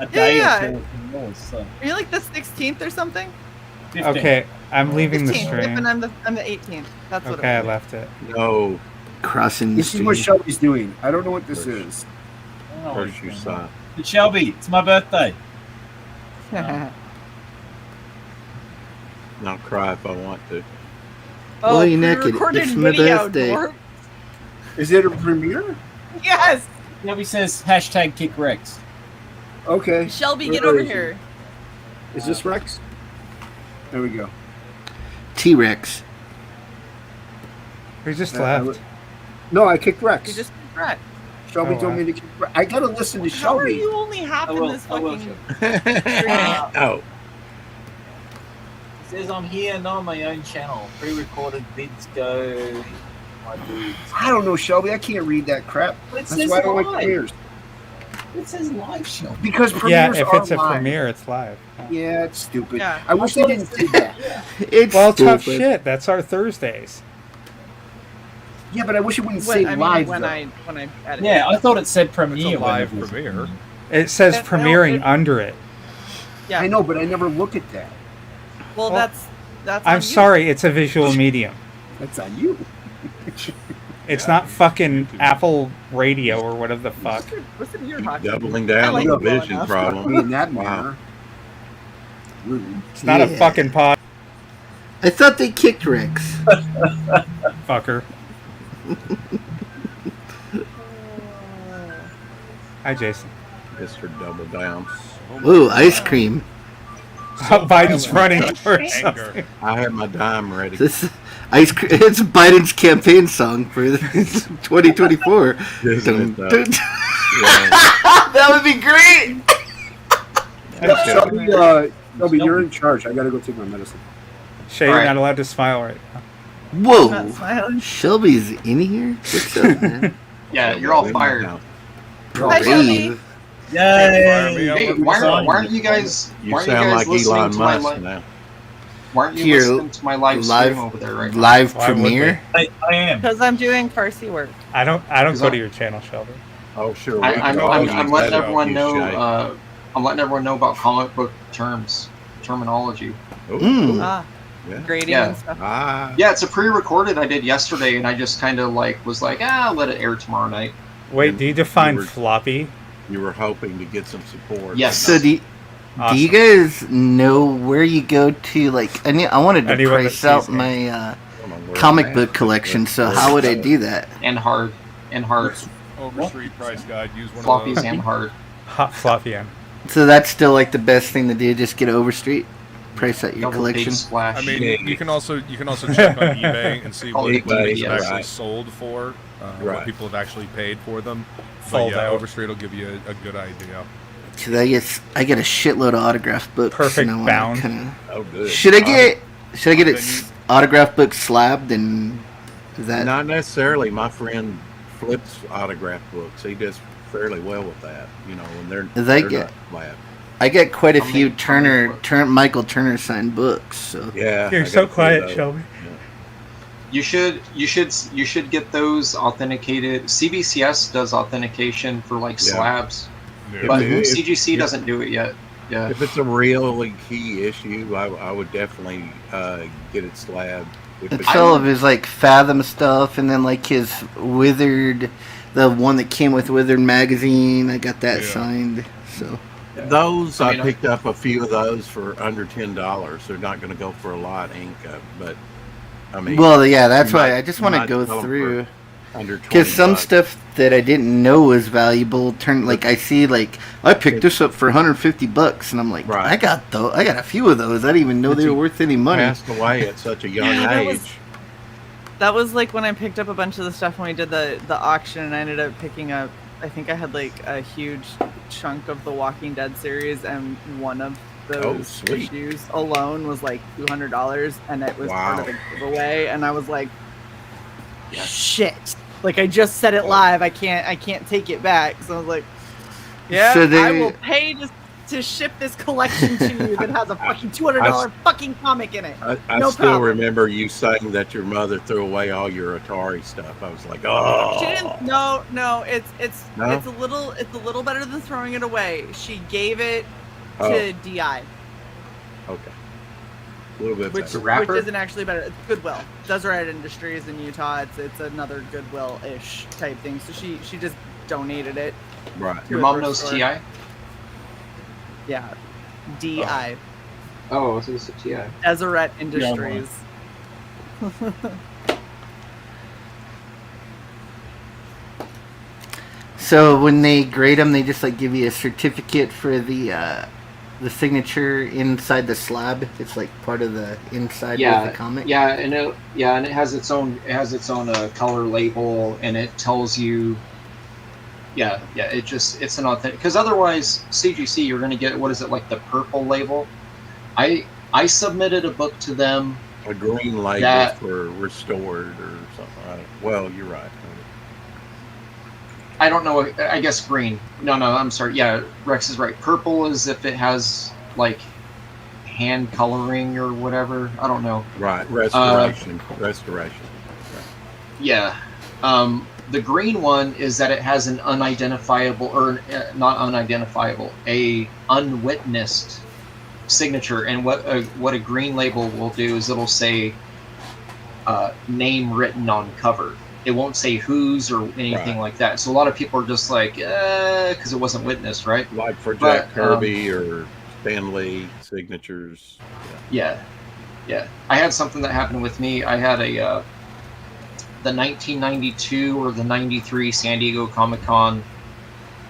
K: day
I: Yeah.
K: or two from yours. So.
I: Are you like the 16th or something?
K: 15.
J: Okay, I'm leaving the
I: 15th,
J: stream.
I: and I'm the 18th. That's what
J: Okay, I
I: it was.
J: left it.
G: No.
A: Crossing the
E: This is what
A: street.
E: Shelby's doing. I don't know what this is.
K: I don't know what
G: First
K: he's
G: you
K: doing.
G: saw.
K: But Shelby, it's my birthday.
G: I'll cry if I want to.
I: Oh,
A: Well, you naked.
I: pre-recorded
A: It's my
I: video,
A: birthday.
I: dork.
E: Is it a premiere?
I: Yes!
K: Shelby says hashtag kick Rex.
E: Okay.
I: Shelby,
E: Where
I: get over
E: is he?
I: here.
E: Is this Rex? There we go.
A: T-Rex.
J: We just
E: I
J: left.
E: No, I kicked Rex.
I: You just right.
E: Shelby
J: Oh,
E: told
J: wow.
E: me to kick Rex. I gotta listen to
I: How are
E: Shelby.
I: you only half
K: I
I: in
K: will-
I: this
K: I will,
I: fucking...
G: Oh.
K: It says I'm here, not on my own channel. Pre-recorded vids go. My dudes.
E: I don't know, Shelby. I can't read that crap.
K: It
E: That's
K: says
E: why I don't like
K: live.
E: premieres.
K: It says live show.
E: Because
J: Yeah,
E: premieres
J: if
E: are
J: it's a
E: live.
J: premiere, it's live.
E: Yeah, it's stupid.
I: Yeah.
E: I wish they didn't say that.
A: It's
J: Well, tough
A: stupid.
J: shit. That's our Thursdays.
E: Yeah, but I wish it wouldn't say live.
I: when
E: though.
I: I edit.
K: Yeah, I thought it said
F: It's
K: premiere.
F: a live
K: when it was-
F: premiere.
J: It says
I: Well,
J: premiering
I: it-
J: under it.
I: Yeah.
E: I know, but I never look at that.
I: Well,
J: Well,
I: that's.
J: I'm
I: on you.
J: sorry, it's a visual medium.
E: That's on you.
J: It's not fucking Apple Radio or whatever the fuck.
I: Listen to your podcast.
G: Doubling down
I: I like
G: on
I: it
G: the
I: well
G: vision
I: enough.
G: problem.
E: Me in that
G: Wow.
E: manner. Rude.
J: It's not a
A: Yeah.
J: fucking pod,
A: I thought they kicked Rex.
J: fucker. Hi, Jason.
G: Mr. Double Down.
A: Ooh, ice cream.
J: Biden's running or
F: Anger.
J: something.
G: I have my dime ready.
A: This ice cream. It's Biden's campaign song for 2024.
G: Isn't
A: Dun,
G: it,
A: dun.
G: Yeah.
A: That would be great.
E: Shelby, you're in charge. I gotta go take my medicine.
J: Shay, you're not allowed to smile right now.
A: Whoa,
I: Not smiling.
A: Shelby's in here. What's up, man?
L: Yeah, you're all fired.
I: Hi, Shelby.
A: Brave.
K: Yay!
L: Hey, why aren't you guys?
G: You
L: Why aren't you
G: sound
L: guys
G: like
L: listening
G: Elon
L: to my
G: Musk
L: live?
G: now.
L: Why aren't you
A: Here,
L: listening to my live
A: live-
L: stream over there right now?
A: Live
J: Why would
A: premiere.
K: I am.
I: Because I'm doing Farsi work.
J: I don't
L: Is
J: go
L: that-
J: to your channel, Shelby.
G: Oh, sure.
L: I'm letting everyone know.
G: Shay.
L: I'm letting everyone know about comic book terminology.
I: Ah,
G: Yeah.
I: grading
L: Yeah.
I: and stuff.
L: Yeah, it's a pre-recorded I did yesterday, and I just kind of was like, I'll let it air tomorrow night.
J: Wait, do you define
G: were-
J: floppy?
G: You were hoping to get some support.
L: Yes.
A: So do you guys know where you go to? Like, I wanted to
J: Anyone that
A: price out
J: sees me.
A: my
G: I don't know where
A: comic
G: I'm
A: book
G: at.
A: collection. So how would I do that?
L: And hard.
F: Overstreet price guide. Use one of
L: Floppies
F: those.
L: and hard.
J: Hot floppy M.
A: So that's still like the best thing to do. Just get Overstreet, price out your
L: Double page
A: collection.
L: splash.
F: I mean, you can also check on eBay and see what
L: eBay,
F: things
L: yeah,
F: have actually
G: right.
F: sold for,
G: Right.
F: what people have actually paid for them.
J: Sold
F: But yeah,
J: out.
F: Overstreet will give you a good idea.
A: Cause I get a shitload of autograph books.
J: Perfect
A: and I wanna
J: bound.
A: Kinda,
G: Oh, good.
A: should I get
F: then
A: it autograph book slabbed and is that?
G: Not necessarily. My friend flips autograph books. He does fairly well with that. You know, when they're
A: They
G: they're
A: get-
G: not flat.
A: I get quite a
L: I'll
A: few
L: make-
A: Michael Turner signed books. So
G: Yeah.
J: You're
G: I
J: so
G: got a few
J: quiet,
G: of those.
J: Shelby.
L: You should get those authenticated. CBCS does authentication for like
G: Yeah.
L: slabs,
F: Yeah.
L: but
G: If-
L: CGC
G: if-
L: doesn't do it yet. Yeah.
G: If it's a really key issue, I would definitely get it slabbed. If
A: it's all of his like Fathom stuff, and then like his Withered, the one that came with Withered magazine. I got that
F: Yeah.
A: signed. So
G: those,
L: I mean,
G: I picked up a few of those for under $10. They're not going to go for a lot, ink. But I mean,
A: well, yeah, that's
G: you
A: why
G: might-
A: I just
G: you
A: want to
G: might
A: go
G: sell 'em for
A: through.
G: under 20
A: Because some
G: bucks.
A: stuff that I didn't know was valuable turned like I see like I picked this up for $150 and I'm like
G: Right.
A: I got a few of those. I didn't even know
G: But
A: they were
G: you
A: worth any money.
G: passed away at such a young
I: Yeah, that
G: age.
I: was- That was like when I picked up a bunch of the stuff when we did the auction, and I ended up picking up. I think I had like a huge chunk of the Walking Dead series, and one of those
G: sweet.
I: issues alone was like $200, and it was part of
G: Wow.
I: a giveaway. And I was like, shit! Like I just said it live. I can't take it back. So I was like, yeah,
A: So
I: I
A: they-
I: will pay to ship this collection to you that has a fucking $200 fucking comic in it.
G: I
I: No
G: still
I: problem.
G: remember you saying that your mother threw away all your Atari stuff. I was like, oh.
I: She didn't. No. It's
G: No?
I: it's a little better than throwing it away. She gave it
G: Oh.
I: to DI,
G: Okay. A little bit
I: which
G: better.
I: which isn't actually better. It's Goodwill. Deseret Industries in Utah. It's another Goodwill-ish type thing. So she just donated it.
G: Right.
L: Your
I: to
L: mom
I: her
L: knows
I: store.
L: TI?
I: Yeah, DI.
L: Oh, so it's a TI.
I: Deseret Industries.
A: So when they grade them, they just like give you a certificate for the signature inside the slab. It's like part of the inside of the comic.
L: Yeah, and it has its own color label, and it tells you. Yeah, it's an authentic, because otherwise CGC you're gonna get, what is it, like the purple label. I submitted a book to them.
G: A green label
L: That-
G: for restored or something. Right? Well, you're right.
L: I don't know. I guess green. No, I'm sorry. Yeah, Rex is right. Purple is if it has like hand coloring or whatever. I don't know.
G: Right. Restoration. Restoration.
L: Yeah. The green one is that it has an unidentifiable, or not unidentifiable, a unwitnessed signature. And what a green label will do is it'll say name written on cover. It won't say whose or anything like that. So a lot of people are just like, because it wasn't witnessed, right?
G: Like for Jack Kirby or Stan Lee signatures.
L: Yeah. I had something that happened with me. I had the 1992 or the 93 San Diego Comic-Con,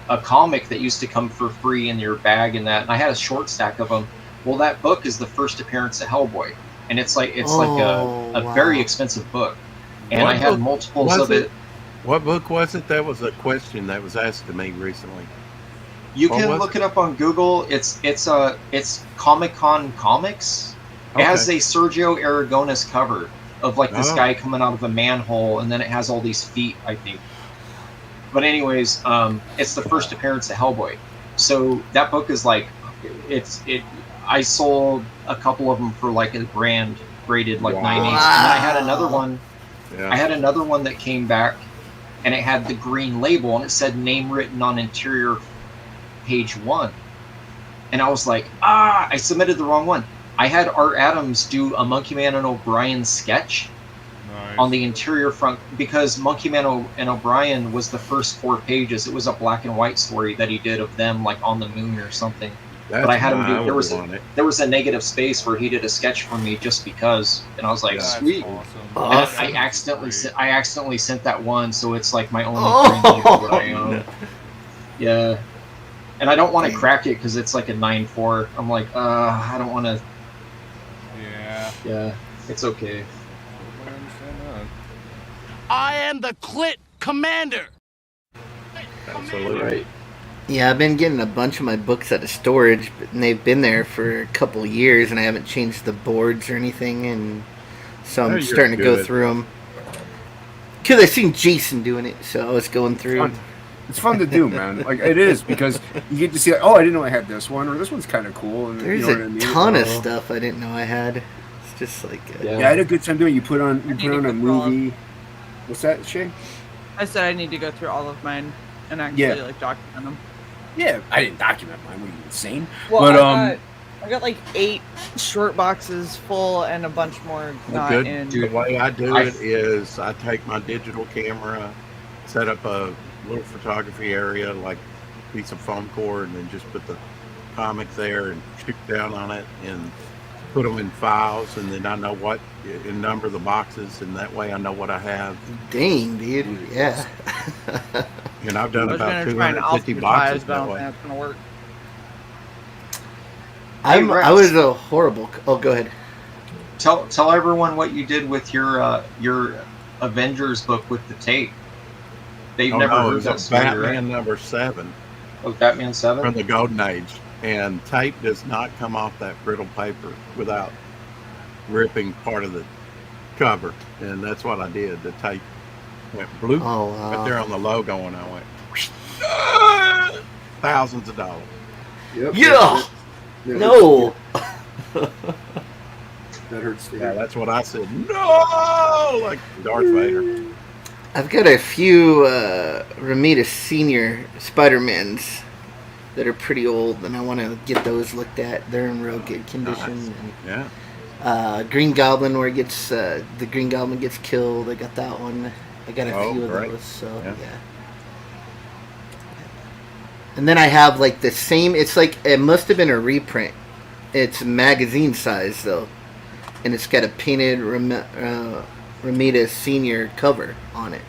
L: a comic that used to come for free in your bag and that. And I had a short stack of them. Well, that book is the first appearance of Hellboy, and it's like a very expensive book. And
G: What
L: I had
G: book
L: multiples
G: was
L: of it.
G: What book was it? That was a question that was asked to me recently.
L: You
G: What
L: can
G: was
L: look it up on Google. It's Comic-Con Comics. It has a Sergio Aragonis cover of like this guy coming out of a manhole, and then it has all these feet, I think. But anyways, it's the first appearance of Hellboy. So that book is like, I sold a couple of them for like $1,000, graded like 90s. And then I had another one.
G: Yeah.
L: I had another one that came back and it had the green label, and it said name written on interior page 1. And I was like, I submitted the wrong one. I had Art Adams do a Monkey Man and O'Brien sketch on the interior front, because Monkey Man and O'Brien was the first 4 pages. It was a black and white story that he did of them like on the moon or something. But I had him do, there was a negative space where he did a sketch for me just because, and I was like, sweet.
A: Awesome.
L: And I accidentally sent that one, so it's like my only print label that I own. Yeah. And I don't want to crack it because it's like a 9.4. I'm like, I don't want to. Yeah, it's okay.
D: I am the Clit Commander.
G: Absolutely right.
A: Yeah, I've been getting a bunch of my books out of storage, and they've been there for a couple years, and I haven't changed the boards or anything, and so I'm starting to go through them. Because I seen Jason doing it, so I was going through.
E: It's fun to do, man. Like, it is, because you get to see, like, oh, I didn't know I had this one, or this one's kind of cool. And,
A: There's
E: you know
A: a
E: what I mean?
A: ton of stuff I didn't know I had. It's just like...
E: Yeah, I had a good time doing it. You put on a movie. What's that, Shay?
I: I said I need to go through all of mine and actually like document them.
E: Yeah, I didn't document mine. Were you insane?
I: Well,
E: but,
I: I got like 8 short boxes full and a bunch more not in.
G: The way I do it is I take my digital camera, set up a little photography area, like a piece of foam cord, and then just put the comic there and shoot down on it and put them in files, and then I know what and number the boxes, and that way I know what I have.
A: Dang, dude. Yeah.
G: And I've done about 250 boxes that way.
I: That's gonna work.
A: I was a horrible... Oh, go ahead.
L: Tell everyone what you did with your Avengers book with the tape. They've never heard that story,
G: Batman #7.
L: Oh, Batman 7?
G: From the Golden Age. And tape does not come off that brittle paper without ripping part of the cover. And that's what I did. The tape went blue right there on the logo, and I went, thousands of dollars.
E: Yep.
A: Yeah! No!
E: That hurts.
G: Yeah, that's what I said. No! Like Darth Vader.
A: I've got a few Romita Senior Spider-Mans that are pretty old, and I want to get those looked at. They're in real good condition.
G: Nice.
A: Yeah. Green Goblin, where it gets the Green Goblin gets killed. I got that one. I got a few of those. So yeah. And then I have like the same. It's like it must have been a reprint. It's magazine size though, and it's got a painted Romita Senior cover on it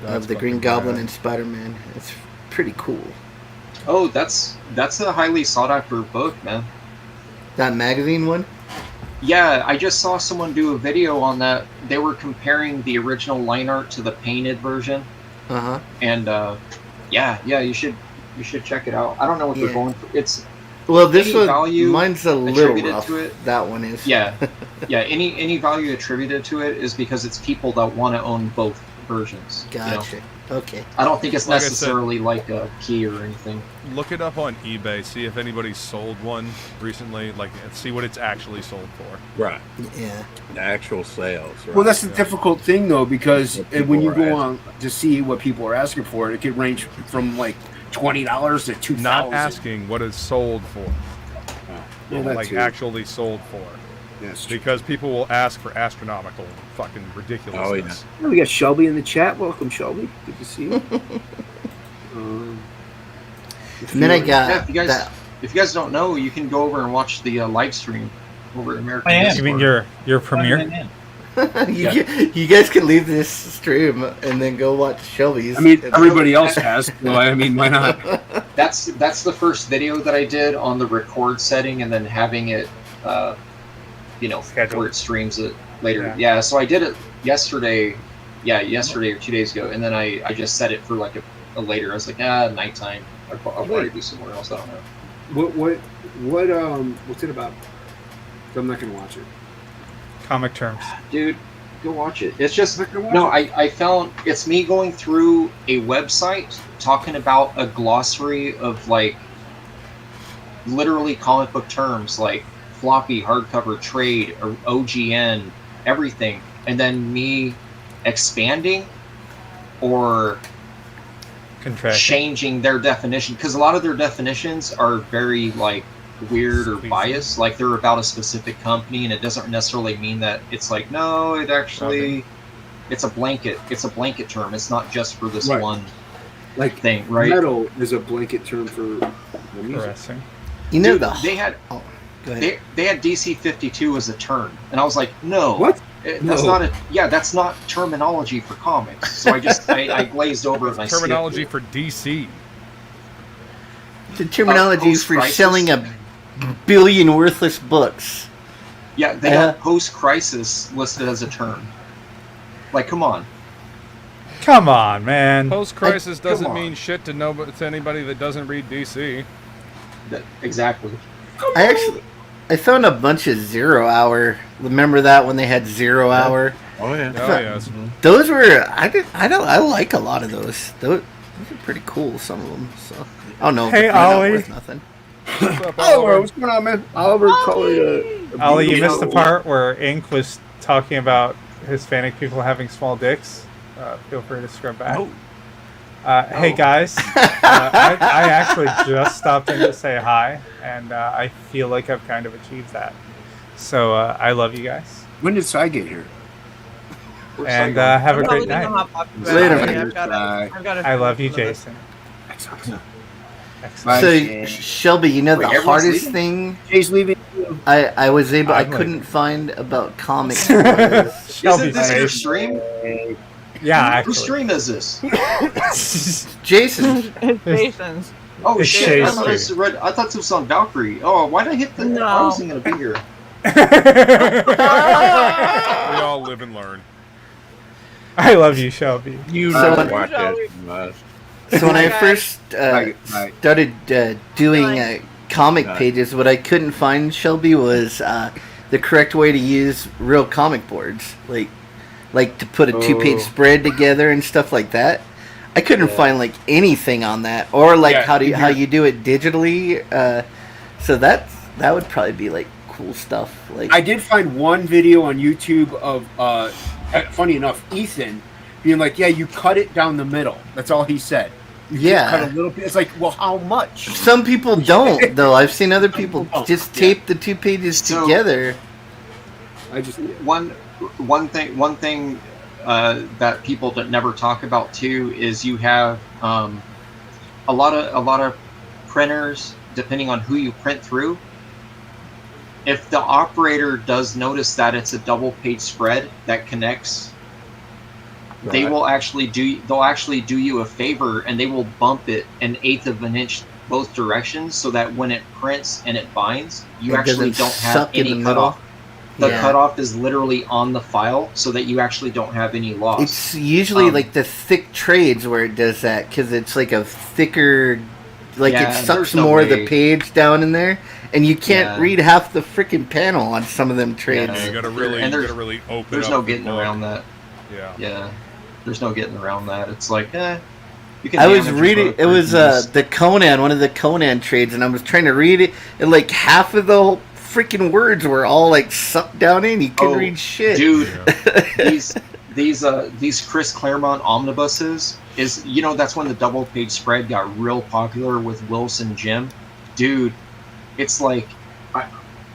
A: of the Green Goblin and Spider-Man. It's pretty cool.
L: Oh, that's a highly sought after book, man.
A: That magazine one?
L: Yeah, I just saw someone do a video on that. They were comparing the original line art to the painted version.
A: Uh-huh.
L: And yeah, you should check it out. I don't know what they're going for. It's
A: this one, mine's a little rough.
L: To it,
A: that one is.
L: Yeah. Any value attributed to it is because it's people that want to own both versions.
A: Gotcha. Okay.
L: I don't think it's necessarily like a key or anything.
F: Look it up on eBay. See if anybody's sold one recently. Like, see what it's actually sold for.
G: Right.
A: Yeah.
G: The actual sales. Right?
E: Well, that's the difficult thing, though, because when you go on to see what people are asking for, it could range from like $20 to $2,000.
F: Not asking what it's sold for. Like actually sold for.
E: Yes.
F: Because people will ask for astronomical fucking ridiculousness.
E: Oh, yeah. We got Shelby in the chat. Welcome, Shelby. Good to see you.
A: And then I got
L: if you guys don't know, you can go over and watch the live stream over at American.
J: You mean your premiere?
A: You guys can leave this stream and then go watch Shelby's.
E: I mean, everybody else has. So I mean, why not?
L: That's the first video that I did on the record setting, and then having it, where it streams it later. Yeah, so I did it yesterday. Yeah, yesterday or 2 days ago, and then I just set it for like a later. I was like, nighttime. I'll probably do somewhere else. I don't know.
E: What's it about? I'm not gonna watch it.
J: Comic terms.
L: Dude, go watch it. It's just I found it's me going through a website talking about a glossary of like literally comic book terms like floppy, hardcover, trade, or OGN, everything, and then me expanding or
J: Contract.
L: changing their definition, because a lot of their definitions are very like weird or biased, like they're about a specific company, and it doesn't necessarily mean that it's like, no, it actually it's a blanket term. It's not just for this one
E: like
L: thing, right?
E: Metal is a blanket term for
J: wrestling.
A: You know,
L: Dude, they had
A: go ahead.
L: they had DC 52 as a term, and I was like, no,
E: What?
L: That's that's not terminology for comics. So I glazed over it. And I
F: Terminology
L: skipped
F: for DC.
A: The terminology for
L: post-crisis.
A: selling a billion worthless books.
L: it. Yeah, they have post-crisis listed as a term. Like, come on.
J: Come on, man.
F: Post-crisis
L: Come
F: doesn't
L: on.
F: mean shit to anybody that doesn't read DC.
L: Exactly.
A: I found a bunch of 0 Hour. Remember that when they had 0 Hour?
G: Oh yeah.
F: Oh yes.
A: Those were I like a lot of those. Those are pretty cool. Some of them. So I don't know.
J: Hey,
A: if they're not
J: Ollie.
A: worth nothing.
E: Oliver, what's going on, man? Oliver called
J: Ollie, you missed the part where Ink was talking about Hispanic people having small dicks. Feel free to scrub back. Hey guys, I actually just stopped in to say hi, and I feel like I've kind of achieved that. So I love you guys,
E: When did Cy get here?
J: and have a great night.
A: Later,
J: I love you, Jason.
E: Excellent.
A: So Shelby, you know
L: Wait,
A: the
L: everyone's
A: hardest
L: leaving?
A: thing
E: Jay's leaving.
A: I was able I
J: I'm
A: couldn't
J: leaving.
A: find about comics. was
J: Shelby's
L: Isn't this your
J: nice.
L: stream?
J: Yeah,
L: Whose
J: actually.
L: stream is this?
A: Jason.
I: Jason's.
L: Oh
J: It's
L: shit! I
J: Shay's
L: thought, I thought this was on Valkyrie. Oh, why did I hit the?
I: No.
L: I wasn't gonna be here.
F: We all live and learn.
J: I love you, Shelby.
G: You
A: So
G: don't
A: when-
G: watch it much.
A: So when I
I: Hi,
A: first
E: Right.
A: started doing
I: Hi.
A: comic
G: Hi.
A: pages, what I couldn't find, Shelby, was the correct way to use real comic boards, like to put a 2-page spread together and stuff like that. I couldn't find like anything on that, or like
E: Yeah,
A: how you do it digitally. So that would probably be like cool stuff. Like
E: I did find one video on YouTube of, funny enough, Ethan being like, "Yeah, you cut it down the middle." That's all he said. You just cut a little bit. It's like, well, how much?
A: some people don't though. I've seen other people
E: don't,
A: just
E: yeah.
A: tape the 2 pages
L: So-
A: together.
E: I just
L: One thing that people that never talk about too is you have a lot of printers, depending on who you print through. If the operator does notice that it's a double page spread that connects, they'll actually do you a favor, and they will bump it 1/8 of an inch both directions, so that when it prints and it binds, you
A: It
L: actually
A: doesn't
L: don't have
A: suck in
L: any
A: the middle.
L: cutoff. The
A: Yeah.
L: cutoff is literally on the file, so that you actually don't have any loss.
A: It's usually like the thick trades where it does that, because it's like a thicker, like
L: Yeah,
A: it sucks
L: there's no
A: more of the
L: way.
A: page down in there, and you can't
L: Yeah.
A: read half the freaking panel on some of them trades.
F: You gotta really open
L: There's
F: up
L: no
F: the
L: getting
F: book.
L: around that.
F: Yeah.
L: Yeah, there's no getting around that. It's like, you can.
A: I was
L: damage your
A: reading,
L: book
A: it
L: or
A: was
L: you can just-
A: the Conan, one of the Conan trades, and I was trying to read it, and like half of the whole freaking words were all like sucked down in. You couldn't read shit,
L: dude. These Chris Claremont omnibuses is, that's when the double page spread got real popular with Wilson Jim. Dude, it's like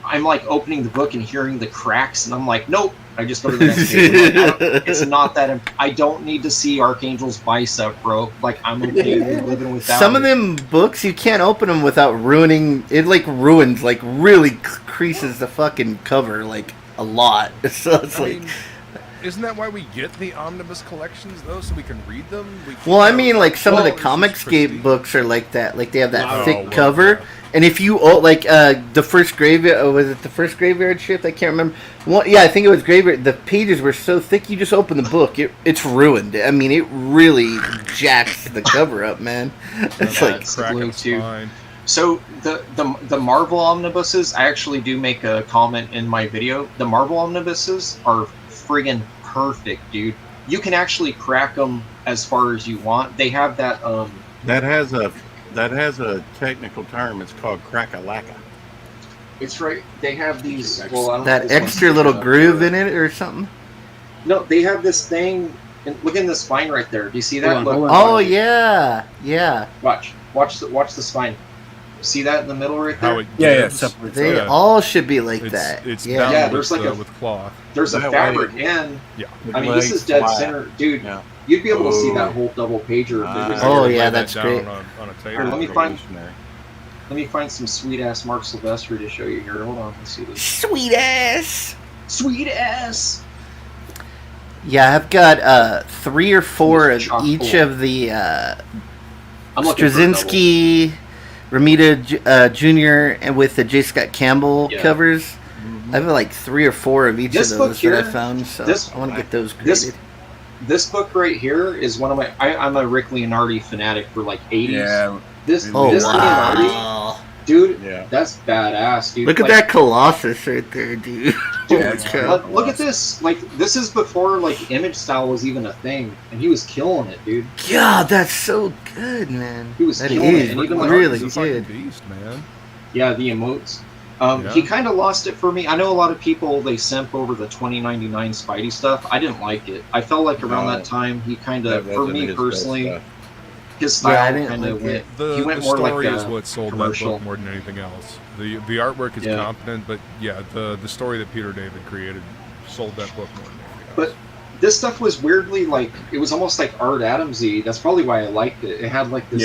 L: I'm like opening the book and hearing the cracks, and I'm like, nope. I just go to the next page. It's not that. I don't need to see Archangel's bicep, bro. Like, I'm okay with living without.
A: Some of them books you can't open them without ruining it. Like ruins, like really creases the fucking cover like a lot. So it's
F: I
A: like.
F: mean, isn't that why we get the omnibus collections though, so we can read them?
A: Well, I mean, like some of the
F: it's
A: Comicscape books are like that. Like they have that
F: Oh,
A: thick
F: well,
A: cover,
F: yeah.
A: and if you like the first graveyard, was it the first graveyard shift? I can't remember. Well, yeah, I think it was graveyard. The pages were so thick, you just open the book, it's ruined. I mean, it really jacks the cover up, man. It's like
L: it's the glue too. So the Marvel omnibuses, I actually do make a comment in my video. The Marvel omnibuses are friggin' perfect, dude. You can actually crack them as far as you want. They have that
G: That has a technical term. It's called crack-a-lacka.
L: It's right. They have these. Well, I don't know if
A: that
L: this one's
A: extra
L: big
A: little
L: enough.
A: groove in it or something.
L: No, they have this thing. And look in the spine right there. Do you see that?
E: Hold on,
L: Look.
A: Oh yeah, yeah.
L: Watch the spine. See that in the middle right there?
F: How it
E: Yeah,
F: gives.
E: separate.
A: They
F: Yeah.
A: all should be like
F: It's,
A: that.
F: it's
A: yeah.
F: bound
L: Yeah,
F: with,
L: there's like a-
F: with cloth.
L: There's a
G: That
L: fabric
G: way-
L: and
F: Yeah.
L: I mean this is dead center, dude.
G: Yeah.
L: You'd be able to see
G: Oh.
L: that whole double pager. if it was
A: Oh,
L: there.
A: yeah,
F: Lay
A: that's
F: that down
A: great.
F: on a
L: Here,
F: table.
L: let me find some sweet ass Mark Silvestri to show you here. Hold on, let's see this.
A: Sweet ass.
L: Sweet ass.
A: Yeah, I've got 3 or 4 of
L: It's chock
A: each
L: full.
A: of the
L: I'm looking for a double.
A: Straczynski, Ramita Jr. and with the J. Scott Campbell
L: Yeah.
A: covers. I have like 3 or 4 of each
L: This
A: of
L: book
A: those that I
L: here-
A: found, so
L: this-
A: I want to get those
L: this-
A: graded.
L: This book right here is one of my. I'm a Rick Leonardi fanatic for like 80s.
E: Yeah.
L: This
A: Oh
L: this Leonardi,
A: wow!
L: dude,
G: Yeah.
L: that's badass, dude.
A: Look at
L: Like,
A: that Colossus right there, dude.
L: Dude,
E: Yeah, it's
L: look at this. Like this is before like image style was even a thing, and he was killing it, dude.
A: God, that's so good, man.
L: He was
A: That
L: killing
A: is
L: it, and even like
A: really
F: It's a fucking
A: good.
F: beast, man.
L: yeah, the emotes.
F: Yeah.
L: He kind of lost it for me. I know a lot of people they simp over the 2099 Spidey stuff. I didn't like it. I felt like around
G: No.
L: that time he kind
G: That
L: of, for
G: wasn't
L: me
G: his
L: personally,
G: best
L: his
A: Yeah, I
L: style
A: didn't
L: kind of
A: like
L: went.
A: it.
L: He went
F: The
L: more
F: story
L: like
F: is
L: a
F: what sold
L: commercial.
F: that book more than anything else. The artwork is
L: Yeah.
F: competent, but yeah, the story that Peter David created sold that book more than anything else.
L: But this stuff was weirdly like it was almost like Art Adamsy. That's probably why I liked it. It had like this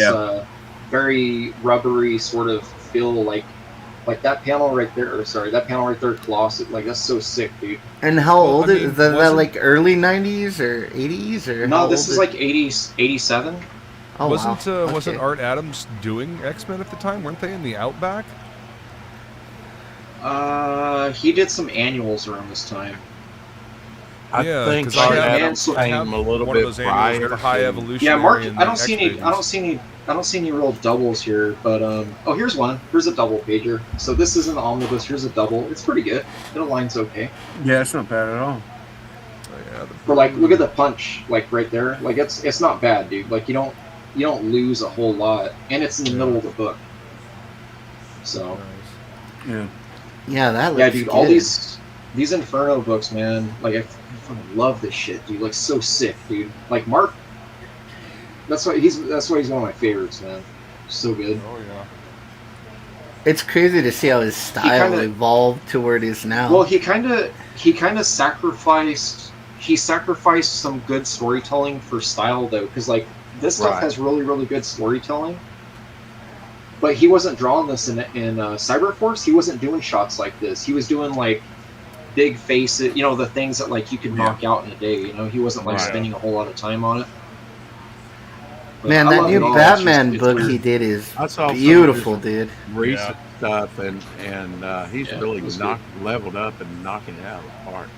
L: very rubbery sort of feel, like that panel right there. Or sorry, that panel right there, Colossus. Like that's so sick, dude.
A: And how
F: Well,
A: old
F: I
A: is
F: mean,
A: that?
F: wasn't-
A: Like early 90s or 80s or
L: No,
A: how
L: this
A: old
L: is like 80s, 87.
A: Oh,
F: wasn't
A: wow.
F: wasn't
A: Okay.
F: Art Adams doing X-Men at the time? Weren't they in the Outback?
L: He did some annuals around this time.
G: I
F: Yeah,
G: think
F: 'cause I
G: Art
F: have-
G: Adams
L: I
G: came a little
F: one of
G: bit
F: those annuals
G: prior
F: with the high
G: to-
F: evolutionary.
L: Yeah, Mark.
F: and
L: I
F: the
L: don't see any.
F: X-Babies.
L: I don't see any real doubles here. But oh, here's one. Here's a double pager. So this is an omnibus. Here's a double. It's pretty good. It aligns okay.
E: Yeah, it's not bad at all.
F: Oh, yeah,
L: For like, look at the punch, like right there. Like it's not bad, dude. Like you don't lose a whole lot, and it's in the middle of the book. So
E: Yeah.
A: Yeah, that looks
L: yeah, dude.
A: good.
L: All these Inferno books, man. Like I fucking love this shit, dude. Like so sick, dude. Like Mark. That's why he's one of my favorites, man. So good.
F: Oh yeah.
A: It's crazy to see how his style
L: kinda-
A: evolved to where it is now.
L: Well, he kind of sacrificed. He sacrificed some good storytelling for style, though, because like this stuff
G: Right.
L: has really, really good storytelling. But he wasn't drawing this in Cyberforce. He wasn't doing shots like this. He was doing like big faces, you know, the things that like you could knock out in a day. You know, he wasn't like
G: Right.
L: spending a whole lot of time on it. But
A: Man,
L: I
A: that
L: love
A: new
L: it all.
A: Batman
L: It's
A: book
L: weird.
A: he did is
G: I saw some of
A: beautiful,
G: his
A: dude.
G: recent stuff, and he's
L: Yeah,
G: really
L: it was good.
G: leveled up and knocking it out of the park.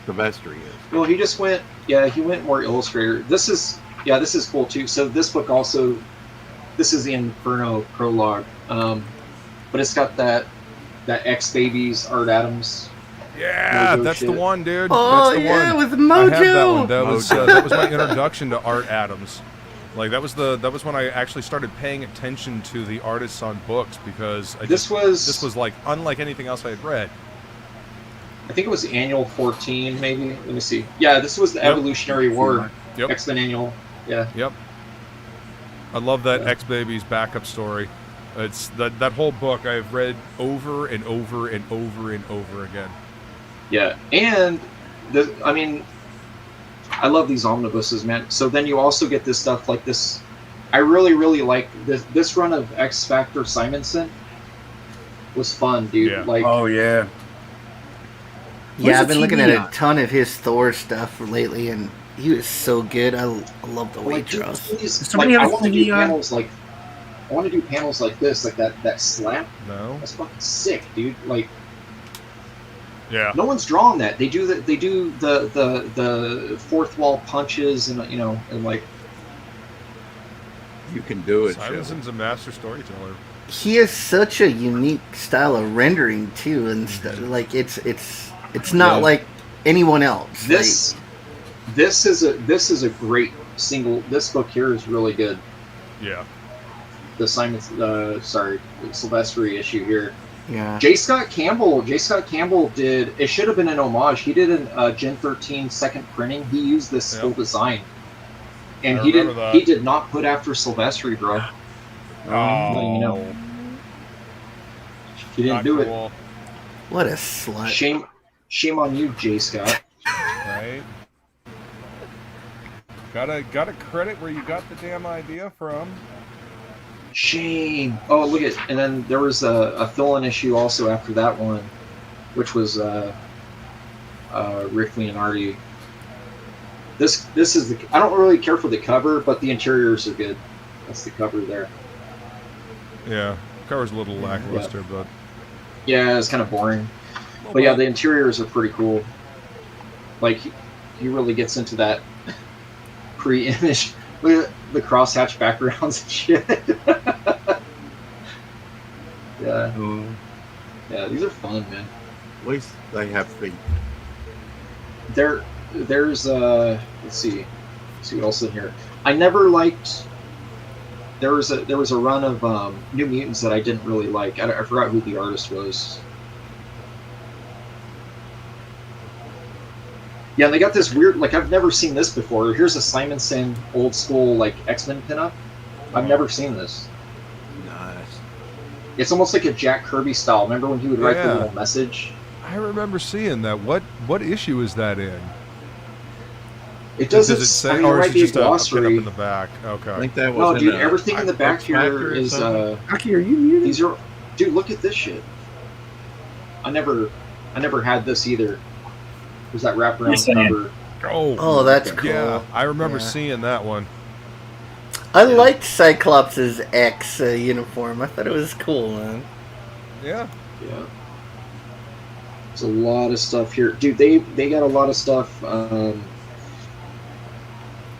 G: Silvestri is.
L: Well, he just went. Yeah, he went more illustrator. This is cool too. So this book also, this is the Inferno prologue, but it's got that X Babies Art Adams.
F: Yeah,
L: Mojo
F: that's the
L: shit.
F: one, dude.
A: Oh,
F: that's the
A: yeah,
F: one.
A: with Mojo.
F: I had that one.
G: Mojo.
F: That was my introduction to Art Adams. Like that was when I actually started paying attention to the artists on books because this was like unlike anything else I had read.
L: I think it was Annual 14, maybe. Let me see. Yeah, this was the Evolutionary War
F: Yep.
L: X-Men Annual. Yeah.
F: Yep. I love that X-Babies backup story. It's that whole book I've read over and over and over and over again.
L: Yeah, and I mean, I love these omnibuses, man. So then you also get this stuff like this. I really, really like this run of X Factor Simonson. Was fun, dude.
F: Yeah.
L: Like,
E: Oh yeah.
A: Yeah, I've
E: the
A: been looking
E: TV
A: at
E: on?
A: a ton of his Thor stuff lately, and he was so good. I love the way he
L: like, dude,
A: draws.
L: please,
E: somebody
L: like, I
E: have a
L: want to
E: TV
L: do
E: on?
L: panels like. I want to do panels like this, like that slap.
F: No.
L: That's fucking sick, dude. Like,
F: Yeah.
L: no one's drawn that. They do the fourth wall punches and and like.
G: You can do it, Joe.
F: Simonson's a master storyteller.
A: He has such a unique style of rendering too, and stuff. Like it's not
L: Yeah.
A: like anyone else.
L: This is a great single. This book here is really good.
F: Yeah.
L: The Silvestri issue here.
A: Yeah.
L: J. Scott Campbell did. It should have been an homage. He did an Gen 13 second printing. He used this full design, and he did not put after Silvestri, bro. Letting you know. He didn't do it.
A: What a slut.
L: Shame on you, J. Scott.
F: Right. Gotta credit where you got the damn idea from.
L: Shame. Oh, look at, and then there was a fill-in issue also after that one, which was Rick Leonardi. This is the. I don't really care for the cover, but the interiors are good. That's the cover there.
F: Yeah, cover's a little lackluster, but
L: yeah, it's kind of boring. But yeah, the interiors are pretty cool. Like he really gets into that pre-image. Look at the crosshatch backgrounds and shit. Yeah. Yeah, these are fun, man.
G: At least they have feet.
L: There's let's see what else in here. I never liked. There was a run of New Mutants that I didn't really like. I forgot who the artist was. Yeah, and they got this weird, like, I've never seen this before. Here's a Simonson old school, like, X-Men pinup. I've never seen this.
G: Nice.
L: It's almost like a Jack Kirby style. Remember when he would write the little message?
F: I remember seeing that. What issue is that in?
L: It doesn't.
F: Does it say,
L: I mean,
F: or
L: it
F: is
L: might
F: it
L: be
F: just
L: a
F: a
L: glossary.
F: pin up in the back? Okay.
G: I think that was.
L: No, dude, everything in the back here is.
E: Hocky, are you muted?
L: These are, dude. Look at this shit. I never had this either. There's that wraparound cover.
F: Oh,
A: that's cool.
F: Yeah, I remember seeing that one.
A: I liked Cyclops' X uniform. I thought it was cool, man.
F: Yeah.
L: Yeah. There's a lot of stuff here, dude. They got a lot of stuff.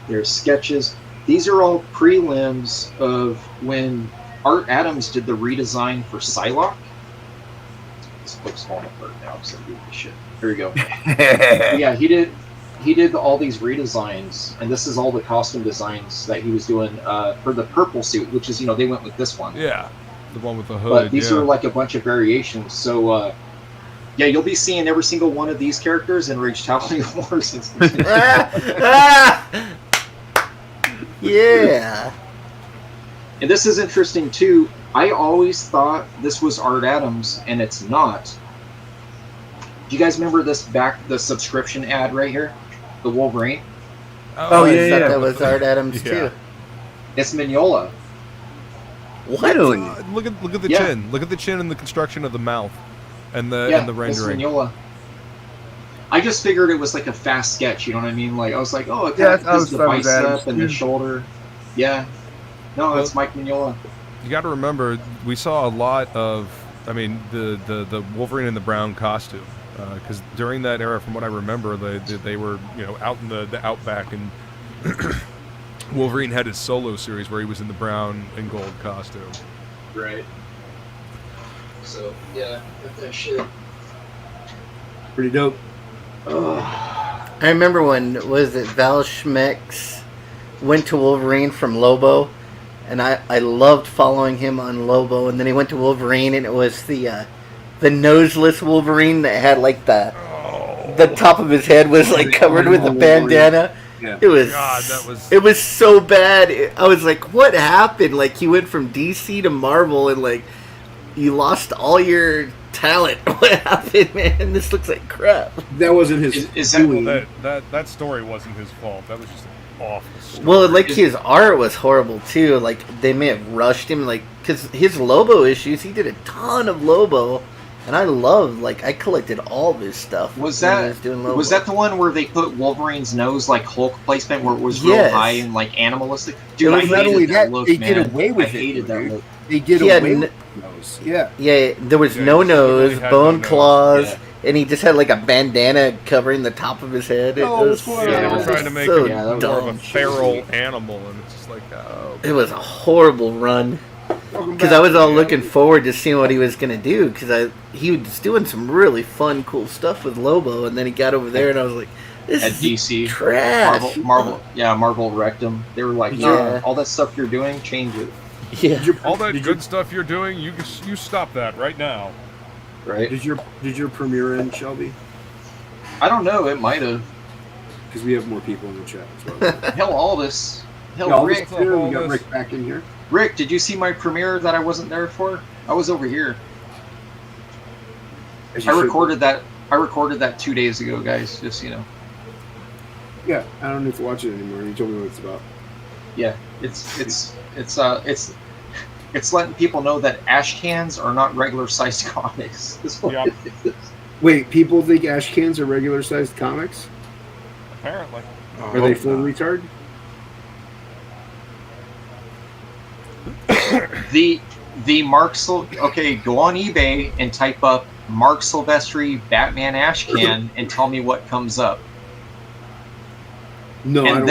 L: There's sketches. These are all prelims of when Art Adams did the redesign for Psylocke. This book's falling apart now, so I'm doing this shit. Here we go. Yeah, he did all these redesigns, and this is all the costume designs that he was doing for the purple suit, which is, they went with this one.
F: Yeah, the one with the hood.
L: But these are like a bunch of variations. So, yeah, you'll be seeing every single one of these characters in Rage Towering Wars.
A: Yeah.
L: And this is interesting too. I always thought this was Art Adams, and it's not. Do you guys remember the subscription ad right here? The Wolverine?
A: Oh yeah, that was Art Adams too.
L: It's Mignola.
A: What?
F: Look at the chin. Look at the chin and the construction of the mouth, and the rendering.
L: It's Mignola. I just figured it was like a fast sketch. You know what I mean? Like I was like, oh, it has the bicep and the shoulder. Yeah. No, it's Mike Mignola.
F: You got to remember, we saw a lot of, the Wolverine in the brown costume, because during that era, from what I remember, they were out in the outback, and Wolverine had his solo series where he was in the brown and gold costume.
L: Right. So yeah, got that shit.
E: Pretty dope.
A: I remember when Val Schmex went to Wolverine from Lobo. And I loved following him on Lobo, and then he went to Wolverine, and it was the noseless Wolverine that had like the top of his head was like covered with a bandana.
E: Yeah.
A: It was
F: God,
A: it was so bad. I was like, what happened? Like he went from DC to Marvel, and like you lost all your talent. What happened, man? This looks like crap.
E: That wasn't his.
F: That story wasn't his fault. That was just awful story.
A: Well, like his art was horrible too. Like they may have rushed him, like because his Lobo issues, he did a ton of Lobo, and I collected all of his stuff.
L: Was that the one where they put Wolverine's nose like Hulk placement, where it was real high and like animalistic? Dude,
E: it was not only that,
L: look,
E: they
L: man.
E: did away with
L: I hated that look.
E: They did away with the nose. Yeah.
A: Yeah, there was no nose, bone claws. And he just had like a bandana covering the top of his head.
F: They were trying to make him more of a feral animal, and it's just like,
A: It was a horrible run. Because I was all looking forward to seeing what he was going to do, because he was doing some really fun, cool stuff with Lobo, and then he got over there, and I was like, this
L: at
A: is
L: DC.
A: trash.
L: Marvel wrecked him. They were like, no, all that stuff you're doing, change it.
A: Yeah.
F: all that good stuff you're doing, you stop that right now.
L: Right.
E: Did your premiere end, Shelby?
L: I don't know. It might have.
E: Because we have more people in the chat as well.
L: Hell, Aldous. Hell,
E: Yeah,
L: Rick.
E: here, we got Rick back in here.
L: Rick, did you see my premiere that I wasn't there for? I was over here. I recorded that 2 days ago, guys. Just so you know.
E: Yeah, I don't need to watch it anymore. You told me what it's about.
L: Yeah, it's letting people know that ash cans are not regular sized comics. This one.
J: Yep.
E: Wait, people think ash cans are regular sized comics?
J: Apparently.
E: Are they full retard?
L: The Mark okay, go on eBay and type up Mark Silvestri Batman ash can and tell me what comes up.
E: No,
L: and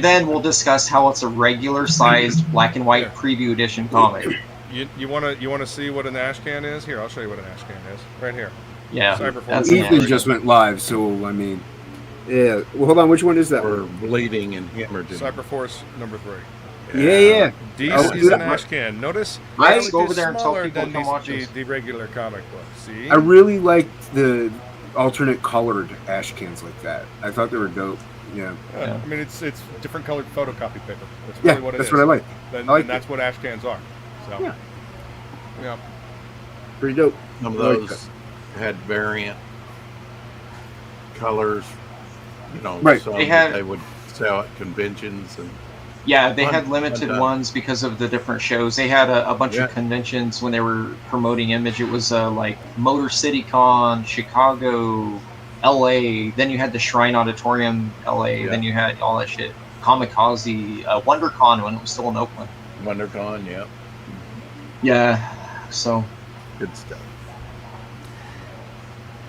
L: then we'll discuss how it's a regular sized black and white preview edition comic.
F: You wanna see what an ash can is? Here, I'll show you what an ash can is. Right here.
L: Yeah,
F: that's
E: Ethan just went live, so I mean, yeah. Well, hold on. Which one is that?
G: We're bleeding and hemorrhaging.
F: Cyberforce number 3.
E: Yeah.
F: DC's an ash can. Notice
L: Let's go over there and tell
F: smaller
L: people to
F: than
L: come watch
F: the regular comic book. See?
E: I really liked the alternate colored ash cans like that. I thought they were dope. Yeah.
F: I mean, it's different colored photocopy paper. That's really what it
E: that's
F: is.
E: what I like.
F: And that's what ash cans are. So. Yeah.
E: Pretty dope.
G: Some of
E: I like
G: those had variant colors. You know,
E: right.
G: some they would sell at conventions and.
L: Yeah, they had limited ones because of the different shows. They had a bunch of conventions when they were promoting Image. It was like Motor City Con, Chicago, LA. Then you had the Shrine Auditorium, LA. Then you had all that shit. Kamikaze, WonderCon when it was still in Oakland.
G: WonderCon, yeah.
L: Yeah, so.
G: Good stuff.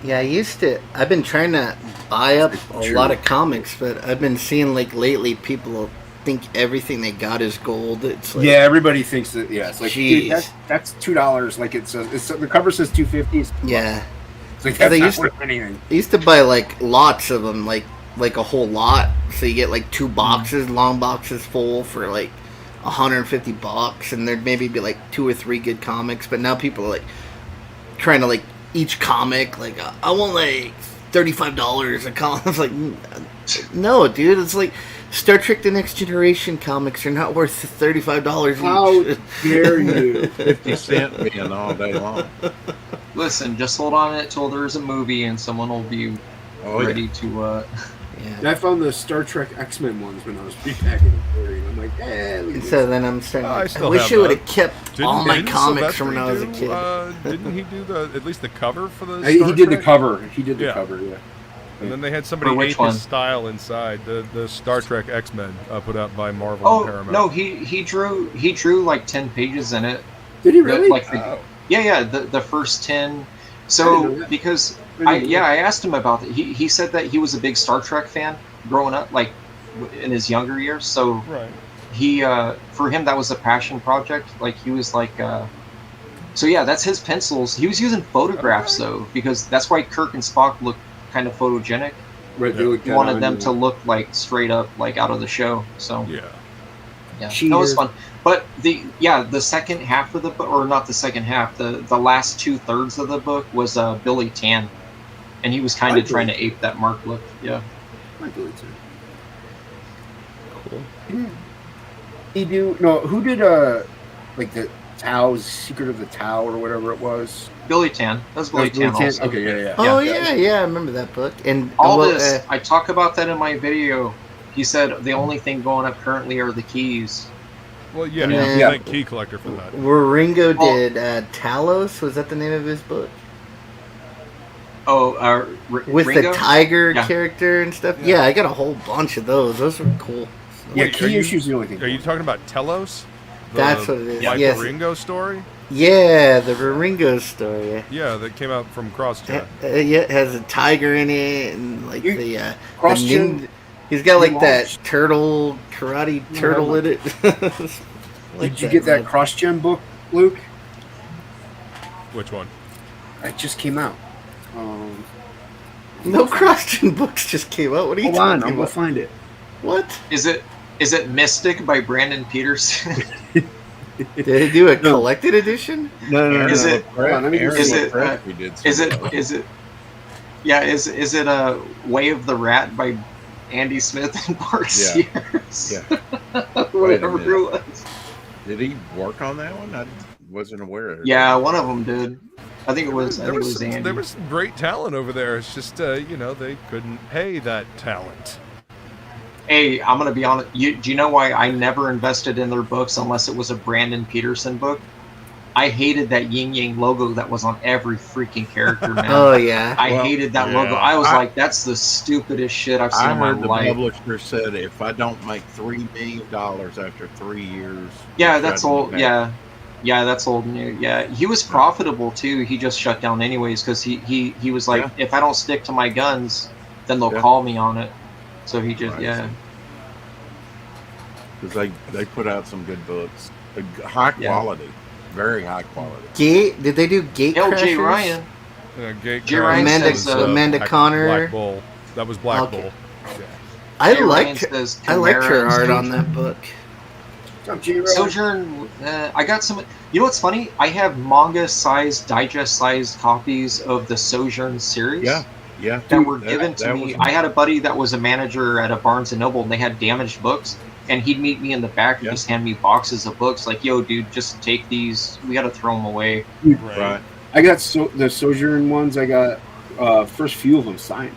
A: Yeah, I've been trying to buy up a lot of comics, but I've been seeing like lately people think everything they got is gold. It's like,
E: yeah, everybody thinks that. Yeah, it's like
A: Jeez.
E: dude, that's $2. Like it says, the cover says $2.50.
A: Yeah,
E: it's like that's not worth anything.
A: I used to buy like lots of them, like a whole lot. So you get like 2 boxes, long boxes full for like $150, and there'd maybe be like 2 or 3 good comics. But now people are like trying to like each comic, like I want like $35 a comic. I was like, no, dude, it's like Star Trek: The Next Generation comics are not worth $35 each.
E: How dare you?
G: 50 cent being all day long.
L: Listen, just hold on it till there's a movie and someone will be ready to.
A: Yeah.
E: I found the Star Trek X-Men ones when I was repacking and I'm like,
A: And so then I'm starting. I
F: still
A: wish
F: have
A: I would
F: that.
A: have kept all my comics from when I was a kid.
F: Didn't he do at least the cover for the?
E: he did the
F: Trek?
E: cover. He did the cover. Yeah.
F: And then they had somebody ape his style inside the Star Trek X-Men put out by Marvel and Paramount.
L: No, he drew like 10 pages in it.
E: Did he really?
L: The first 10. So because I asked him about it. He said that he was a big Star Trek fan growing up, like in his younger years. So he for him that was a passion project. Like he was like. So yeah, that's his pencils. He was using photographs though, because that's why Kirk and Spock look kind of photogenic.
E: Right,
L: he wanted them to look like straight up like out of the show. So yeah, that was fun. But the second half of the book, or not the second half, the last 2/3 of the book was Billy Tan, and he was kind of trying to ape that Mark look. Yeah.
E: Billy Tan. Cool. Who did like the Tao's Secret of the Tao or whatever it was?
L: Billy Tan. That was Billy Tan also.
E: Okay, yeah.
A: Oh yeah, I remember that book. And
L: this, I talk about that in my video. He said the only thing going up currently are the keys.
F: Well, thank Key Collector for that.
A: Ringo did Talos. Was that the name of his book?
L: Oh,
A: with
L: Ringo?
A: the tiger character and stuff. Yeah, I got a whole bunch of those. Those were cool.
E: Yeah, Key Issue's the only thing.
F: Are you talking about Telos?
A: That's what it is.
F: Like the Ringo story?
A: Yeah, the Ringo story.
F: Yeah, that came out from CrossGen.
A: It has a tiger in it, and like the
E: CrossGen.
A: He's got like that karate turtle in it.
E: Did you get that CrossGen book, Luke?
F: Which one?
E: It just came out.
A: No CrossGen books just came out. What are you talking about?
E: I'm gonna find it.
A: What?
L: Is it Mystic by Brandon Peterson?
A: Did they do a collected edition?
E: No.
L: Is it?
E: Hold on, let me
L: Is it?
G: We did
L: Is it? Yeah. Is it a Way of the Rat by Andy Smith and Bart Sears?
G: Yeah.
L: Whatever it was.
G: Did he work on that one? I wasn't aware of it.
L: Yeah, one of them did. I think it was.
F: There was
L: Andy.
F: there was some great talent over there. It's just you know, they couldn't pay that talent.
L: Hey, I'm gonna be honest. Do you know why I never invested in their books unless it was a Brandon Peterson book? I hated that yin yang logo that was on every freaking character, man.
A: Oh yeah.
L: I hated that logo. I was like, that's the stupidest shit I've seen in my
G: heard the
L: life.
G: publisher said if I don't make $3 million after 3 years.
L: Yeah, that's old. Yeah, that's old news. Yeah, he was profitable too. He just shut down anyways because he was like, if I don't stick to my guns, then they'll call me on it. So he just
G: Because they put out some good books, high quality, very high quality.
A: Gate? Did they do Gate Crashers?
L: Jay Ryan.
F: Jay Ryan
A: Amanda Connor.
F: Black Bull. That was Black Bull. Yeah.
A: I liked her art on that book.
L: Sojourn, I got some. You know what's funny? I have manga-sized, digest-sized copies of the Sojourn series.
G: Yeah.
L: That were given to me. I had a buddy that was a manager at a Barnes & Noble, and they had damaged books, and he'd meet me in the back and just hand me boxes of books, like, yo, dude, just take these. We got to throw them away.
E: Right. I got the Sojourn ones. I got first few of them signed.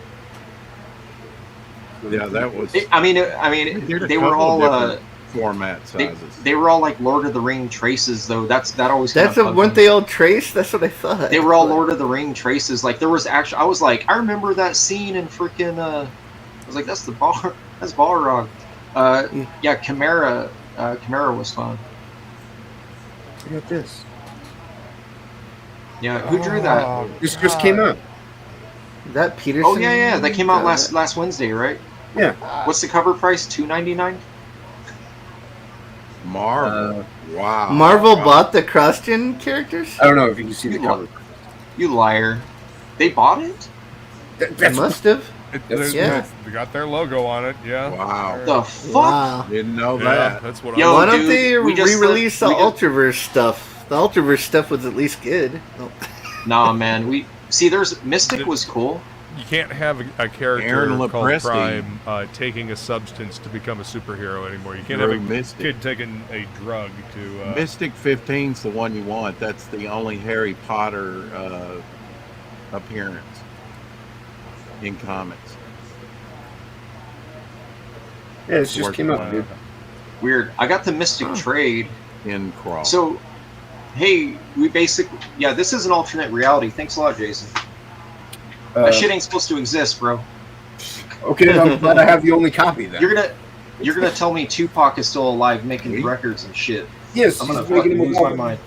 G: Yeah, that was.
L: I mean, they were all
G: format sizes.
L: They were all like Lord of the Ring traces, though. That always.
A: Weren't they all traced? That's what I thought.
L: They were all Lord of the Ring traces. Like there was actually, I was like, I remember that scene in freaking. I was like, that's the Bahr. That's Balrog. Yeah, Chimera. Chimera was fun.
E: Look at this.
L: Yeah, who drew that?
E: This just came out.
A: That Peterson.
L: Oh yeah, that came out last Wednesday, right?
E: Yeah.
L: What's the cover price? $2.99.
G: Marvel. Wow.
A: Marvel bought the cross-gen characters?
E: I don't know if you can see the cover.
L: You liar. They bought it?
A: They must have.
F: They got their logo on it. Yeah.
G: Wow.
L: The fuck?
A: Wow.
G: Didn't know that.
F: That's what.
L: Yo,
A: Why don't
L: dude,
A: they
L: we just
A: re-release the
L: we just-
A: Ultraverse stuff? The Ultraverse stuff was at least good.
L: Nah, man. We see. There's Mystic was cool.
F: You can't have a character
G: Aaron
F: called
G: Lepresti.
F: Prime taking a substance to become a superhero anymore. You can't have a kid taking a drug to.
G: Mystic 15's the one you want. That's the only Harry Potter appearance in comics.
E: Yeah, it just came out, dude.
L: Weird. I got the Mystic trade.
G: In Crawl.
L: So, hey, we basically, this is an alternate reality. Thanks a lot, Jason. That shit ain't supposed to exist, bro.
E: Okay, I'm glad I have the only copy then.
L: You're gonna tell me Tupac is still alive making records and shit.
E: Yes,
L: I'm
E: he's
L: gonna
E: making
L: fucking
E: him
L: lose my
E: alive.
L: mind.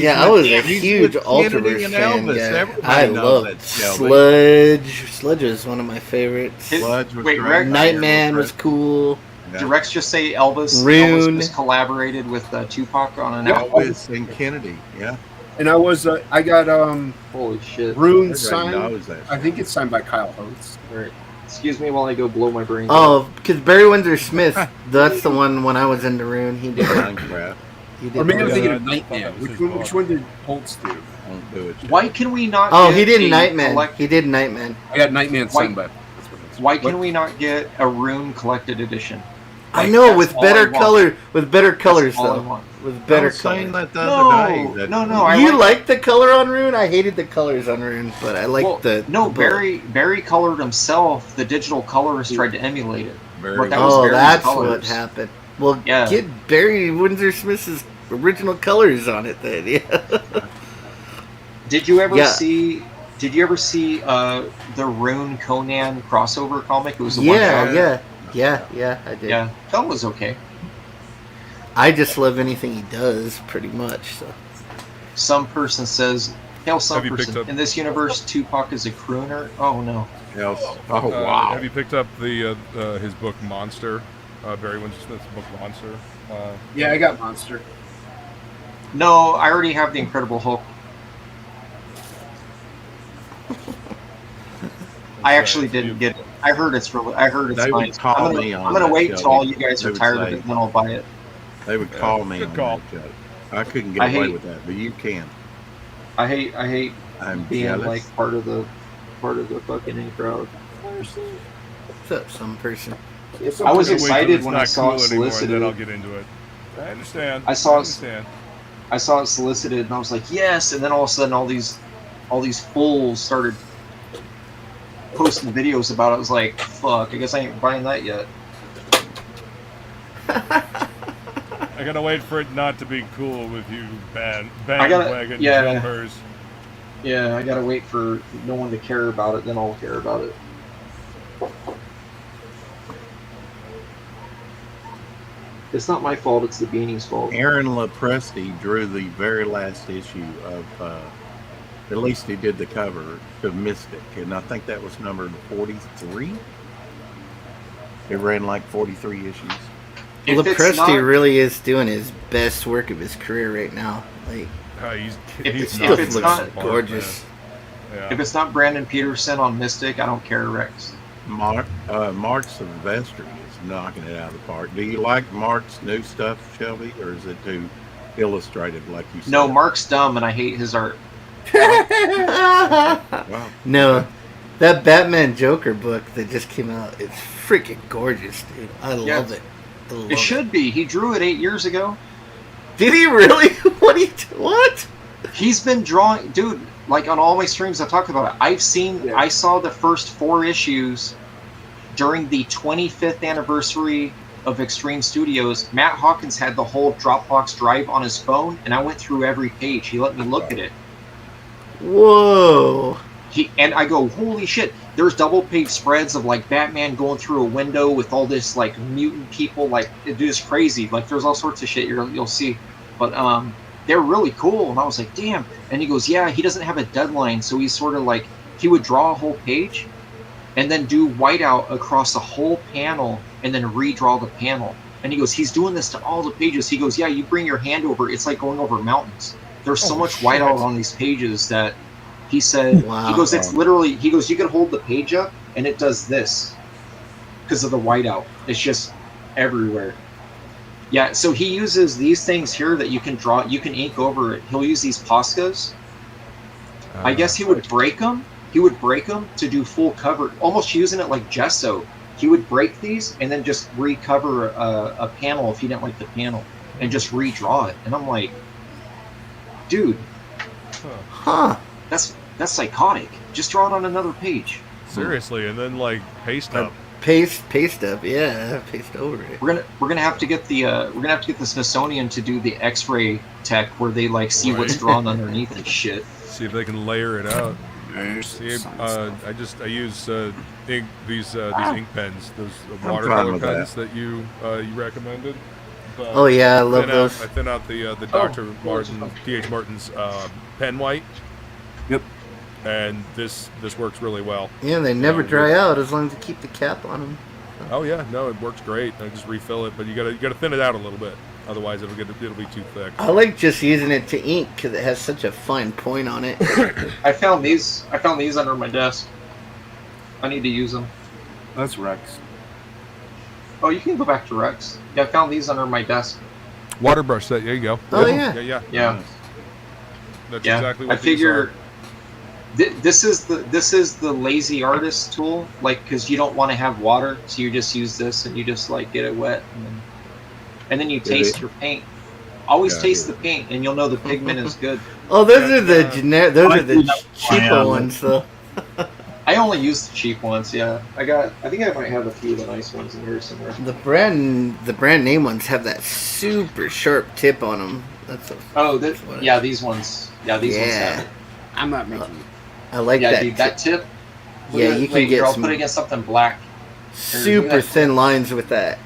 A: I was a huge Ultraverse fan. Yeah. I loved Sludge. Sludge was one of my favorites.
G: Sludge was
L: Wait,
G: great.
A: Nightman was cool.
L: Did Rex just say Elvis?
A: Rune.
L: Elvis just collaborated with Tupac on an album.
G: Elvis and Kennedy, yeah.
E: And I got
L: Holy shit.
E: Rune
G: Everybody
E: signed.
G: knows that.
E: I think it's signed by Kyle Holtz.
L: Right. Excuse me while I go blow my brains.
A: Oh, because Barry Windsor Smith, that's the one when I was into Rune. He did.
G: Minecraft.
E: Or maybe I'm thinking of Nightman. Which one did Holtz do?
G: Won't do it.
L: Why can we not?
A: Oh,
L: get
A: he did
L: a
A: Nightman. He did Nightman.
E: I got Nightman signed by.
L: Why can we not get a Rune collected edition?
A: I
L: Like,
A: know
L: that's
A: with
L: all
A: better
L: I want.
A: color, with better colors
L: all I
A: though.
L: want.
A: With better
G: I was saying
A: colors.
G: that the other day.
L: No. I
A: You liked the color on Rune? I hated the colors on Rune, but I liked the.
L: No,
A: the book.
L: Barry colored himself. The digital colorist tried to emulate it. But that was
A: Oh,
L: Barry's
A: that's
L: colors.
A: what happened. Well,
L: Yeah.
A: get Barry Windsor Smith's original colors on it then. Yeah.
L: Did you ever
A: Yeah.
L: see? Did you ever see the Rune Conan crossover comic? It was a
A: Yeah,
L: one-shot.
A: yeah, I did.
L: Yeah, that was okay.
A: I just love anything he does, pretty much. So.
L: Some person says, "Hail, some
F: Have you picked
L: person."
F: up-
L: In this universe, Tupac is a crooner. Oh no.
G: Oh wow.
F: Have you picked up the his book Monster? Barry Windsor Smith's book Monster.
E: Yeah, I got Monster.
L: No, I already have the Incredible Hulk. I actually didn't get it. I heard it's really. I heard it's
G: They would
L: nice.
G: call
L: I'm
G: me
L: gonna,
G: on
L: I'm gonna
G: that
L: wait
G: show.
L: till all you guys
G: They
L: are
G: would
L: tired of
G: say-
L: it, then I'll buy it.
G: They would call me
F: good
G: on
F: call.
G: that joke. I couldn't get away with that, but you can.
L: I hate
G: I'm
L: being
G: jealous.
L: like part of the fucking in crowd.
A: What's up, some person?
L: I was
F: Wait till
L: excited
F: it's
L: when
F: not
L: I saw
F: cool
L: it
F: anymore,
L: solicited.
F: then I'll get into it. I understand.
L: I saw it.
F: understand.
L: I saw it solicited, and I was like, yes. And then all of a sudden, all these fools started posting videos about it. I was like, fuck. I guess I ain't buying that yet.
F: I gotta wait for it not to be cool with you, bandwagon jumpers.
L: Yeah, I gotta wait for no one to care about it, then I'll care about it. It's not my fault, it's the beanie's fault.
G: Aaron Lepresti drew the very last issue of, at least he did the cover of Mystic, and I think that was numbered 43. It ran like 43 issues.
A: Lepresti really is doing his best work of his career right now. Like,
L: If
A: still
L: it's
A: looks
L: not
A: gorgeous.
F: Yeah.
L: If it's not Brandon Peterson on Mystic, I don't care, Rex.
G: Mark Silvestri is knocking it out of the park. Do you like Mark's new stuff, Shelby, or is it too illustrated like you said?
L: No, Mark's dumb and I hate his art.
G: Wow.
A: No, that Batman Joker book that just came out, it's freaking gorgeous, dude. I love it. I love
L: It should be. He drew it 8 years ago.
A: Did he really? What?
L: He's been drawing, dude. Like on all my streams, I've talked about it. I saw the first 4 issues during the 25th anniversary of Extreme Studios. Matt Hawkins had the whole Dropbox drive on his phone, and I went through every page. He let me look at it.
A: Whoa.
L: And I go, holy shit! There's double page spreads of like Batman going through a window with all this like mutant people. Like it is crazy. Like there's all sorts of shit you'll see, but they're really cool. And I was like, damn. And he goes, yeah, he doesn't have a deadline, so he's sort of like, he would draw a whole page and then do whiteout across the whole panel and then redraw the panel. And he goes, he's doing this to all the pages. He goes, yeah, you bring your hand over, it's like going over mountains. There's so much whiteout on these pages that he said,
A: Wow.
L: he goes, it's literally, he goes, you can hold the page up and it does this because of the whiteout. It's just everywhere. Yeah, so he uses these things here that you can draw, you can ink over it. He'll use these Poscas. I guess he would break them. He would break them to do full cover, almost using it like gesso. He would break these and then just recover a panel if he didn't like the panel and just redraw it. And I'm like, dude, that's psychotic. Just draw it on another page.
F: Seriously, and then like paste up.
A: Paste up, yeah, paste over it.
L: We're gonna have to get the Smithsonian to do the X-ray tech where they like see what's drawn underneath and shit.
F: See if they can layer it out. See, I use these ink pens, those watercolor pens that you recommended. But
A: Oh yeah, I love those.
F: I thin out the Dr. Martin, T.H. Martin's pen white.
E: Yep.
F: And this works really well.
A: Yeah, they never dry out as long as you keep the cap on them.
F: Oh yeah, no, it works great. I just refill it, but you gotta thin it out a little bit. Otherwise, it'll be too thick.
A: I like just using it to ink because it has such a fine point on it.
L: I found these under my desk. I need to use them.
E: That's Rex.
L: Oh, you can go back to Rex. Yeah, I found these under my desk.
F: Water brush set. There you go.
A: Oh yeah.
L: Yeah.
F: That's exactly what
L: I figure this is the lazy artist tool, like because you don't want to have water, so you just use this and you just like get it wet and then you taste your paint. Always taste the paint, and you'll know the pigment is good.
A: Oh, those are the generic. Those are the cheaper ones, though.
L: I only use the cheap ones. Yeah, I think I might have a few of the nice ones in here somewhere.
A: The brand name ones have that super sharp tip on them. These ones. Yeah, these ones have it.
M: I'm not making it.
A: I like
L: that.
A: that.
L: Dude, that tip.
A: Yeah, you can get
L: I'll
A: some
L: put it against something black.
A: super thin lines with that.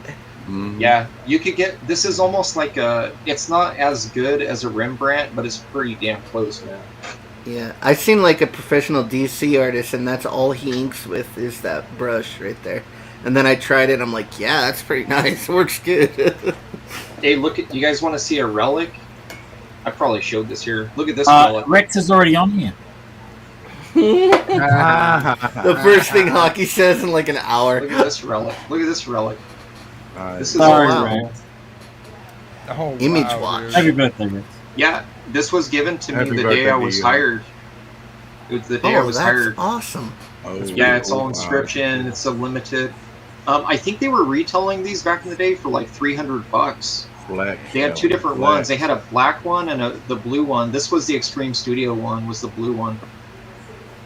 L: Yeah, you could get. This is almost like it's not as good as a Rembrandt, but it's pretty damn close, man.
A: Yeah, I've seen like a professional DC artist, and that's all he inks with is that brush right there. And then I tried it. I'm like, yeah, that's pretty nice. Works good.
L: Hey, look at you guys. Want to see a relic? I probably showed this here. Look at this relic.
K: Rex is already on here.
A: The first thing Hocky says in like an hour.
L: Look at this relic. Look at this relic. This is
K: Sorry, Rex.
F: Oh,
A: Image
F: wow,
A: watch.
F: dude.
K: Happy birthday, Rex.
L: Yeah, this was given to me
G: Happy
L: the
G: birthday
L: day I
G: to
L: was
G: you.
L: hired. It was the day I was
A: that's
L: hired.
A: awesome.
G: Oh,
L: Yeah, it's all
G: wow.
L: inscription. It's a limited. I think they were retailing these back in the day for like $300.
G: Black
L: They had two
G: Shelly,
L: different
G: black.
L: ones. They had a black one and the blue one. This was the Extreme Studio one. Was the blue one?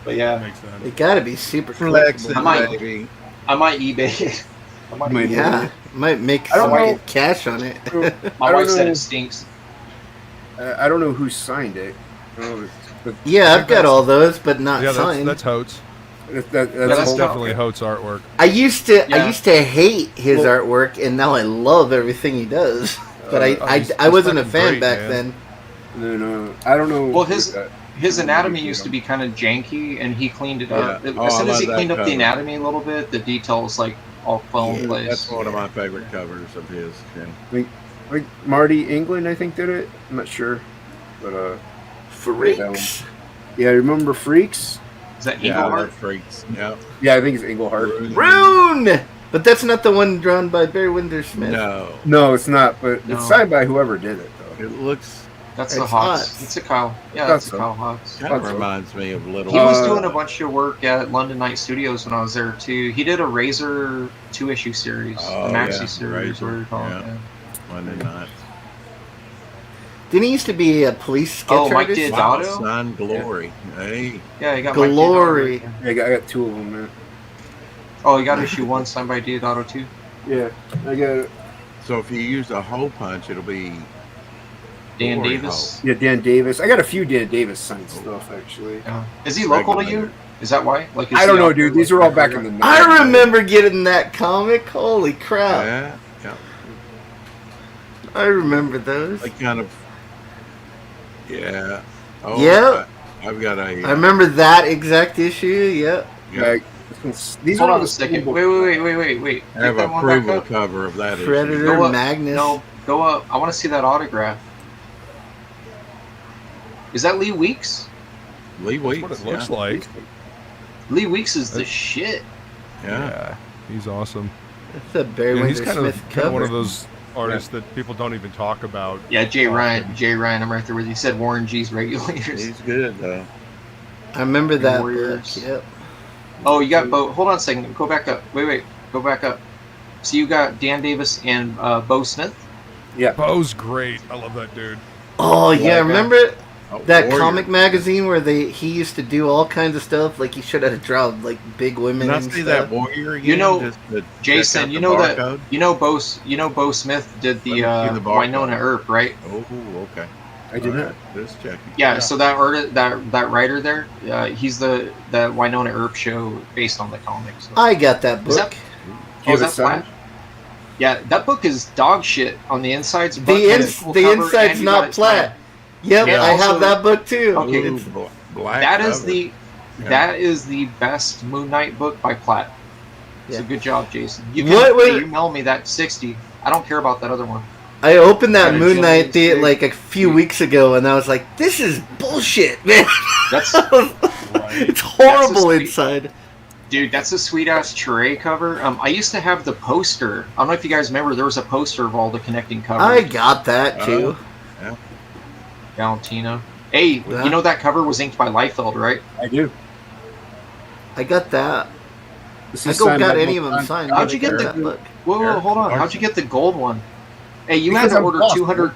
L: But yeah,
F: Makes sense.
A: It gotta be super
G: Flexing,
A: collectible.
G: baby.
L: I might eBay it. I might eBay
A: Yeah,
L: it.
A: might make
E: I don't
A: some
E: know.
A: cash on it.
L: My
E: I don't
L: wife said
E: know.
L: it stinks.
E: I don't know who signed it. But
A: Yeah, I've got all those, but not
F: Yeah,
A: signed.
F: that's Hotes.
E: that's
L: that's
F: That's
L: Holt.
F: definitely Hotes artwork.
A: I used to
L: Yeah.
A: hate his
E: Well-
A: artwork, and now I love everything he does. But
F: he's
A: I wasn't a
F: fucking
A: fan
F: great,
A: back
F: man.
A: then.
E: No, I don't know.
L: Well,
E: who
L: his anatomy used to be kind of janky, and he cleaned it up.
G: Yeah.
L: As
G: Oh,
L: soon
G: I
L: as he
G: love
L: cleaned
G: that
L: up the
G: cover.
L: anatomy a little bit, the details like all fell in place.
G: That's one of my favorite covers of his. Yeah.
E: like Marty England, I think, did it. I'm not sure, but
A: Freaks.
E: yeah, remember Freaks?
L: Is that
G: Yeah, I
L: Engelhart?
G: love freaks. Yeah.
E: Yeah, I think it's Englehart.
A: Rune! But that's not the one drawn by Barry Windsor Smith.
G: No,
E: No, it's not, but
L: No.
E: it's signed by whoever did it, though.
G: it looks
L: That's the
A: It's
L: Hawks.
A: Hawks.
L: It's a Kyle. Yeah,
E: That's
L: that's a
E: so.
L: Kyle Hawks.
G: kind of
E: That's-
G: reminds me of Little.
L: He was
E: Uh,
L: doing a bunch of work at London Night Studios when I was there too. He did a Razor 2-issue series,
G: Oh,
L: the Maxi
G: yeah,
L: series,
G: Razor,
L: whatever you call it.
G: yeah.
L: Yeah.
G: Monday nights.
A: Didn't he used to be a police sketch
L: Oh, Mike
A: artist?
L: did.
G: Wow,
L: Dotto?
G: Sign Glory. Hey,
L: Yeah, he got Mike
A: Glory.
L: Diodato right there.
E: Yeah, I got two of them, man.
L: Oh, he got issue 1 signed by Diodato too.
E: Yeah, I got
G: so if you use a hole punch, it'll be
L: Dan
G: Glory
L: Davis.
E: yeah Dan Davis. I got a few Dan Davis signed stuff actually.
L: Yeah. Is he local to you? Is that why? Like, is
E: I don't
L: he
E: know,
L: out there,
E: dude. These
L: like,
E: are all back in the night.
A: I remember getting that comic. Holy crap.
G: Yeah, yeah.
A: I remember those.
G: Like kind of. Yeah. Oh,
A: Yep.
G: I've got a.
A: I remember that exact issue. Yep.
G: Yeah,
E: Like, these
L: Hold
E: are all
L: on
E: the
L: a second.
E: school
L: Wait.
G: I
L: Get
G: have
L: that
G: a
L: one back
G: approval
L: up.
G: cover of that.
A: Predator
L: Go up.
A: Magnus.
L: No, go up. I want to see that autograph. Is that Lee Weeks?
G: Lee Weeks.
F: That's what it looks
G: yeah.
F: like.
L: Lee Weeks is the shit.
G: Yeah.
F: He's awesome.
A: That's a Barry
F: Yeah, he's
A: Windsor
F: kind
A: Smith
F: of
A: cover.
F: one of those artists that people don't even talk about.
L: Yeah, Jay
F: often.
L: Ryan, I'm right there with you. He said Warren G's Regulators.
G: He's good though.
A: I remember that
L: Warriors.
A: book. Yep.
L: Oh, you got Bo. Hold on a second. Go back up. Wait. Go back up. So you got Dan Davis and Bo Smith.
F: Bo's great. I love that dude.
A: Oh yeah,
L: Okay.
A: remember
G: Oh,
A: that
G: Warrior.
A: comic magazine where he used to do all kinds of stuff? Like he should have drawn like big women
G: Can I
A: and
G: see
A: stuff.
G: that warrior again?
L: You know,
G: Just to check
L: Jason,
G: out
L: you
G: the
L: know that
G: barcode?
L: you know Bo Smith did the,
G: Let me see the barcode.
L: Winona Earp, right?
G: Oh, okay.
E: I did
G: All
E: not.
G: right, just checking.
L: Yeah. So that artist, that writer there, he's the Winona Earp show based on the comics. So.
A: I got that book.
L: Is that-
E: Do
L: Oh,
E: you
L: is
E: have
L: that
E: it signed?
L: Flash? Yeah, that book is dog shit on the insides. but
A: the
L: it has a cool
A: the
L: cover,
A: inside's
L: and you got
A: not
L: it
A: flat.
L: signed.
A: Yep,
L: And
A: I
L: also-
A: have that book too.
L: Okay.
G: Ooh,
A: It's-
G: black
L: That is
G: cover.
L: the
G: Yeah.
L: that is the best Moon Knight book by Platt. So
A: Yeah.
L: good job, Jason. You
A: What was-
L: can email me that 60. I don't care about that other one.
A: I opened that
L: Yeah,
A: Moon
L: Jimmy
A: Knight thing
L: Stewart.
A: like a few weeks ago, and I was like, "This is bullshit, man."
L: That's
A: It's horrible
L: sweet-
A: inside.
L: dude. That's a sweet ass Tray cover. I used to have the poster. I don't know if you guys remember. There was a poster of all the connecting covers.
A: I got that too.
L: Valentino. Hey,
A: Yeah.
L: you know that cover was inked by Liefeld, right?
E: I do.
A: I got that.
E: This
A: I
E: is
A: go
E: signed
A: got
E: by
A: any
E: Bob
A: of them
E: Stein.
A: signed.
L: How'd
A: but
L: you
A: I
L: get
A: got
L: the-
A: that book?
L: Whoa, hold on. How'd you get the gold one? Hey, you
E: Because
L: had to
E: I'm
L: order
E: lost,
L: 200.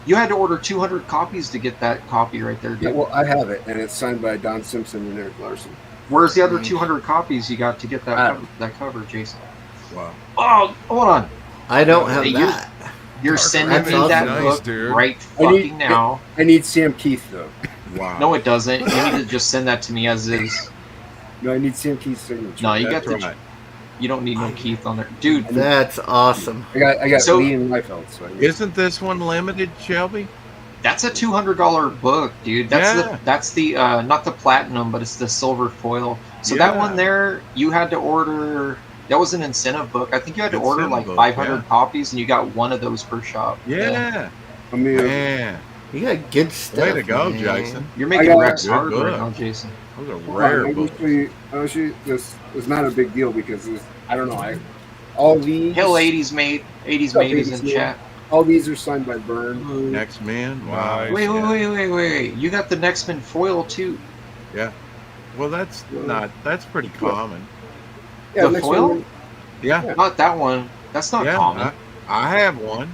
L: You had to order 200 copies to get that copy right there, dude.
E: Yeah, well, I have it, and it's signed by Don Simpson and Eric Larson.
L: Where's the other 200 copies you got to get
E: Ah.
L: that cover, Jason?
G: Wow.
L: Oh, hold on.
A: I don't have
L: Hey, you're-
A: that.
L: You're
F: Dark
L: sending
A: That's
L: me
A: awesome.
L: that
F: Nice,
L: book
F: dude.
L: right
E: I need-
L: fucking now.
E: I need Sam Keith though.
G: Wow.
L: No, it doesn't. You need to just send that to me as is.
E: No, I need Sam Keith's signature.
L: No, you
G: That's
L: got the.
G: right.
L: You don't need no Keith on there, dude.
A: That's awesome.
E: I got
L: So-
E: Lee and Liefeld. So I need-
G: Isn't this one limited, Shelby?
L: That's a $200 book, dude. That's the not the platinum, but it's the silver foil. So that
G: Yeah.
L: one there, you had to order. That was an incentive book. I think you had to order
G: Incentive
L: like
G: book,
L: 500 copies, and you got one of those per shop.
G: Yeah.
E: I mean,
G: Man.
A: You got good stuff.
G: Way to go,
A: man.
G: Jason.
L: You're
E: I
L: making
E: got-
L: Rex
G: Good
L: hard right
G: book.
L: now, Jason.
G: Those are
E: hold
G: rare
E: on,
G: books.
E: I'll show you this. It's not a big deal because it's, I don't know. All the
L: Hell, 80s mate is in
E: Mate?
L: chat.
E: All these are signed by Byrne.
G: Next Men. Wow.
F: Nice.
L: Wait. You got the Next Men foil too.
G: Yeah. Well, that's pretty common.
E: Yeah,
L: The foil?
E: one.
G: Yeah.
L: Not that one. That's not
G: Yeah,
L: common.
G: I have one.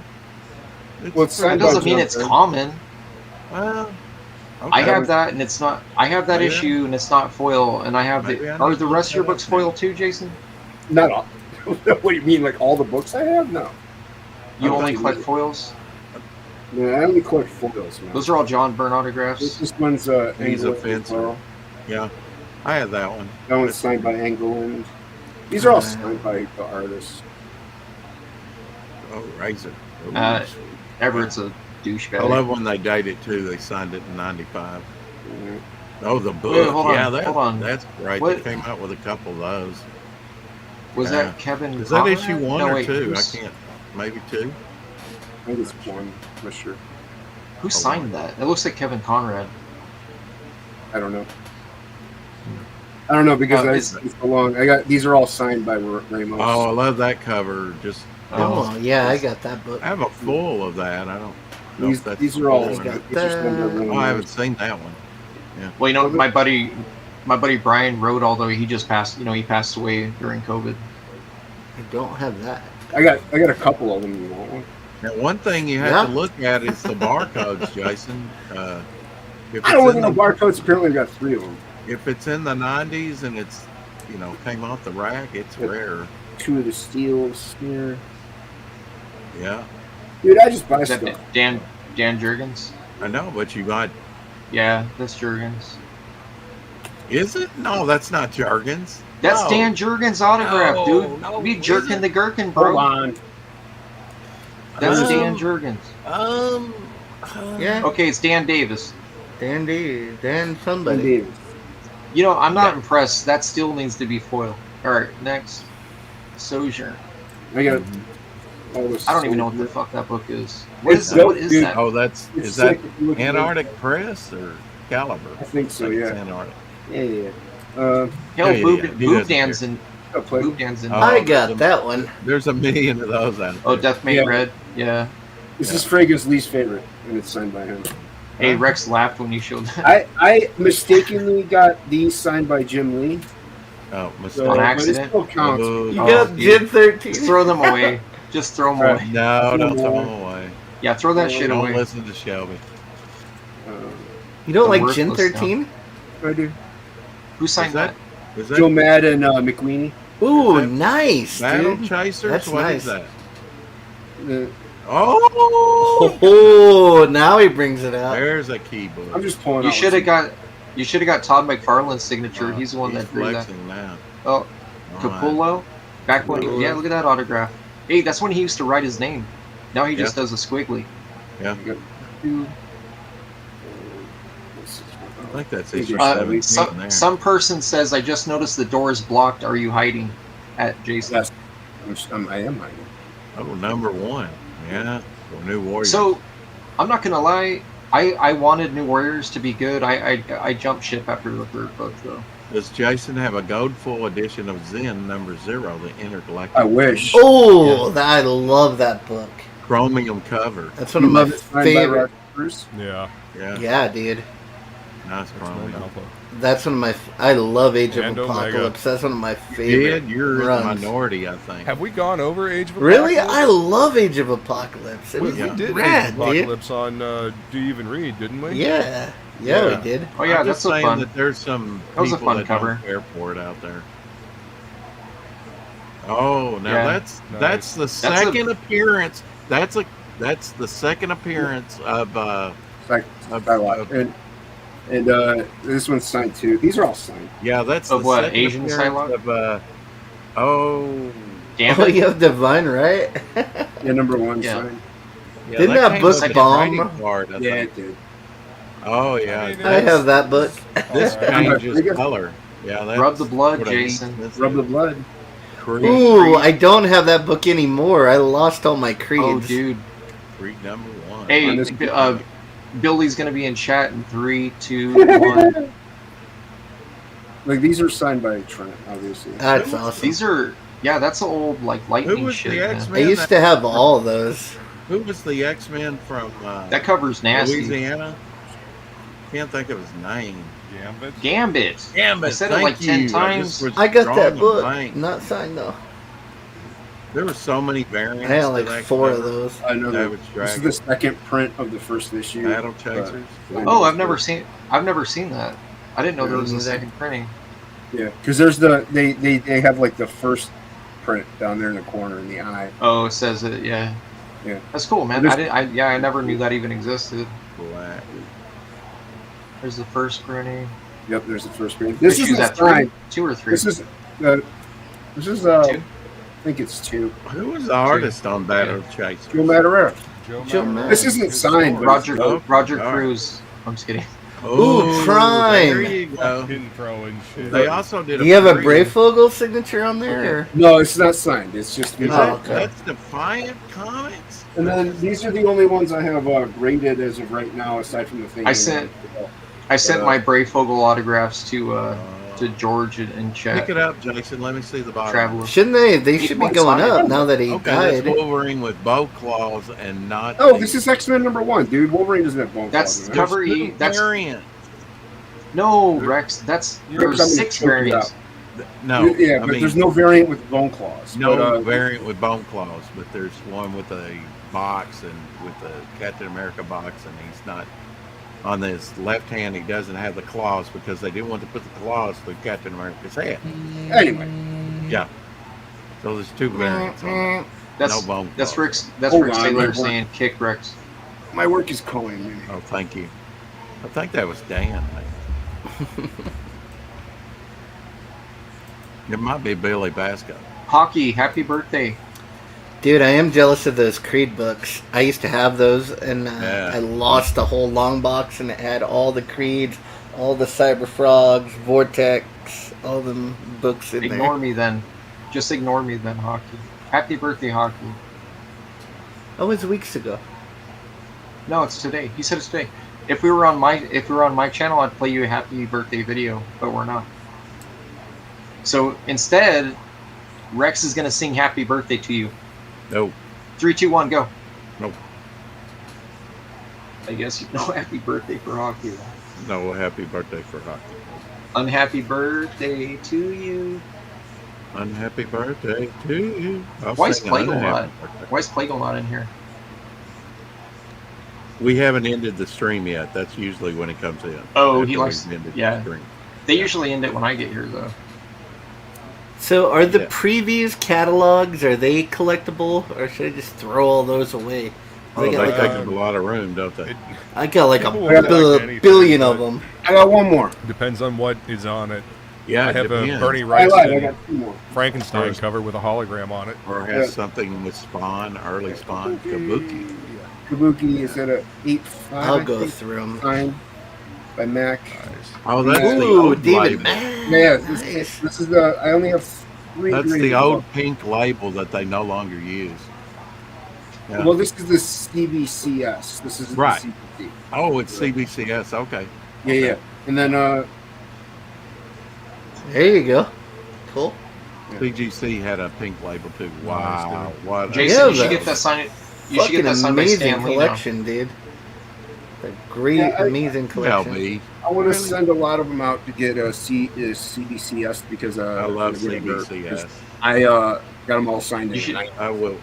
E: Well, it's
L: That
E: signed
L: doesn't
E: by
L: mean
E: John
L: it's
E: Byrne.
L: common.
G: Well,
L: I
G: okay.
L: have that, and it's not. I have that
G: Oh, yeah?
L: issue, and it's not foil. And I have
G: Maybe I
L: Are
G: need
L: the
G: to
L: rest of your
G: look
L: books
G: that up
L: foil too, Jason?
E: Not all. What do you mean, like all the books I have? No.
L: You
E: Okay.
L: only collect foils.
E: No, I only collect foils, man.
L: Those are all John Byrne autographs.
E: This one's
G: He's a
E: England as
G: fencer.
E: well.
G: Yeah, I have that one.
E: That one's signed by England. These are all signed by the artists.
G: Oh, Razor. Oh,
L: Uh,
G: sweet.
L: Everett's a douchebag.
G: I love when they date it too. They signed it in '95. Oh, the book.
L: Wait, hold on,
G: Yeah,
L: hold on.
G: that's great.
L: What-
G: They came out with a couple of those.
L: Was
G: Yeah.
L: that Kevin?
G: Is that
L: Conrad?
G: issue 1
L: No,
G: or
L: wait,
G: 2? I
L: who's-
G: can't. Maybe 2.
E: I think it's one, for sure.
L: Who signed that? It looks like Kevin Conrad.
E: I don't know. I don't know because
L: it's-
E: it's so long. These are all signed by Ramos.
G: Oh, I love that cover. Just
A: Oh, yeah, I got that book.
G: I have a full of that. I don't know
E: These-
G: if that's
E: these are all-
G: full or not.
E: these are signed by Ramos.
G: Oh, I haven't seen that one.
L: Well, you know, my buddy Brian wrote, although he just passed. You know, he passed away during COVID.
A: I don't have that.
E: I got a couple of them. You want one?
G: Now, one thing you have
A: Yeah.
G: to look at is the barcodes, Jason. If
E: I don't
G: it's
E: look at
G: in
E: no barcodes. Apparently, I got 3 of them.
G: If it's in the '90s and it's came off the rack, it's
E: Yeah.
G: rare.
E: 2 of the steels here.
G: Yeah,
E: Dude, I just buy
L: Is that
E: stuff.
L: Dan Jurgens?
G: I know, but you got.
L: Yeah, that's Jurgens.
G: Is it? No, that's not Jargon's.
L: That's
G: No.
L: Dan Jurgens' autograph,
G: No,
L: dude.
G: no,
L: Be
G: is
L: jerking
G: it?
L: the gherkin, bro.
E: Hold on.
L: That's
G: Um,
L: Dan Jurgens.
A: Yeah,
L: Okay, it's Dan Davis.
A: Dan
E: Dan
A: somebody.
E: Davis.
L: You know, I'm not impressed. That still needs to be foil. All right, next. Sojourn.
E: I got all this.
L: I don't even know what the fuck that book is. What
E: It's
L: is
E: dope,
L: what is
E: dude.
L: that?
G: Oh, that's
E: It's
G: is that
E: sick if you look at it.
G: Antarctic Press or Caliber?
E: I think so,
G: It's
E: yeah.
G: Antarctic.
E: Yeah.
L: Hell,
G: yeah,
L: Boob,
G: yeah. He
L: Boob
G: doesn't
L: Dan's in.
E: I'll play.
L: Boob Dan's in.
G: Oh,
A: I
G: there's
A: got
G: a-
A: that one.
G: There's a million of those out there.
L: Oh, Death Made
E: Yeah.
L: Red. Yeah.
E: This is Frager's least favorite, and it's signed by him.
L: Hey, Rex laughed when you showed that.
E: I mistakenly got these signed by Jim Lee.
G: Oh,
E: So,
G: mistake.
L: On
E: but it
L: accident?
E: still counts.
G: Oh,
A: You
L: Oh,
A: got
L: dude.
A: Jim 13.
L: Just throw them away. Just throw them away.
G: No, don't throw them away.
L: Yeah, throw that shit
G: Don't
L: away.
G: listen to Shelby.
A: You don't
L: The
A: like
L: worthless
A: Jim 13?
E: I do.
L: Who signed that?
G: Is that
E: Joe Mad and McQueenie.
A: Ooh,
G: Is that
A: nice,
G: Battle
A: dude.
G: Chasers?
A: That's
G: What
A: nice.
G: is that?
E: Uh,
G: Oh,
A: Oh, now he brings it out.
G: there's a keyboard.
E: I'm just pulling.
L: You
E: out
L: should have
E: what's-
L: got Todd McFarlane's signature. He's the one
G: He's
L: that drew that.
G: flexing now.
L: Oh,
G: All right.
L: Capullo. Back when, yeah, look at that autograph. Hey, that's when he used to write his name. Now he just does a squiggly.
G: Yeah,
L: Dude.
G: I think that's issue
E: Uh,
G: 17 there.
L: Some person says, "I just noticed the door is blocked. Are you hiding?" At Jason.
E: Yes. I am hiding.
G: Oh, #1. Yeah, for New Warriors.
L: So, I'm not gonna lie. I wanted New Warriors to be good. I jumped ship after the third book though.
G: Does Jason have a gold full edition of Zen #0, the Intergalactic?
E: I wish.
A: Oh, I love that book.
G: Chromium cover.
A: That's one of my favorite.
E: Bruce.
F: Yeah.
G: Yeah,
A: Yeah, dude.
G: nice
F: That's one
G: chromium.
F: alpha.
A: That's one of my. I love Age of
F: And Omega.
A: Apocalypse. That's one of my
G: You
A: favorite
G: did. You're in the
A: runs.
G: minority, I think.
F: Have we gone over Age of
A: Really,
F: Apocalypse?
A: I love Age of Apocalypse. It
F: We,
A: was
F: we did
A: rad,
F: Age of
A: dude.
F: Apocalypse on Do You Even Read, didn't we?
A: Yeah,
G: Yeah.
A: we did.
L: Oh yeah,
G: I'm
L: that's
G: just
L: a
G: saying
L: fun.
G: that there's some
L: That was a
G: people
L: fun
G: that
L: cover.
G: don't care for it out there. Oh, now
L: Yeah.
G: that's
F: Nice.
G: the second appearance. That's the second appearance of
E: Like, and this one's signed too. These are all signed.
G: yeah, that's
L: Of
G: the
L: what,
G: second
L: Asian
G: appearance
L: Psylocke?
G: of oh
L: Damn
A: Oh,
L: it.
A: you have Divine, right?
E: Yeah, #1
L: Yeah.
E: signed.
G: yeah,
A: Didn't that
G: came
A: book
G: with the
A: bomb?
G: trading card, I
E: Yeah,
G: think.
E: it did.
G: Oh yeah,
F: I mean,
A: I have that book.
G: this
F: Alright.
G: changes color. Yeah, that's
L: Rub the blood,
G: what I mean.
L: Jason.
G: That's
E: Rub
G: it.
E: the blood.
G: Creed,
A: Ooh, I don't have that book anymore. I lost all my creeds.
L: Oh, dude.
G: Creed #1.
L: Hey,
E: this-
L: Billy's gonna be in chat in 3, 2, 1.
E: Like these are signed by Trent, obviously.
A: That's
G: Who was
A: awesome.
L: These are, yeah, that's old like
G: Who
L: lightning
G: was
L: shit.
G: the
L: Man.
G: X-Men?
A: I used to have all those.
G: Who was the X-Men from
L: That cover's nasty.
G: Louisiana? Can't think of his name.
L: Gambit.
G: Gambit.
L: I said it like 10 times.
A: I got that book. Not signed though.
G: There were so many variants.
A: I had like
G: to that
A: 4 of
G: cover.
A: those.
E: I know that.
G: Savage
E: This is
G: Dragon.
E: the second print of the first issue.
G: Battle Chasers.
L: Oh, I've never seen that. I didn't know there was a second printing.
E: Yeah, because there's they have like the first print down there in the corner in the eye.
L: Oh, it says it. Yeah.
E: Yeah.
L: That's cool, man. I never knew that even existed.
G: Black.
L: There's the first printing.
E: Yep, there's the first print. This
L: Issues
E: is
L: at
E: signed.
L: 2 or 3.
E: This is
L: 2.
E: I think it's 2.
G: Who was the artist on Battle Chasers?
E: Joe Madureira.
A: Joe Madureira.
E: This isn't signed. but
L: Roger
E: it's-
L: Roger
G: All right.
L: Cruz. I'm just kidding.
A: Ooh, Prime.
G: There you go.
F: Throwing shit.
G: They also did.
A: Do you have a
G: preview.
A: Brayfogle signature on there? Or?
E: No, it's not signed. It's just.
G: Is
A: Oh,
G: that,
A: okay.
G: That's Defiant Comics.
E: And then these are the only ones I have graded as of right now, aside from the thing.
L: I sent my Brayfogle autographs to George and Chat.
G: Pick it up, Jason. Let me see the bottom.
L: Traveler.
A: Shouldn't they? They should be going up now that he
G: Okay, that's
A: died.
G: Wolverine with bow claws and not.
E: Oh, this is X-Men #1, dude. Wolverine doesn't have bone
L: That's
E: claws in it.
L: cover E.
G: There's
L: That's
G: variant.
L: no Rex. There's
E: I'm gonna
L: 6
E: choke you
L: variants.
G: No,
E: Yeah,
G: I
E: but
G: mean,
E: there's no variant with bone claws.
G: no
E: But,
G: variant with bone claws, but there's one with a box and with the Captain America box, and he's not on his left hand. He doesn't have the claws because they didn't want to put the claws through Captain America's head.
E: Anyway,
G: Yeah. So there's 2 variants on that.
L: That's
G: No bone
L: that's
G: claws.
L: Rick's. That's
E: Hold
L: Rick's
E: on,
L: Taylor
E: wait,
L: saying kick Rex.
E: my work is calling me.
G: Oh, thank you. I think that was Dan. It might be Billy Bacsko.
L: Hocky, happy birthday.
A: Dude, I am jealous of those Creed books. I used to have those, and
G: Yeah.
A: I lost a whole long box, and it had all the Creeds, all the Cyber Frogs, Vortex, all them books in
L: Ignore
A: there.
L: me then. Just ignore me then, Hocky. Happy birthday, Hocky.
A: Oh, it was weeks ago.
L: No, it's today. He said it's today. If we were on my channel, I'd play you a happy birthday video, but we're not. So instead, Rex is gonna sing happy birthday to you.
G: No.
L: 3, 2, 1, go.
G: Nope.
L: I guess you know happy birthday for Hockey.
G: No, happy birthday for Hockey.
L: Unhappy birthday to you.
G: Unhappy birthday to you.
L: Why is Plegel not in here?
G: We haven't ended the stream yet. That's usually when he comes in.
L: Oh,
G: After
L: he likes.
G: we've ended the
L: Yeah.
G: stream.
L: They usually end it when I get here, though.
A: So, are the
G: Yeah.
A: previews catalogs, are they collectible, or should I just throw all those away?
G: Oh,
A: I
G: they
A: got like
G: take
A: a,
G: up a lot of room, don't they?
A: I got like a
F: People will collect anything,
A: billion of
F: but-
A: them.
E: I got one more.
F: Depends on what is on it.
G: Yeah,
F: I
G: it
F: have a
G: depends.
F: Bernie
E: I lied. I
F: Wrightson
E: got 2 more.
F: Frankenstein
G: Yes.
F: cover with a hologram on it.
G: Or has
E: Yeah.
G: something with Spawn, early Spawn, Kabuki.
E: Kabuki is at a 8.5.
A: I'll go through them.
E: Signed by Mac.
G: Oh, that's the
A: Ooh,
G: old
A: David
G: label.
A: Mann.
E: Yeah,
A: Nice.
E: this is the. I only have 3.
G: That's
E: graded
G: the old
E: books.
G: pink label that they no longer use. Yeah.
E: Well, this is the CBCS. This is
G: Right.
E: the CBC.
G: Oh, it's CBCS. Okay.
E: Yeah, yeah. And then
A: There you go. Cool.
G: PGC had a pink label too. Wow. What?
L: Jason,
A: Yeah,
L: you should
A: that-
L: get that signed. You should
A: Fucking
L: get that signed by
A: amazing
L: Stan Lee now.
A: collection, dude. A great,
E: Yeah,
A: amazing collection.
G: LB.
E: I want to send a lot of them out to get CBCS because
G: I love
E: whatever,
G: CBCS.
E: I got them all signed
L: You
E: in.
L: should-
G: I will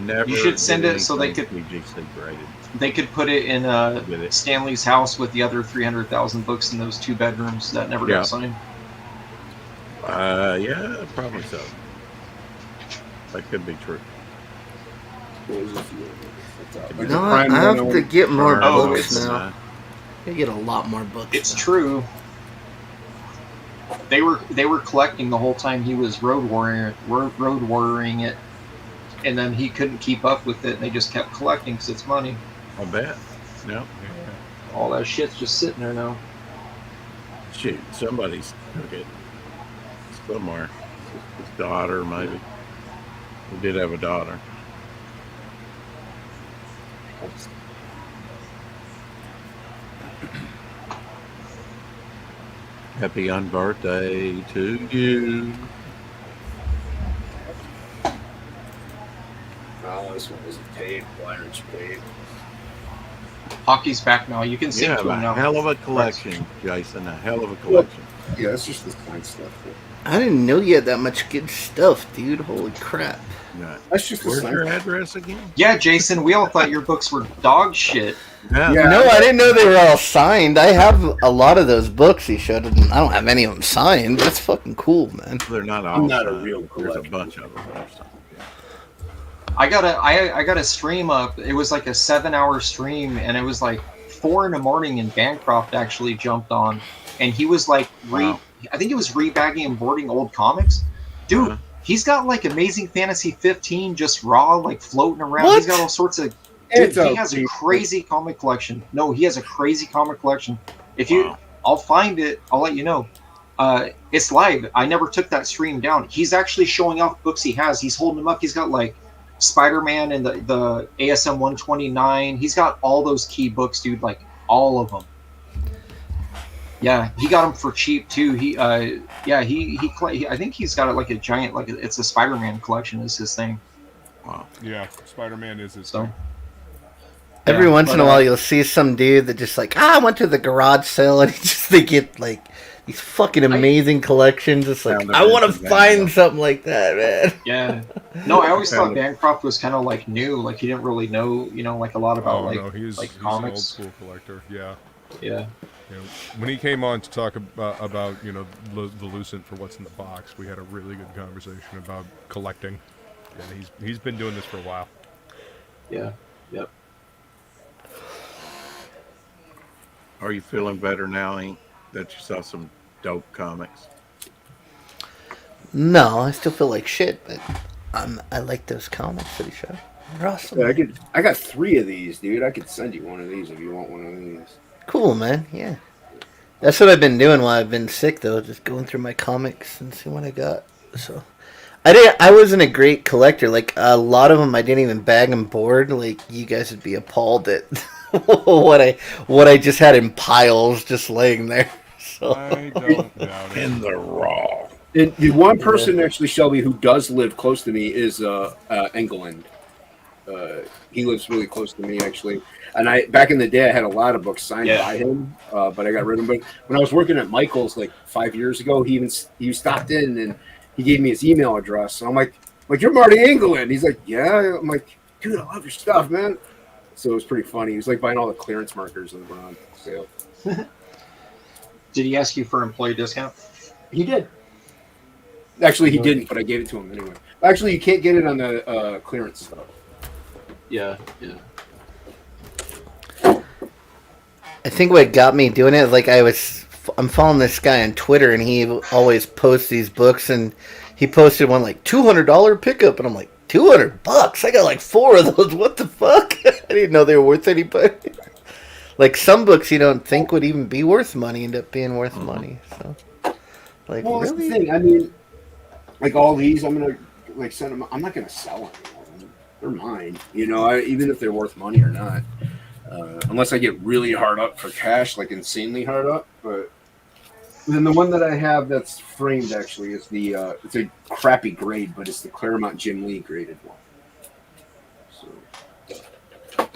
G: never.
L: You should send
G: get
L: it so they
G: anything
L: could-
G: PGC graded.
L: They could put it in
G: With it.
L: Stanley's house with the other 300,000 books in those 2 bedrooms that never
G: Yeah.
L: got signed.
G: Yeah, probably so. That could be true.
A: No, I have to get more
L: Oh,
A: books
L: it's,
A: now. I get a lot more books.
L: It's
A: now.
L: true. They were collecting the whole time he was road warrioring it, and then he couldn't keep up with it, and they just kept collecting because it's money.
G: I bet. No.
L: All that shit's just sitting there now.
G: Shoot, somebody's took it somewhere. His daughter, maybe. He did have a daughter. Happy unbirthday to you.
E: this one was a tape, Byron's tape.
L: Hockey's back now. You can sing
G: Yeah,
L: to him
G: a
L: now.
G: hell of a collection, Jason. A hell of a collection.
E: Yeah, that's just the fine stuff.
A: I didn't know you had that much good stuff, dude. Holy crap.
G: Yeah.
E: That's just the
G: Where's
E: sign.
G: your address again?
L: Yeah, Jason, we all thought your books were dog shit.
G: Yeah.
A: No, I didn't know they were all signed. I have a lot of those books he showed, and I don't have any of them signed. That's fucking cool, man.
G: They're not all.
E: I'm not a
G: signed.
E: real
G: There's a
E: collector.
G: bunch of them.
L: I got a stream up. It was like a 7-hour stream, and it was like 4 in the morning. And Bancroft actually jumped on, and he was like,
G: Wow.
L: I think it was rebagging and boarding old comics. Dude,
G: Uh-huh.
L: he's got like Amazing Fantasy 15 just raw, like floating around.
A: What?
L: He's got all sorts of. Dude,
E: It's
L: he has a
E: okay.
L: crazy comic collection. No, he has a crazy comic collection. If you,
G: Wow.
L: I'll find it. I'll let you know. It's live. I never took that stream down. He's actually showing off books he has. He's holding them up. He's got like Spider-Man and the ASM 129. He's got all those key books, dude. Like all of them. Yeah, he got them for cheap too. I think he's got it like a giant, like it's a Spider-Man collection is his thing.
G: Wow.
F: Yeah, Spider-Man is his
L: So.
F: thing.
A: Every
L: Yeah,
A: once in
L: but,
A: a while, you'll see some dude that just like, I went to the garage sale, and they get like these fucking amazing collections. It's like,
G: Found
A: I want to
G: everything
A: find
G: down.
A: something like that, man.
L: Yeah. No, I always thought
G: Found
L: Bancroft was kind of like new. Like he didn't really know, like a lot about
F: Oh
L: like
F: no, he's
L: like
F: an old
L: comics.
F: school collector. Yeah.
L: Yeah.
F: You know, when he came on to talk about the Lucent for what's in the box, we had a really good conversation about collecting. And he's been doing this for a while.
L: Yeah. Yep.
G: Are you feeling better now, Ink, that you saw some dope comics?
A: No, I still feel like shit, but I like those comics that he showed. They're awesome.
E: Yeah, I got 3 of these, dude. I could send you one of these if you want one of these.
A: Cool, man. Yeah. That's what I've been doing while I've been sick, though. Just going through my comics and see what I got. So, I wasn't a great collector. Like a lot of them, I didn't even bag and board. Like you guys would be appalled at what I just had in piles, just laying there. So
F: I don't doubt it.
E: In the raw. And the one person actually, Shelby, who does live close to me is England. He lives really close to me, actually. And back in the day, I had a lot of books signed by him, but I got rid of them. But when I was working at Michael's like 5 years ago, he stopped in and he gave me his email address. And I'm like, you're Marty England. He's like, yeah. I'm like, dude, I love your stuff, man. So it was pretty funny. He was like buying all the clearance markers that were on sale.
L: Did he ask you for employee discount?
E: He did. Actually, he didn't, but I gave it to him anyway. Actually, you can't get it on the clearance stuff.
L: Yeah. Yeah.
A: I think what got me doing it, like I'm following this guy on Twitter, and he always posts these books, and he posted one like $200 pickup, and I'm like, $200? I got like 4 of those. What the fuck? I didn't know they were worth anything. Like some books you don't think would even be worth money end up being worth money. So, like,
E: Well, that's
A: really?
E: the thing. I mean, like all these, I'm gonna like send them. I'm not gonna sell them. They're mine. Even if they're worth money or not. Unless I get really hard up for cash, like insanely hard up. But then the one that I have that's framed actually is it's a crappy grade, but it's the Claremont Jim Lee graded one. So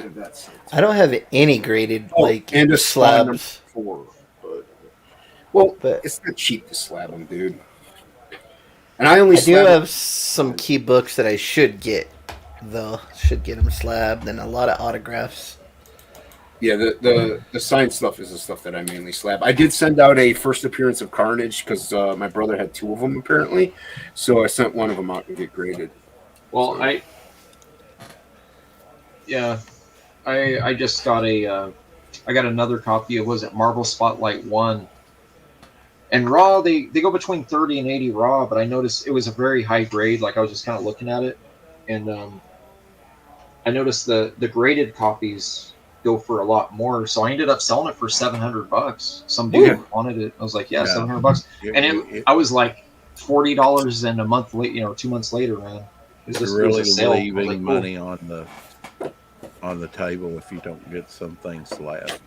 E: that's it.
A: I don't have any graded
E: and a
A: slabs.
E: 4, but it's not cheap to slab them, dude. And I only
A: do have some key books that I should get, though. Should get them slabbed, and a lot of autographs.
E: Yeah, the signed stuff is the stuff that I mainly slab. I did send out a first appearance of Carnage because my brother had 2 of them apparently, so I sent one of them out to get graded.
L: Well, I just got I got another copy of Marvel Spotlight 1. And raw, they go between 30 and 80 raw, but I noticed it was a very high grade. Like I was just kind of looking at it, and I noticed the graded copies go for a lot more. So I ended up selling it for $700. Some dude wanted it. I was like, yeah. $700. And I was like $40 and a month late, 2 months later, man.
G: It's
L: just
G: really
L: a sale.
G: leaving
L: Like,
G: money on the table if you don't get some things slabbed.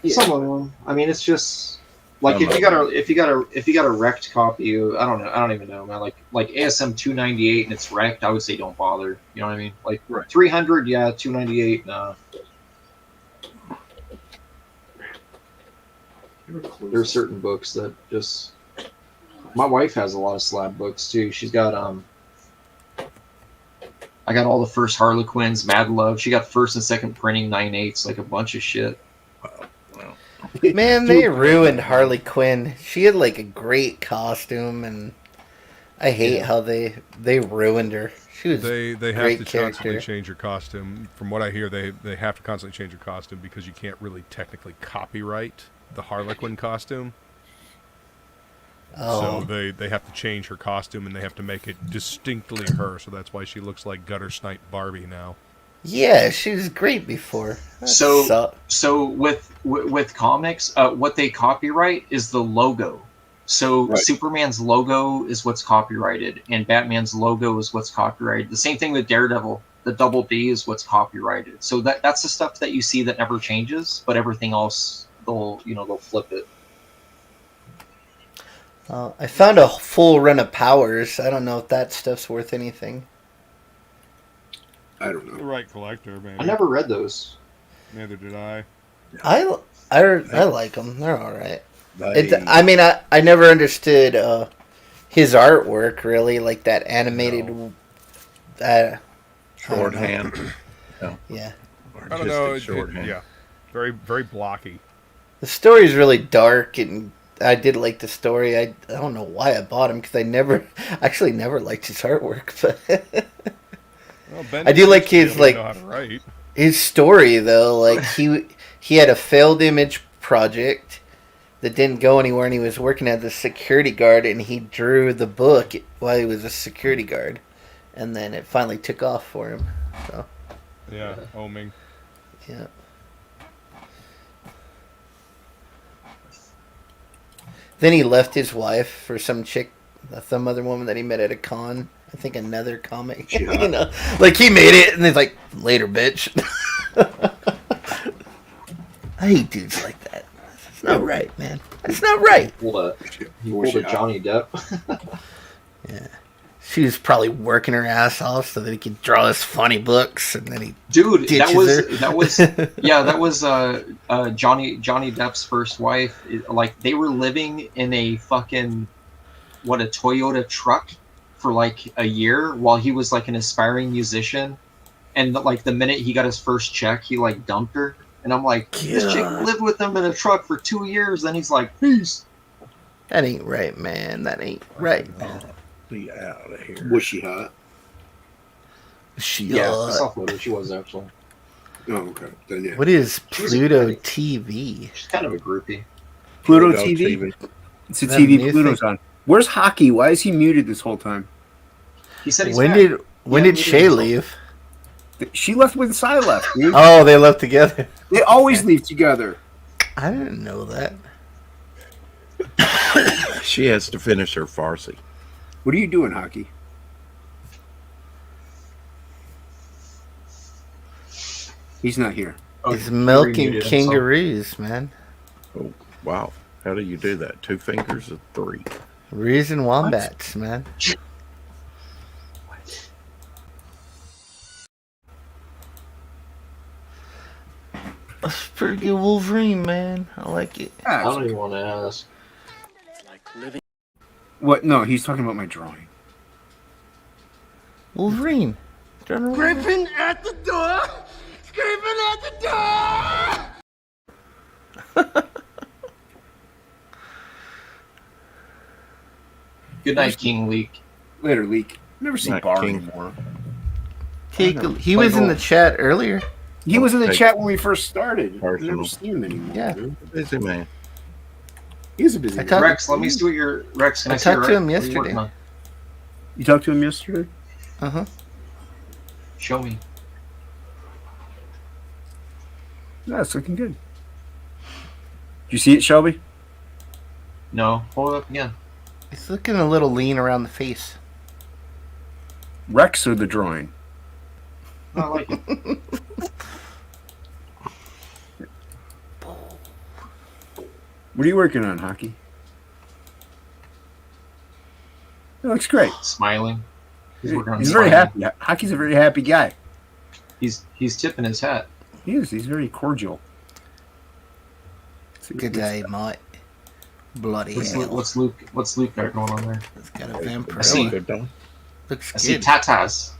L: Some of them. I mean, it's just Like if you got a wrecked copy, I don't even know, man. Like ASM 298 and it's wrecked, I would say don't bother. You know what I mean? Like 300, yeah, 298, nah. There are certain books that just. My wife has a lot of slab books too. She's got I got all the first Harlequins, Mad Love. She got first and second printing 9/8, like a bunch of shit.
A: Man, they ruined Harley Quinn. She had like a great costume, and I hate how they ruined her. She was
F: they
A: a
F: have
A: great
F: to
A: character.
F: constantly change her costume. From what I hear, they have to constantly change her costume because you can't really technically copyright the Harlequin costume.
A: Oh.
F: So they have to change her costume and they have to make it distinctly her. So that's why she looks like Gutter Snipe Barbie now.
A: Yeah, she was great before.
L: So with comics, what they copyright is the logo. So Superman's logo is what's copyrighted, and Batman's logo is what's copyrighted. The same thing with Daredevil. The double D is what's copyrighted. So that's the stuff that you see that never changes, but everything else they'll flip it.
A: I found a full run of Powers. I don't know if that stuff's worth anything.
E: I don't know.
F: The right collector, man.
L: I never read those.
F: Neither did I.
A: I like them. They're all right. I mean, I never understood his artwork really, like that animated.
G: Shorthand.
A: Yeah.
F: I don't know. Yeah, very very blocky.
A: The story's really dark, and I did like the story. I don't know why I bought him because I never liked his artwork, but. I do like his his story though. Like he had a failed image project that didn't go anywhere, and he was working as a security guard, and he drew the book while he was a security guard, and then it finally took off for him. So
F: yeah, homing.
A: Yeah. Then he left his wife for some other woman that he met at a con. I think another comic, like he made it, and he's like, "Later, bitch." I hate dudes like that. It's not right, man. It's not right.
L: He pulled a Johnny Depp.
A: Yeah, she was probably working her ass off so that he could draw us funny books, and then he
L: that was Johnny Depp's first wife. Like they were living in a fucking a Toyota truck for like a year while he was like an aspiring musician, and like the minute he got his first check, he like dumped her, and I'm like, this chick lived with him in a truck for 2 years, then he's like, peace.
A: That ain't right, man. That ain't right.
G: Be out of here.
E: Was she hot?
A: She
L: self-loaded. She was actually.
E: Oh, okay. Then yeah.
A: What is Pluto TV?
L: She's kind of a groupie.
E: Pluto TV. It's a TV Pluto's on. Where's Hocky? Why is he muted this whole time?
L: He said he's
A: when
L: back.
A: did Shay leave?
E: She left when Cy left, dude.
A: Oh, they left together.
E: They always leave together.
A: I didn't know that.
G: She has to finish her Farsi.
E: What are you doing, Hocky? He's not here.
A: He's milking kangaroos, man.
G: Oh, wow. How do you do that? 2 fingers or 3?
A: Reason wombats, man. That's pretty good Wolverine, man. I like it.
L: I don't even want to ask.
E: What? No, he's talking about my drawing.
A: Wolverine.
B: Scraping at the door! Scraping at the door!
L: Good night, King Leak.
E: Later, Leak. Never seen Bahr
G: King.
E: anymore.
A: He was in the chat earlier.
E: He was in the chat when we first started.
G: Personal.
E: Never seen him anymore.
A: Yeah.
E: Dude.
G: Busy man.
E: He's a busy man.
L: Rex, let me see what your Rex. Can I see
A: talked to him
L: what are you working
A: yesterday.
L: on?
E: You talked to him yesterday?
A: Uh-huh.
L: Show me.
E: Yeah, it's looking good. Did you see it, Shelby?
L: No. Hold it up again.
A: He's looking a little lean around the face.
E: Rex or the drawing?
L: I like it.
E: What are you working on, Hocky? It looks great.
L: Smiling. He's working on
E: He's very
L: smiling.
E: happy. Hockey's a very happy guy.
L: He's tipping his hat.
E: He is. He's very cordial.
A: Good day, mate. Bloody
L: What's,
A: hell.
L: what's Luke got going on there?
A: It's got a vampire.
L: I see.
G: Good day.
A: Looks
L: I see
A: good.
L: tatas.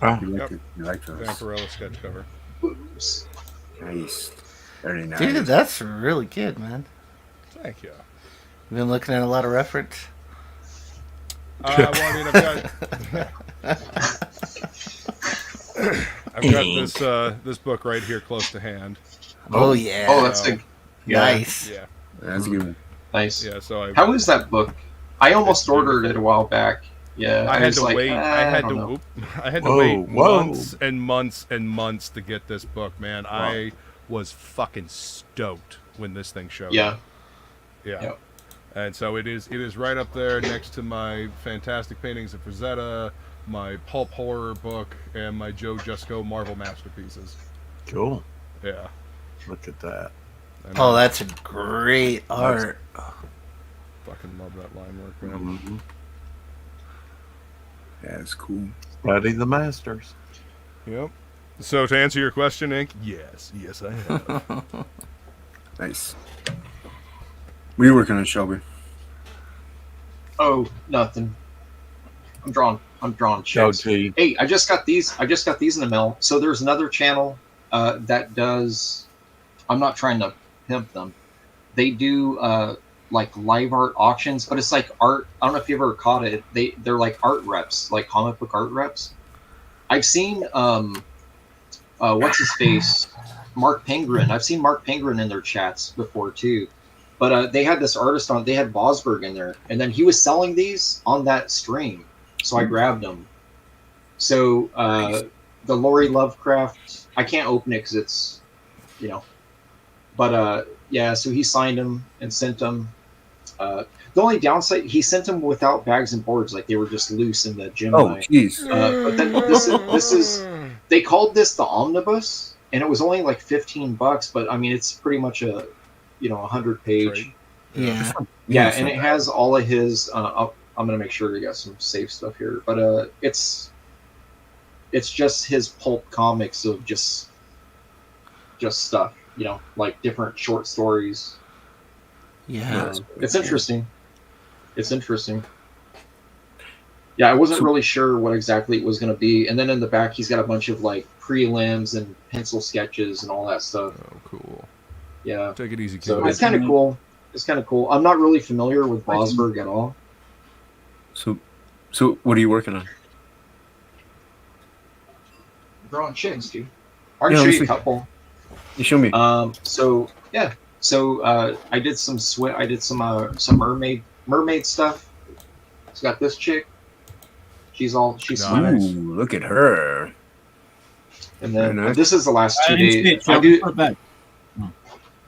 G: Oh,
E: You like,
F: Yep.
E: it? You like those?
F: Vampirella sketch cover.
L: Oops.
E: Nice. Very nice.
A: Dude, that's really good, man.
F: Thank you.
A: You've been looking at a lot of reference.
F: Well, I mean, I've got this book right here close to hand.
A: Oh, yeah.
L: Oh, that's a
A: Nice.
F: Yeah.
E: That's a good one.
L: nice.
F: Yeah. So
L: How is that book? I almost ordered it a while back. Yeah,
F: I had
L: was
F: to
L: like,
F: wait.
L: I
F: I
L: don't know.
F: had to
G: Whoa,
F: wait
G: whoa.
F: months and months and months to get this book, man. I was fucking stoked when this thing showed
L: Yeah.
F: up. Yeah.
L: Yep.
F: And so it is right up there next to my fantastic paintings of Frazetta, my pulp horror book, and my Joe Jusko Marvel masterpieces.
G: Cool.
F: Yeah.
G: Look at that.
F: And
A: Oh,
F: I
A: that's a great art.
F: fucking love that line work, man.
G: Mm-hmm.
E: Yeah, it's cool.
G: Study the masters.
F: Yep. So to answer your question, Ink, yes, I have.
E: Nice. What are you working on, Shelby?
L: Oh, nothing. I'm drawing
G: Show
L: chicks.
G: T.
L: Hey, I just got these in the mail. So there's another channel that does. I'm not trying to pimp them. They do like live art auctions, but it's like art. I don't know if you ever caught it. They're like art reps, like comic book art reps. I've seen what's his face, Mark Penguin. I've seen Mark Penguin in their chats before too. But they had this artist on. They had Bosberg in there, and then he was selling these on that stream. So I grabbed them. So the Lori Lovecraft, I can't open it because it's, But yeah, so he signed them and sent them. The only downside, he sent them without bags and boards, like they were just loose in the gym.
E: Oh, jeez.
L: But then this is they called this the omnibus, and it was only like $15. But I mean, it's pretty much a 100-page.
A: Yeah.
L: Yeah, and it has all of his. I'm gonna make sure you got some safe stuff here, but it's just his pulp comics of just stuff, like different short stories.
A: Yeah.
L: It's interesting. It's interesting. Yeah, I wasn't really sure what exactly it was gonna be, and then in the back he's got a bunch of like prelims and pencil sketches and all that stuff.
F: Oh, cool.
L: Yeah.
F: Take it easy, kid.
L: So it's kind of cool. It's kind of cool. I'm not really familiar with Bosberg at all.
E: So what are you working on?
L: Drawing chicks, dude. I can show you a couple.
E: You show me.
L: So yeah. So I did some some mermaid stuff. It's got this chick. She's
E: nice.
L: swimming.
E: Ooh, look at her.
L: And then
E: Very nice.
L: this is the last 2
K: I didn't see
L: days.
K: it, Sheldon. Put it back.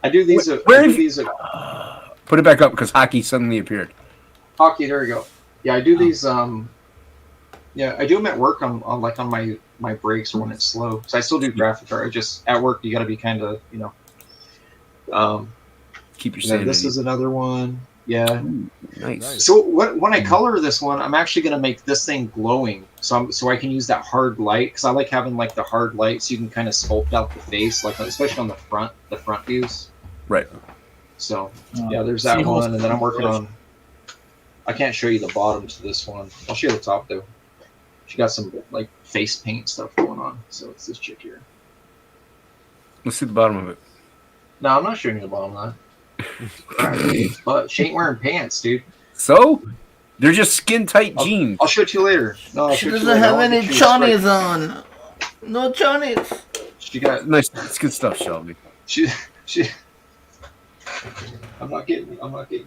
L: I do these.
E: Put it back up because Hockey suddenly appeared.
L: Hockey, there you go. Yeah, I do these. Yeah, I do them at work on my breaks or when it's slow. So I still do graphic art. I just at work you got to be kind of
E: keep your
L: sanity. This
E: sanity.
L: is another one. Yeah.
E: Ooh, nice.
L: So when I color this one, I'm actually gonna make this thing glowing, so I can use that hard light because I like having like the hard light, so you can kind of sculpt out the face, like especially on the front views.
E: Right.
L: So yeah, there's that one, and then I'm working on. I can't show you the bottom to this one. I'll show you the top though. She got some like face paint stuff going on, so it's this chick here.
E: Let's see the bottom of it.
L: No, I'm not showing you the bottom of that. But she ain't wearing pants, dude.
E: So they're just skin tight jeans.
L: I'll show it to you later. No, I'll
A: She
L: show it to you
A: doesn't
L: later.
A: have
L: I wanna
A: any
L: get you a
A: chonies
L: straight-
A: on. No chonies.
L: She got
E: Nice. It's good stuff, Shelby.
L: She. I'm not getting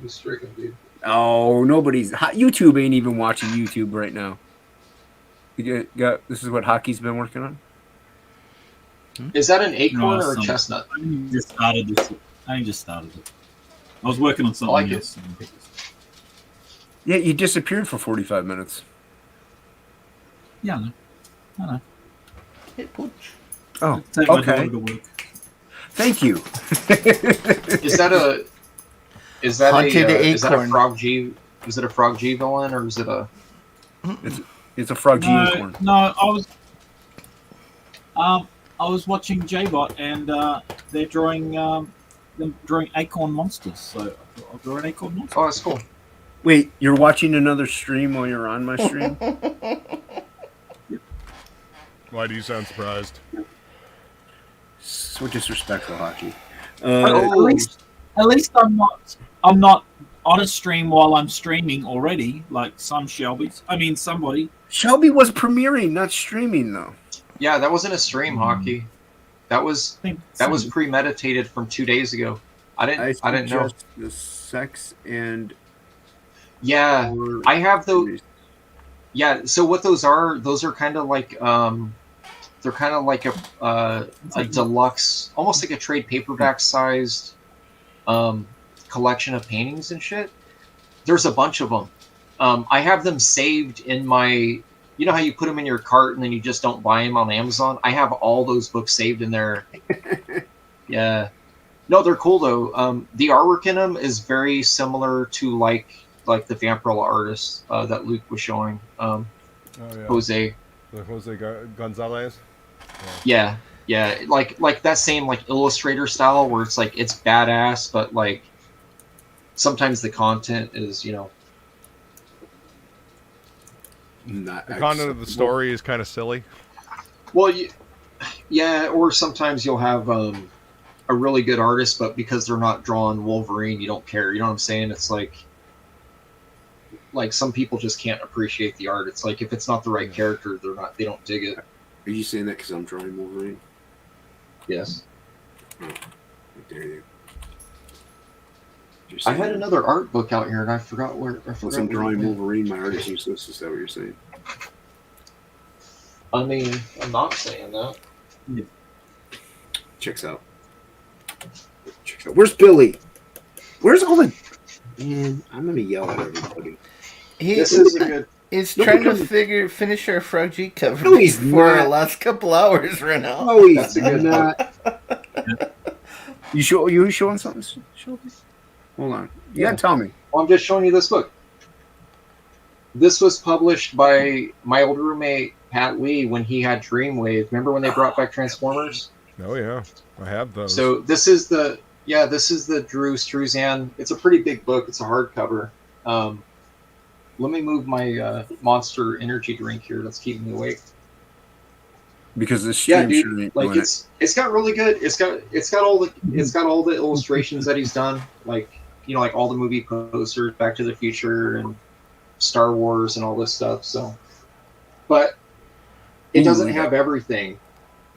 L: you stricken, dude.
E: Oh, nobody's. YouTube ain't even watching YouTube right now. You got. This is what Hockey's been working on.
L: Is that an acorn or a
K: some-
L: chestnut?
K: I just started this. I just started it. I was working on something
L: like it.
K: else.
E: Yeah, you disappeared for 45 minutes.
K: Yeah, I know.
E: Oh,
K: Take my
E: okay.
K: daughter to work.
E: Thank you.
L: Is that a? Is that
A: Haunted
L: is that a
A: Acorn.
L: Frog G? Is it a Frog G villain or is it a?
E: It's a Frog G unicorn.
K: No, I was watching J-Bot and they're drawing acorn monsters. So I thought I'll draw an acorn monster.
L: Oh, that's cool.
E: Wait, you're watching another stream while you're on my stream?
F: Why do you sound surprised?
E: So disrespectful, Hocky.
K: At least I'm not on a stream while I'm streaming already, like some Shelby's. I mean, somebody.
E: Shelby was premiering, not streaming, though.
L: Yeah, that wasn't a stream, Hockey. That was premeditated from 2 days ago. I didn't know.
E: The sex and
L: yeah, I have those. Yeah, so what those are kind of like they're kind of like a deluxe, almost like a trade paperback sized collection of paintings and shit. There's a bunch of them. I have them saved in my. You know how you put them in your cart and then you just don't buy them on Amazon? I have all those books saved in there. Yeah. No, they're cool though. The artwork in them is very similar to like the Vampirella artist that Luke was showing. Jose.
F: The Jose Gonzalez?
L: Yeah. Like that same like illustrator style where it's like it's badass, but like sometimes the content is, you know.
F: The content of the story is kind of silly.
L: Well, yeah, or sometimes you'll have a really good artist, but because they're not drawing Wolverine, you don't care. You know what I'm saying? It's like some people just can't appreciate the art. It's like if it's not the right character, they don't dig it.
E: Are you saying that because I'm drawing Wolverine?
L: Yes.
E: Oh, how dare you?
L: I had another art book out here, and I forgot where.
E: Since I'm drawing Wolverine, my art is useless. Is that what you're saying?
L: I mean, I'm not saying that.
E: Yeah. Checks out. Where's Billy? Where's all the? Man, I'm gonna yell at everybody.
L: This is a good.
A: He's trying to finish our Frog G cover
E: No, he's
A: before
E: not.
A: our last couple hours run out.
E: Oh, he's not. You showing something? Hold on. You gotta tell me.
L: Well, I'm just showing you this book. This was published by my old roommate Pat Lee when he had Dreamwave. Remember when they brought back Transformers?
F: Oh yeah, I have those.
L: So this is the Drew Struzan. It's a pretty big book. It's a hardcover. Let me move my Monster Energy drink here. That's keeping me awake.
E: Because this stream
L: dude, like it's got really good. It's got all the illustrations that he's done. Like like all the movie posters, Back to the Future and Star Wars and all this stuff. So, but it doesn't have everything.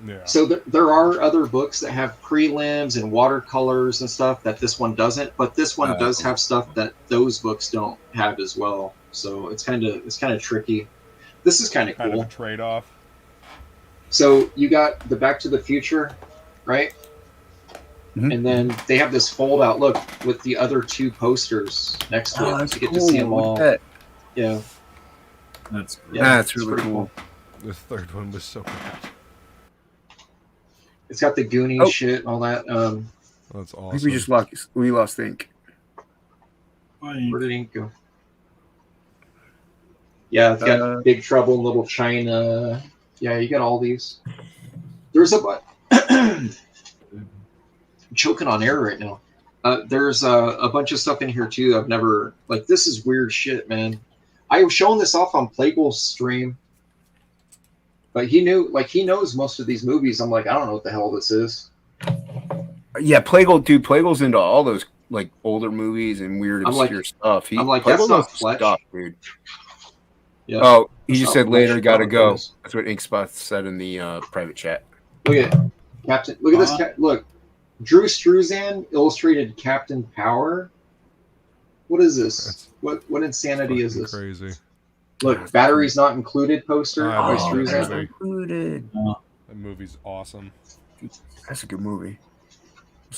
F: Yeah.
L: So there are other books that have prelims and watercolors and stuff that this one doesn't. But this one does have stuff that those books don't have as well. So it's kind of tricky. This is kind of cool.
F: A trade-off.
L: So you got the Back to the Future, right? Mm-hmm. And then they have this fold-out look with the other two posters next to it. You get to see them all. Yeah.
K: That's
E: really cool.
F: The third one was so bad.
L: It's got the Goonies shit and all that.
F: That's awesome.
E: I think we lost Ink.
L: Where did Ink go? Yeah, it's got Big Trouble in Little China. Yeah, you got all these. There's I'm choking on air right now. There's a bunch of stuff in here too. I've never this is weird shit, man. I was showing this off on Plegel's stream, but he knows most of these movies. I'm like, I don't know what the hell this is.
E: Yeah, Plegel's into all those older movies and weird obscure stuff.
L: I'm like, that's not Fletch,
E: dude.
L: Yeah.
E: Oh, he just said later, gotta go. That's what Inkspot said in the private chat.
L: Look at Captain. Look at this. Look, Drew Struzan illustrated Captain Power. What is this? What insanity is this?
F: Crazy.
L: Look, batteries not included poster by Struzan.
E: Included.
F: That movie's awesome.
E: That's a good movie.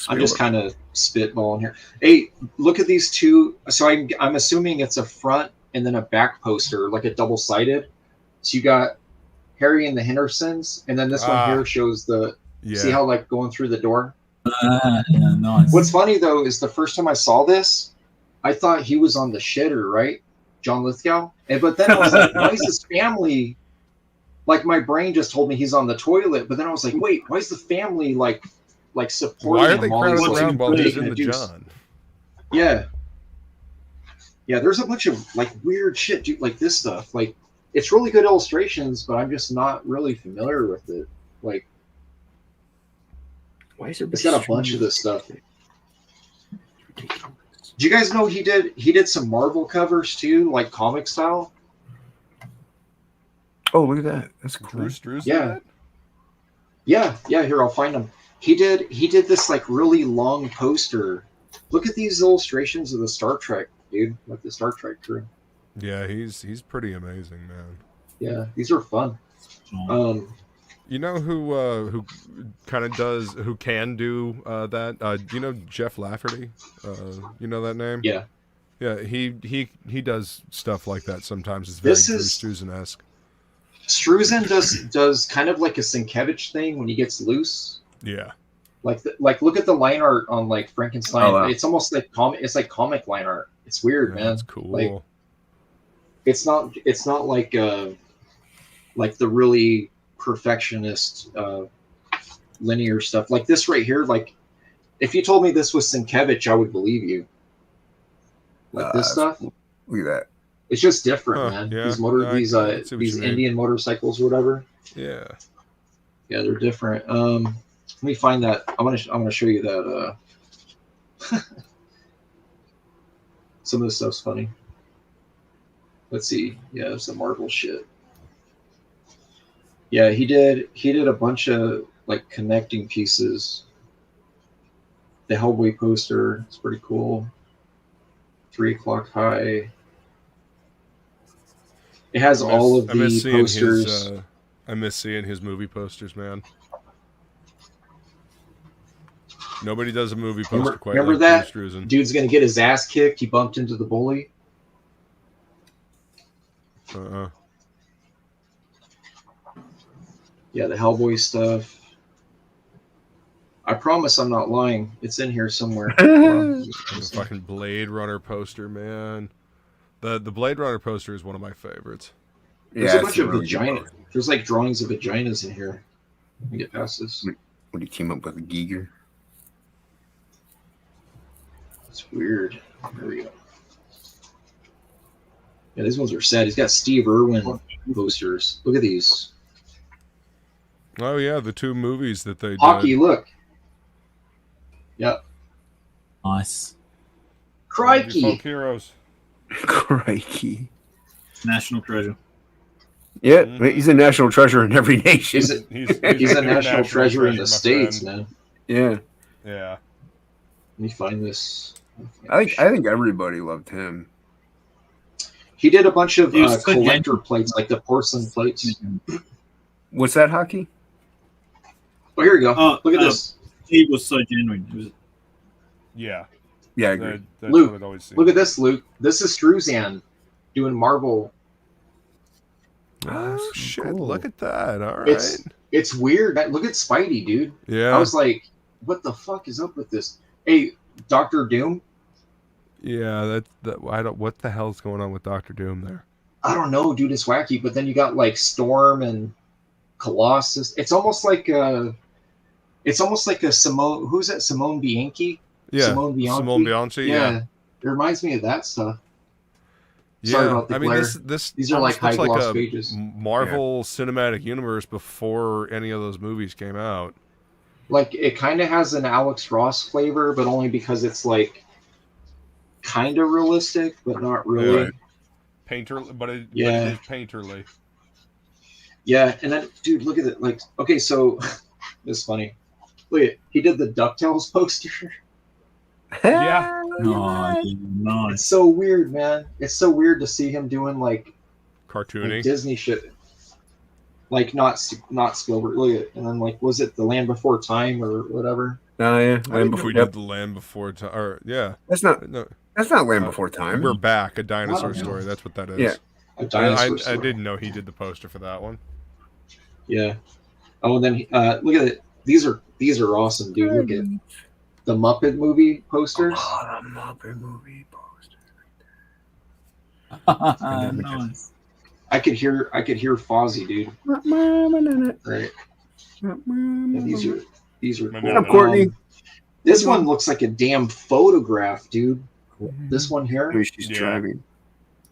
L: I'm just kind of spitballing here. Hey, look at these two. So I'm assuming it's a front and then a back poster, like a double-sided. So you got Harry and the Hendersons, and then this one here shows see how going through the door?
K: Nice.
L: What's funny though is the first time I saw this, I thought he was on the shitter, right? John Lithgow. But then I was like, why is his family? Like my brain just told me he's on the toilet, but then I was like, wait, why is the family like supporting
F: Why are
L: him
F: they
L: while he's
F: crowded around while he's in the
L: juice?
F: John?
L: Yeah. Yeah, there's a bunch of like weird shit, dude, like this stuff. Like it's really good illustrations, but I'm just not really familiar with it. Like
E: Why is it?
L: it's got a bunch of this stuff. Do you guys know he did some Marvel covers too, like comic style?
E: Oh, look at that. That's cool.
F: Bruce Drew's
L: Yeah. Yeah, here I'll find him. He did this like really long poster. Look at these illustrations of the Star Trek, dude. Like the Star Trek crew.
F: Yeah, he's pretty amazing, man.
L: Yeah, these are fun.
F: You know who kind of does, who can do that? You know Jeff Lafferty? You know that name?
L: Yeah.
F: Yeah, he does stuff like that sometimes. It's very Bruce Struzan-esque.
L: Struzan does kind of like a Sienkiewicz thing when he gets loose.
F: Yeah.
L: Like look at the line art on like Frankenstein.
E: Oh, wow.
L: It's almost like comic line art. It's weird, man.
F: That's cool.
L: Like, it's not like the really perfectionist linear stuff. Like this right here, like if you told me this was Sienkiewicz, I would believe you. Like this stuff.
E: Look at that.
L: It's just different, man.
F: Yeah,
L: These Indian motorcycles or whatever.
F: Yeah.
L: Yeah, they're different. Let me find that. I'm gonna show you that. Some of this stuff's funny. Let's see. Yeah, some Marvel shit. Yeah, he did a bunch of like connecting pieces. The Hellboy poster, it's pretty cool. 3 o'clock high. It has all of the posters.
F: I miss seeing his movie posters, man. Nobody does a movie poster quite
L: remember
F: like
L: that?
F: Bruce Struzan.
L: Dude's gonna get his ass kicked. He bumped into the bully. Yeah, the Hellboy stuff. I promise I'm not lying. It's in here somewhere.
F: The fucking Blade Runner poster, man. The Blade Runner poster is one of my favorites.
L: There's a bunch of vaginas. There's like drawings of vaginas in here. Let me get past this.
E: What do you team up with a Giger?
L: It's weird. There we go. Yeah, these ones are sad. He's got Steve Irwin posters. Look at these.
F: Oh yeah, the 2 movies that they
L: Hocky,
F: did.
L: look. Yep.
K: Nice.
L: Crikey.
F: Folk heroes.
E: Crikey.
K: National treasure.
E: Yeah, he's a national treasure in every nation.
L: He's a national treasure in the States, man.
E: Yeah.
F: Yeah.
L: Let me find this.
E: I think everybody loved him.
L: He did a bunch of
K: He was
L: collector plates, like the porcelain plates.
E: What's that, Hockey?
L: Oh, here we go. Look at this.
K: He was so genuine.
F: Yeah.
E: Yeah, I agree.
F: That's
L: Luke,
F: what it always seems.
L: look at this, Luke. This is Struzan doing Marvel.
F: Oh shit! Cool. Look at that. All right.
L: It's weird. Look at Spidey, dude.
F: Yeah.
L: I was like, what the fuck is up with this? Hey, Doctor Doom.
F: Yeah, I don't. What the hell's going on with Doctor Doom there?
L: I don't know, dude. It's wacky. But then you got like Storm and Colossus. It's almost like a Simone. Who's that? Simone Bianchi.
F: Yeah.
L: Simone Bianchi.
F: Yeah.
L: It reminds me of that stuff.
F: Yeah,
L: Sorry about the glare. These are like high gloss pages.
F: Marvel Cinematic Universe before any of those movies came out.
L: Like it kind of has an Alex Ross flavor, but only because it's like kind of realistic, but not really.
F: Right. But it is painterly.
L: Yeah, and then dude, look at it. Like, okay, so this is funny. Look at he did the DuckTales poster.
F: Yeah.
K: No.
L: It's so weird, man. It's so weird to see him doing like
F: cartooning
L: like Disney shit. Like not Spielberg. Look at it. And then like was it The Land Before Time or whatever?
E: Oh yeah,
F: Land Before. We did The Land Before Time. Or yeah.
E: That's not Land Before Time.
F: We're Back, a dinosaur story. That's what that is.
E: Yeah.
L: A dinosaur story.
F: I didn't know he did the poster for that one.
L: Yeah. Oh, and then look at it. These are awesome, dude. Look at it. the Muppet movie posters.
E: Oh, the Muppet movie posters.
K: Nice.
L: I could hear Fozzie, dude. Right. Yeah, these are cool.
E: What's up, Courtney?
L: This one looks like a damn photograph, dude. This one here.
E: Maybe she's driving.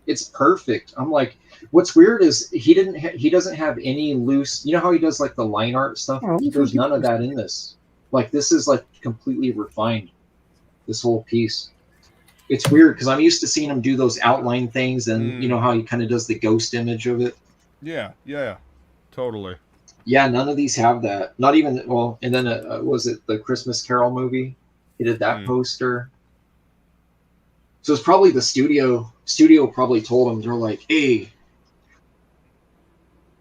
L: It's perfect. I'm like, what's weird is he doesn't have any loose. You know how he does like the line art stuff? There's none of that in this. Like this is like completely refined. This whole piece. It's weird because I'm used to seeing him do those outline things, and you know how he kind of does the ghost image of it.
F: Yeah, totally.
L: Yeah, none of these have that. Not even and then was it the Christmas Carol movie? He did that poster. So it's probably the studio. Studio probably told him, they're like, "Hey,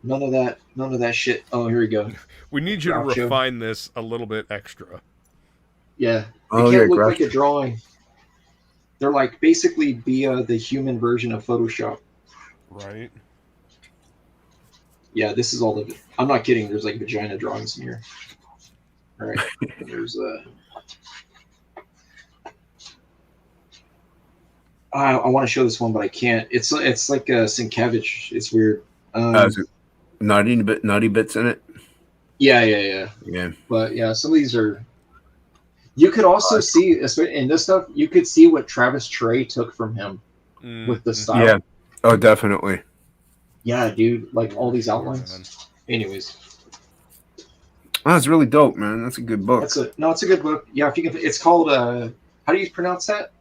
L: none of that shit." Oh, here we go.
F: We need you to refine this a little bit extra.
L: Yeah, it can't look like a drawing. They're like basically be the human version of Photoshop.
F: Right.
L: Yeah, this is all the. I'm not kidding. There's like vagina drawings in here. All right. There's I want to show this one, but I can't. It's like Sienkiewicz. It's weird.
E: Naughty bits in it.
L: Yeah. But yeah, some of these are. You could also see in this stuff. You could see what Travis Trey took from him with the style.
E: Yeah. Oh, definitely.
L: Yeah, dude. Like all these outlines. Anyways.
E: Oh, it's really dope, man. That's a good book.
L: It's a good book. Yeah, if you can. It's called. How do you pronounce that?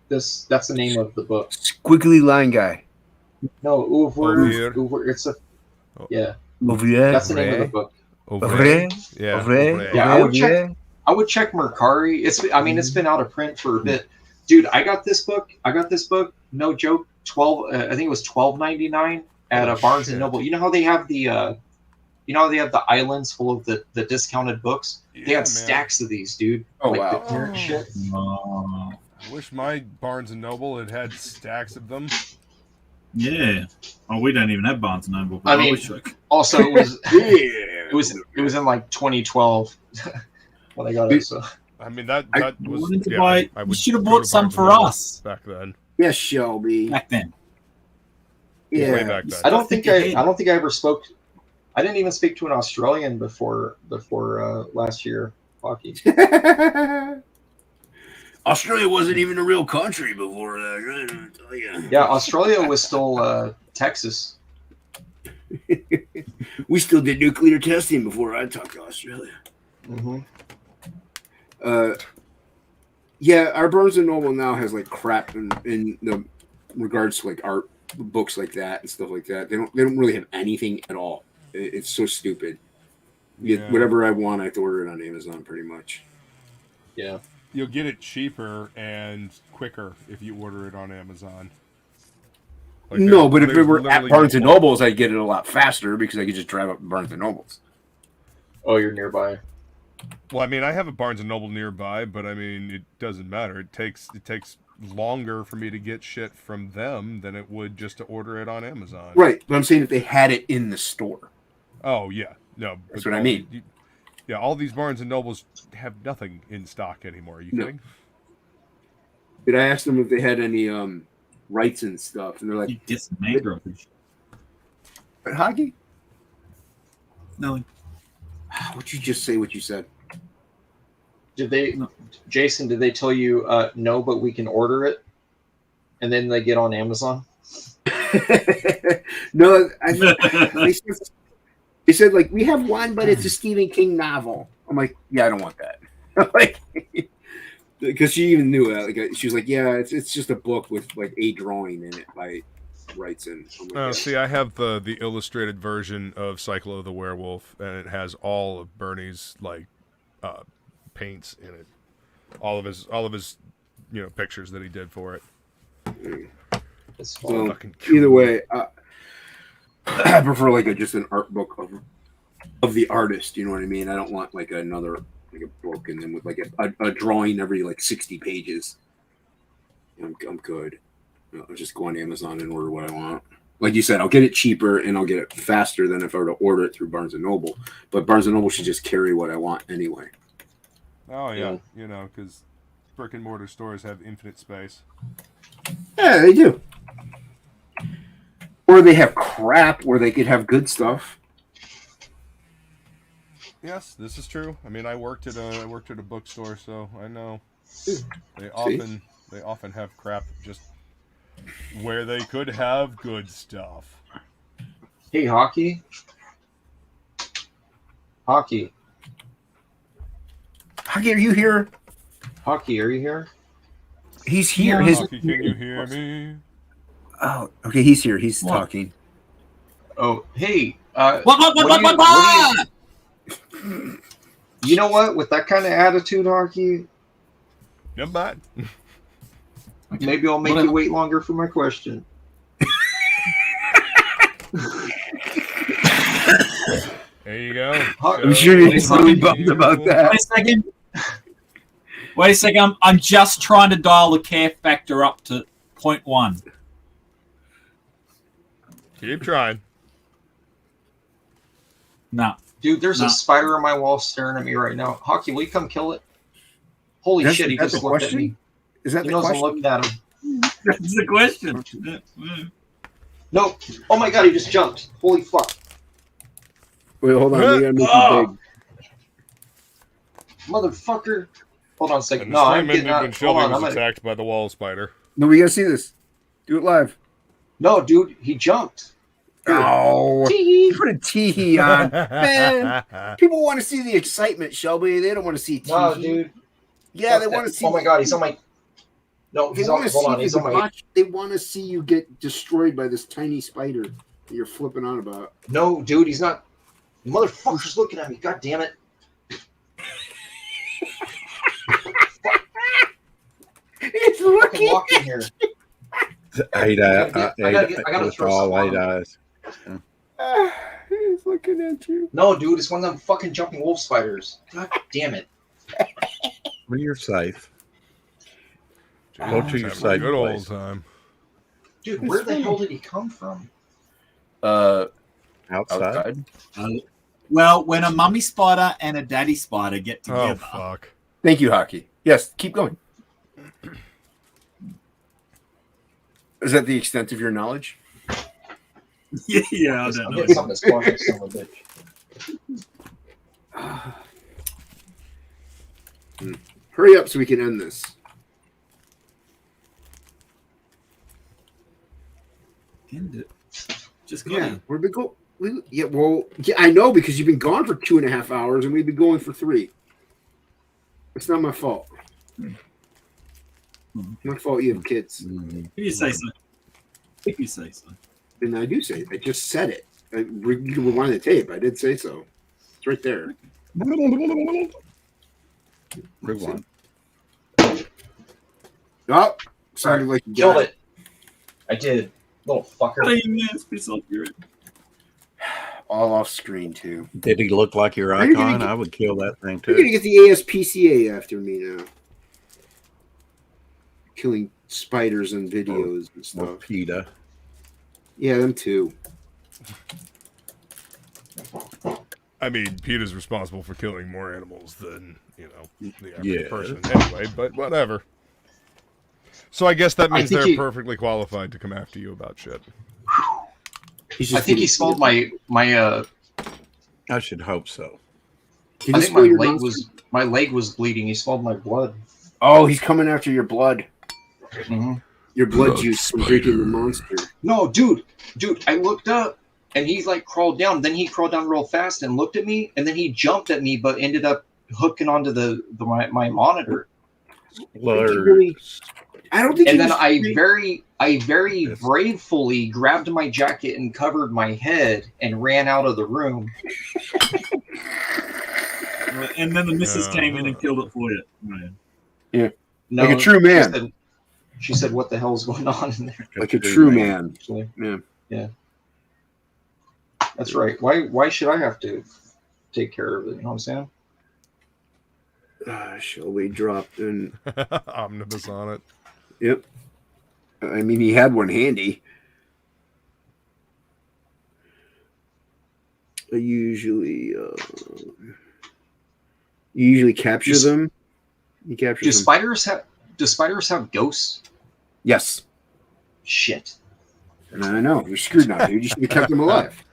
L: That's the name of the book.
E: Squiggly line guy.
L: No, Ouvre. It's a. Yeah.
E: Ouvre.
L: That's the name of the book.
E: Ouvre.
L: Yeah. I would check Mercari. It's been out of print for a bit. Dude, I got this book. No joke. I think it was $12.99 at Barnes and Noble. You know how they have the islands full of the discounted books? They had stacks of these, dude.
E: Oh,
L: like
E: wow.
L: The clearance shit.
F: I wish my Barnes and Noble had stacks of them.
K: Yeah. Oh, we don't even have Barnes and Noble.
L: I mean, also it was it was in like 2012 when I got it. So
F: I mean that was.
K: Wanted to buy.
F: I
K: you should have bought some for us
F: back then.
E: Yes, Shelby.
K: Back then.
E: Yeah.
F: Way back then.
L: I don't think I ever spoke. I didn't even speak to an Australian before last year. Hockey.
E: Australia wasn't even a real country before that.
L: Yeah, Australia was still Texas.
E: We still did nuclear testing before I talked to Australia.
L: Mm-hmm.
E: Yeah, our Barnes and Noble now has like crap in the regards to like art books like that and stuff like that. They don't really have anything at all. It's so stupid.
F: Yeah.
E: Whatever I want, I have to order it on Amazon pretty much.
L: Yeah.
F: You'll get it cheaper and quicker if you order it on Amazon. Like
E: no, but if it were at Barnes and Nobles, I'd get it a lot faster because I could just drive up to Barnes and Nobles.
L: Oh, you're nearby.
F: Well, I mean, I have a Barnes and Noble nearby, but I mean, it doesn't matter. It takes longer for me to get shit from them than it would just to order it on Amazon.
E: Right, but I'm saying if they had it in the store.
F: Oh yeah, no,
E: that's what I mean.
F: Yeah, all these Barnes and Nobles have nothing in stock anymore. Are you kidding?
E: But I asked them if they had any rights and stuff, and they're like, But Hocky?
K: No.
E: Would you just say what you said?
L: Jason, did they tell you no, but we can order it? And then they get on Amazon?
E: No, they said like, we have one, but it's a Stephen King novel. I'm like, yeah, I don't want that. Like, because she even knew it. Like, she was like, yeah, it's just a book with like a drawing in it by Wrightson.
F: Oh, see, I have the illustrated version of Cyclo the Werewolf, and it has all of Bernie's like paints in it, all of his pictures that he did for it.
E: So, either way, I prefer like just an art book of the artist. You know what I mean? I don't want like another like a book and then with like a drawing every like 60 pages. I'm good. I'll just go on Amazon and order what I want. Like you said, I'll get it cheaper and I'll get it faster than if I were to order it through Barnes & Noble. But Barnes & Noble should just carry what I want anyway.
F: Oh yeah, you know, because brick and mortar stores have infinite space.
E: Yeah, they do. Or they have crap where they could have good stuff.
F: Yes, this is true. I mean, I worked at a bookstore, so I know they often have crap just where they could have good stuff.
L: Hey, Hocky. Hocky.
E: Hocky, are you here?
L: Hocky, are you here?
E: He's here.
F: Hocky, can you hear me?
E: Oh, okay, he's here. He's talking.
L: Oh, hey.
K: What?
L: You know what? With that kind of attitude, Hocky,
F: yeah, but
L: maybe I'll make you wait longer for my question.
F: There you go.
E: I'm sure he's really bummed about that.
K: Wait a second. I'm just trying to dial the care factor up to 0.1.
F: Keep trying.
K: No.
L: Dude, there's a spider on my wall staring at me right now. Hockey, will you come kill it? Holy shit, he just looked at me.
E: Is that
L: he
E: the
L: knows
E: question?
L: I'm looking at him.
K: That's the question.
L: No. Oh my god, he just jumped. Holy fuck.
E: Wait, hold on. We gotta make him big.
L: Motherfucker. Hold on a second.
F: And
L: No, I'm
F: ended
L: getting
F: when
L: out.
F: Shelby
L: Hold on,
F: was attacked by the wall spider.
E: No, we gotta see this. Do it live.
L: No, dude, he jumped.
E: Oh, you put a tee on. Man, people want to see the excitement, Shelby. They don't want to see tee.
L: No, dude.
E: Yeah, they want to see.
L: Oh my god, he's on my. No, he's on. Hold on, he's on my.
E: They want to see you get destroyed by this tiny spider that you're flipping on about.
L: No, dude, he's not. The motherfucker's looking at me. God damn it.
E: It's looking
L: walk in here.
G: 8 eyes.
L: I gotta throw
G: all
L: some
G: 8
L: on.
G: eyes.
E: He's looking at you.
L: No, dude, it's one of them fucking jumping wolf spiders. God damn it.
G: Well, you're safe. Go to your safe
F: Good old
G: place.
F: time.
L: Dude, where the hell did he come from?
G: Outside.
K: Well, when a mummy spider and a daddy spider get
F: Oh,
K: together.
F: fuck.
E: Thank you, Hockey. Yes, keep going. Is that the extent of your knowledge?
K: Yeah, I
L: I'm
K: don't know.
L: getting something to squash this son of a bitch.
E: Hurry up so we can end this.
K: End it. Just go.
E: Yeah, we've been go. I know because you've been gone for 2.5 hours and we've been going for 3. It's not my fault. My fault. You have kids.
K: If you say so. If you say so.
E: And I do say it. I just said it. You can rewind the tape. I did say so. It's right there.
G: Rewind.
E: Oh, sounded like you
L: Killed
E: got
L: it. I did. Little fucker.
K: What do you mean? Be so accurate.
E: All off screen too.
G: Did he look like your
E: Are you gonna
G: icon?
E: get-
G: I would kill that thing
E: You're gonna
G: too.
E: get the ASPCA after me now. Killing spiders and videos and
G: Or
E: stuff.
G: PETA.
E: Yeah, them too.
F: I mean, Peter's responsible for killing more animals than, the average
G: Yeah.
F: person anyway, but whatever. So I guess that
L: I
F: means
L: think
F: they're
L: he-
F: perfectly qualified to come after you about shit.
L: I think he smelled my
G: I should hope so.
E: Did
L: I
E: he
L: think
E: smell your monster?
L: my leg was bleeding. He smelled my blood.
E: Oh, he's coming after your blood.
L: Mm-hmm.
E: Your blood juice from drinking the monster.
L: No, dude, I looked up and he like crawled down. Then he crawled down real fast and looked at me, and then he jumped at me, but ended up hooking onto my monitor.
E: I don't think.
L: And then I very bravely grabbed my jacket and covered my head and ran out of the room.
K: And then the missus came in and killed it for you. Right.
E: Yeah,
L: No,
E: like a true man.
L: She said, "What the hell's going on in there?"
E: Like a true man.
L: Actually.
E: Yeah.
L: That's right. Why should I have to take care of it? You know what I'm saying?
E: Shelby dropped in.
F: Omnibus on it.
E: Yep. I mean, he had one handy. I usually capture them You capture
L: Do
E: them.
L: spiders have ghosts?
E: Yes.
L: Shit.
E: And I know you're screwed now, dude. You should have kept them alive.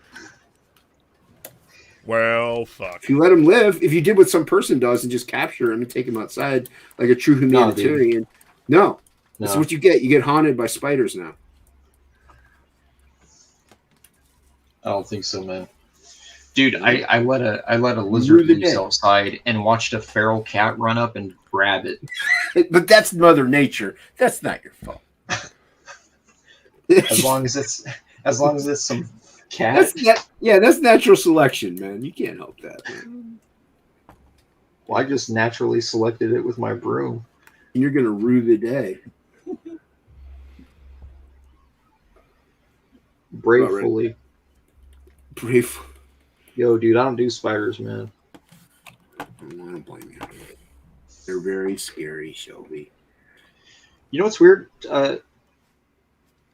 F: Well, fuck.
E: If you let them live, if you did what some person does and just capture them and take them outside like a true humanitarian, no. That's what you get. You get haunted by spiders now.
L: I don't think so, man. Dude, I let a lizard loose outside and watched a feral cat run up and grab it.
E: But that's Mother Nature. That's not your fault.
L: As long as it's some cat.
E: That's natural selection, man. You can't help that, man.
L: Well, I just naturally selected it with my broom.
E: And you're gonna rue the day.
L: Bravely.
E: Brave.
L: Yo, dude, I don't do spiders, man.
E: I don't blame you. They're very scary, Shelby.
L: You know what's weird?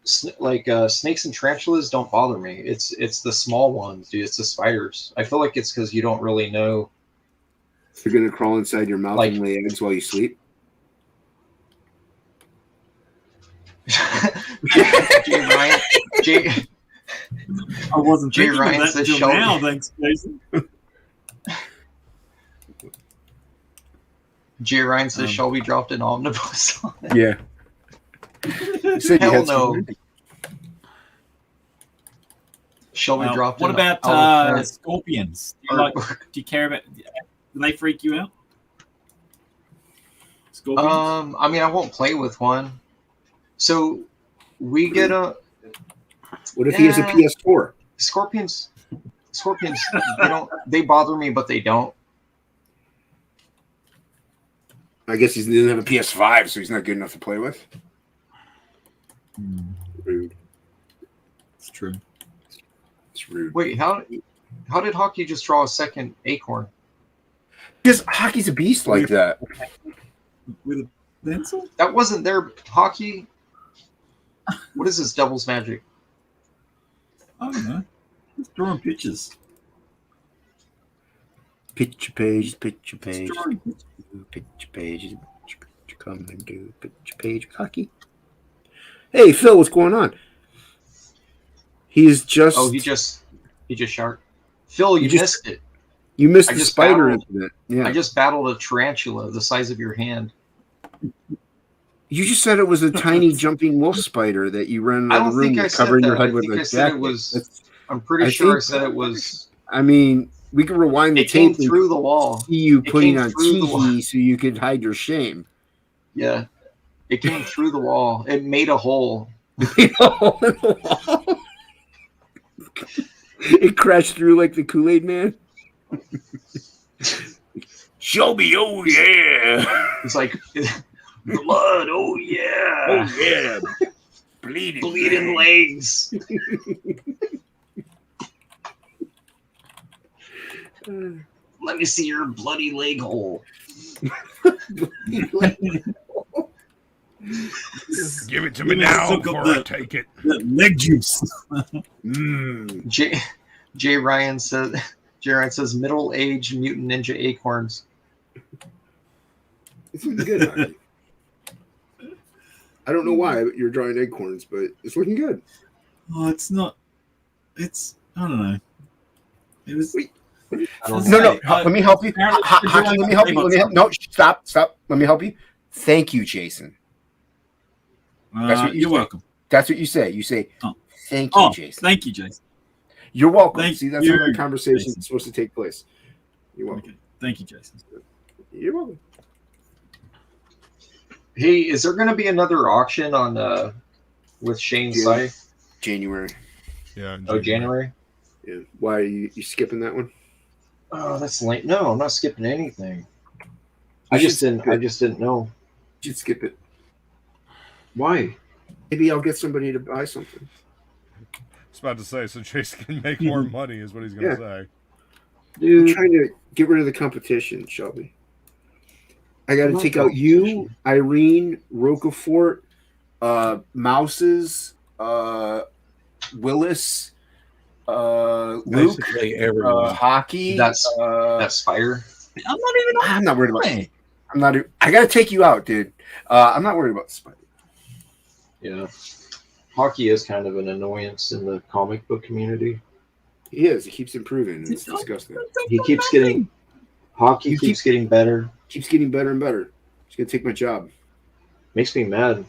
L: Snakes and tarantulas don't bother me. It's the small ones, dude. It's the spiders. I feel like it's because you don't really know.
E: They're gonna crawl inside your mouth and lay eggs while you sleep.
K: I wasn't
L: Jay
K: thinking
L: Ryan
K: of that
L: says
K: until
L: Shelby.
K: now. Thanks, Jason.
L: Jay Ryan says Shelby dropped an omnibus on it.
E: Yeah.
L: Hell no. Shelby dropped.
K: What about scorpions? Do you care about? Do they freak you out? Scorpions?
L: I mean, I won't play with one. So we get a.
E: What if he has a PS4?
L: Scorpions, they bother me, but they don't.
E: I guess he doesn't have a PS5, so he's not good enough to play with. Rude.
K: It's true.
E: It's rude.
L: Wait, how did Hocky just draw a second acorn?
E: Because Hockey's a beast like that.
K: With a pencil?
L: That wasn't their Hocky. What is this devil's magic?
K: I don't know. Just drawing pictures.
E: Picture page, picture
K: Just
E: page.
K: drawing pictures.
E: Picture page, picture come and do picture page. Hockey. Hey, Phil, what's going on? He's just.
L: Oh, he just shark. Phil, you missed it.
E: You missed the spider incident. Yeah.
L: I just battled a tarantula the size of your hand.
E: You just said it was a tiny jumping wolf spider that you ran
L: I
E: out
L: don't
E: of the room
L: think I
E: with
L: said
E: covering your
L: that.
E: head
L: I
E: with
L: think
E: a
L: I said
E: jacket.
L: it was. I'm pretty sure I said it was.
E: I mean, we can rewind the
L: It came
E: tape
L: through the wall.
E: See you
L: It
E: putting
L: came
E: on
L: through the wall.
E: TV so you could hide your shame.
L: Yeah, it came through the wall. It made a hole.
E: It crashed through like the Kool-Aid Man. Shelby, oh yeah.
L: It's like blood. Oh yeah.
E: Oh yeah.
L: Bleeding legs. Let me see your bloody leg hole.
F: Give it to me now before I take it.
K: The leg juice.
L: Jay Ryan says middle-aged mutant ninja acorns.
E: It's looking good, Hockey. I don't know why you're drawing acorns, but it's looking good.
K: Oh, it's not. It's I don't know. It was.
E: No. Let me help you. Hockey, let me help you. No, stop. Let me help you. Thank you, Jason. That's what
K: You're welcome.
E: That's what you say. You say, thank you, Jason.
K: Thank you, Jason.
E: You're welcome.
K: Thank
E: See, that's
K: you,
E: how that conversation
K: Jason.
E: is supposed to take place. You're welcome.
K: Okay. Thank you, Jason.
E: You're welcome.
L: Hey, is there going to be another auction on with Shane's site?
E: January.
F: Yeah.
L: Oh, January.
E: Yeah. Why are you skipping that one?
L: Oh, that's late. No, I'm not skipping anything. I just didn't know.
E: You should skip it.
L: Why?
E: Maybe I'll get somebody to buy something.
F: I was about to say, so Jason can make more money, is what he's going to say.
E: Dude. I'm trying to get rid of the competition, Shelby. I got to take out you, Irene, Roquefort, Mouses, Willis, Luke,
G: everyone.
E: Hockey.
L: That's Spider.
K: I'm not even.
E: I'm not worried about it. I'm not. I gotta take you out, dude. I'm not worried about the spider.
L: Yeah. Hocky is kind of an annoyance in the comic book community.
E: He is. He keeps improving. It's disgusting.
L: He keeps getting Hocky keeps getting better.
E: Keeps getting better and better. He's gonna take my job.
L: Makes me mad.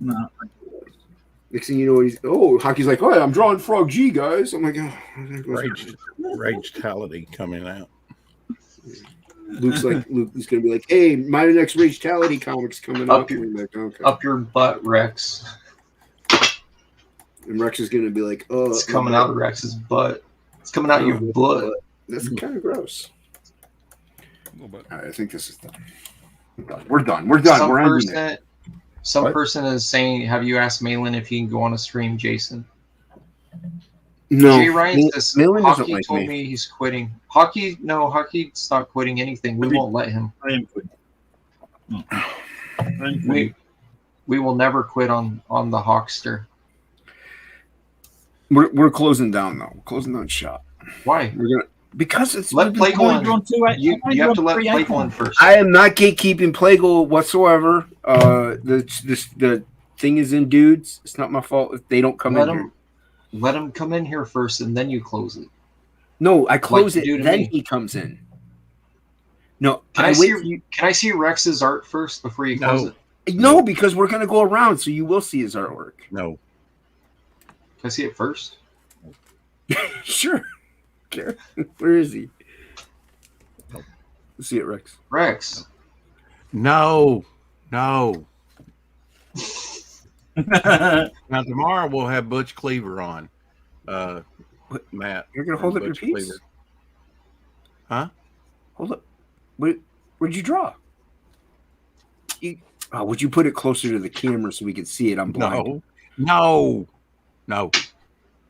K: No.
E: Next thing you know, Hockey's like, oh, I'm drawing Frog G, guys. I'm like,
G: Rage-tality coming out.
E: Luke's gonna be like, hey, my next Rage-tality comic's coming up.
L: Up your butt, Rex.
E: And Rex is gonna be like, oh,
L: it's coming out of Rex's butt. It's coming out your butt.
E: That's kind of gross. All right, I think this is done. We're done. We're ending it.
L: Some person is saying, have you asked Malin if he can go on a stream, Jason?
E: No.
L: Jay Ryan says,
E: Malin doesn't
L: Hocky
E: like
L: told
E: me.
L: me he's quitting. Hocky's not quitting anything. We won't let him.
K: I am quitting.
L: We will never quit on the Hawkster.
E: We're closing down though. We're closing down shop.
L: Why?
E: Because it's
L: let Plegel in. You have to let Plegel in first.
E: I am not gatekeeping Plegel whatsoever. The thing is in dudes. It's not my fault if they don't come in here.
L: Let him come in here first, and then you close it.
E: No, I close
L: Like
E: it, then he comes in. No,
L: Can I see Rex's art first before you close it?
E: No, because we're gonna go around, so you will see his artwork.
G: No.
L: Can I see it first?
E: Sure. Where is he? Let's see it, Rex.
L: Rex.
G: No. Now tomorrow we'll have Butch Cleaver on. Matt.
E: You're gonna hold up your piece? Huh? Hold up. Where'd you draw? Would you put it closer to the camera so we can see it? I'm blind.
G: No.
E: I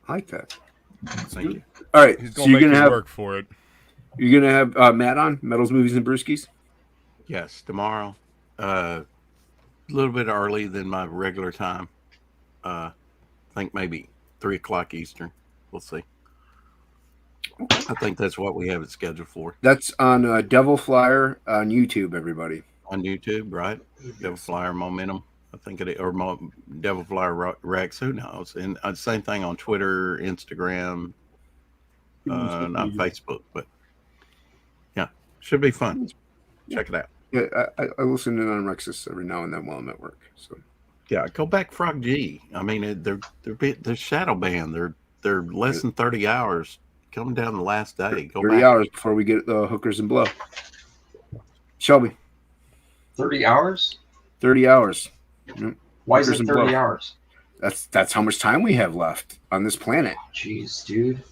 E: like that.
G: Thank you.
E: All right.
F: He's
E: So
F: gonna
E: you're
F: make
E: gonna
F: you
E: have
F: work for it.
E: You're gonna have Matt on Metals, Movies, and Brewskis.
G: Yes, tomorrow. A little bit early than my regular time. I think maybe 3:00 Eastern. We'll see. I think that's what we have it scheduled for.
E: That's on Devil Flyer on YouTube, everybody.
G: On YouTube, right? Devil Flyer Momentum. I think it is, or Devil Flyer Rex. Who knows? And same thing on Twitter, Instagram, not Facebook, but yeah, should be fun. Check it out.
E: Yeah, I listen in on Rexus every now and then while I'm at work. So
G: yeah, go back Frog G. I mean, they're shadow banned. They're less than 30 hours. Coming down the last day. Go
E: 30
G: back.
E: hours before we get the hookers and blow. Shelby.
L: 30 hours?
E: 30 hours.
L: Why is it 30 hours?
E: That's how much time we have left on this planet.
L: Jeez, dude.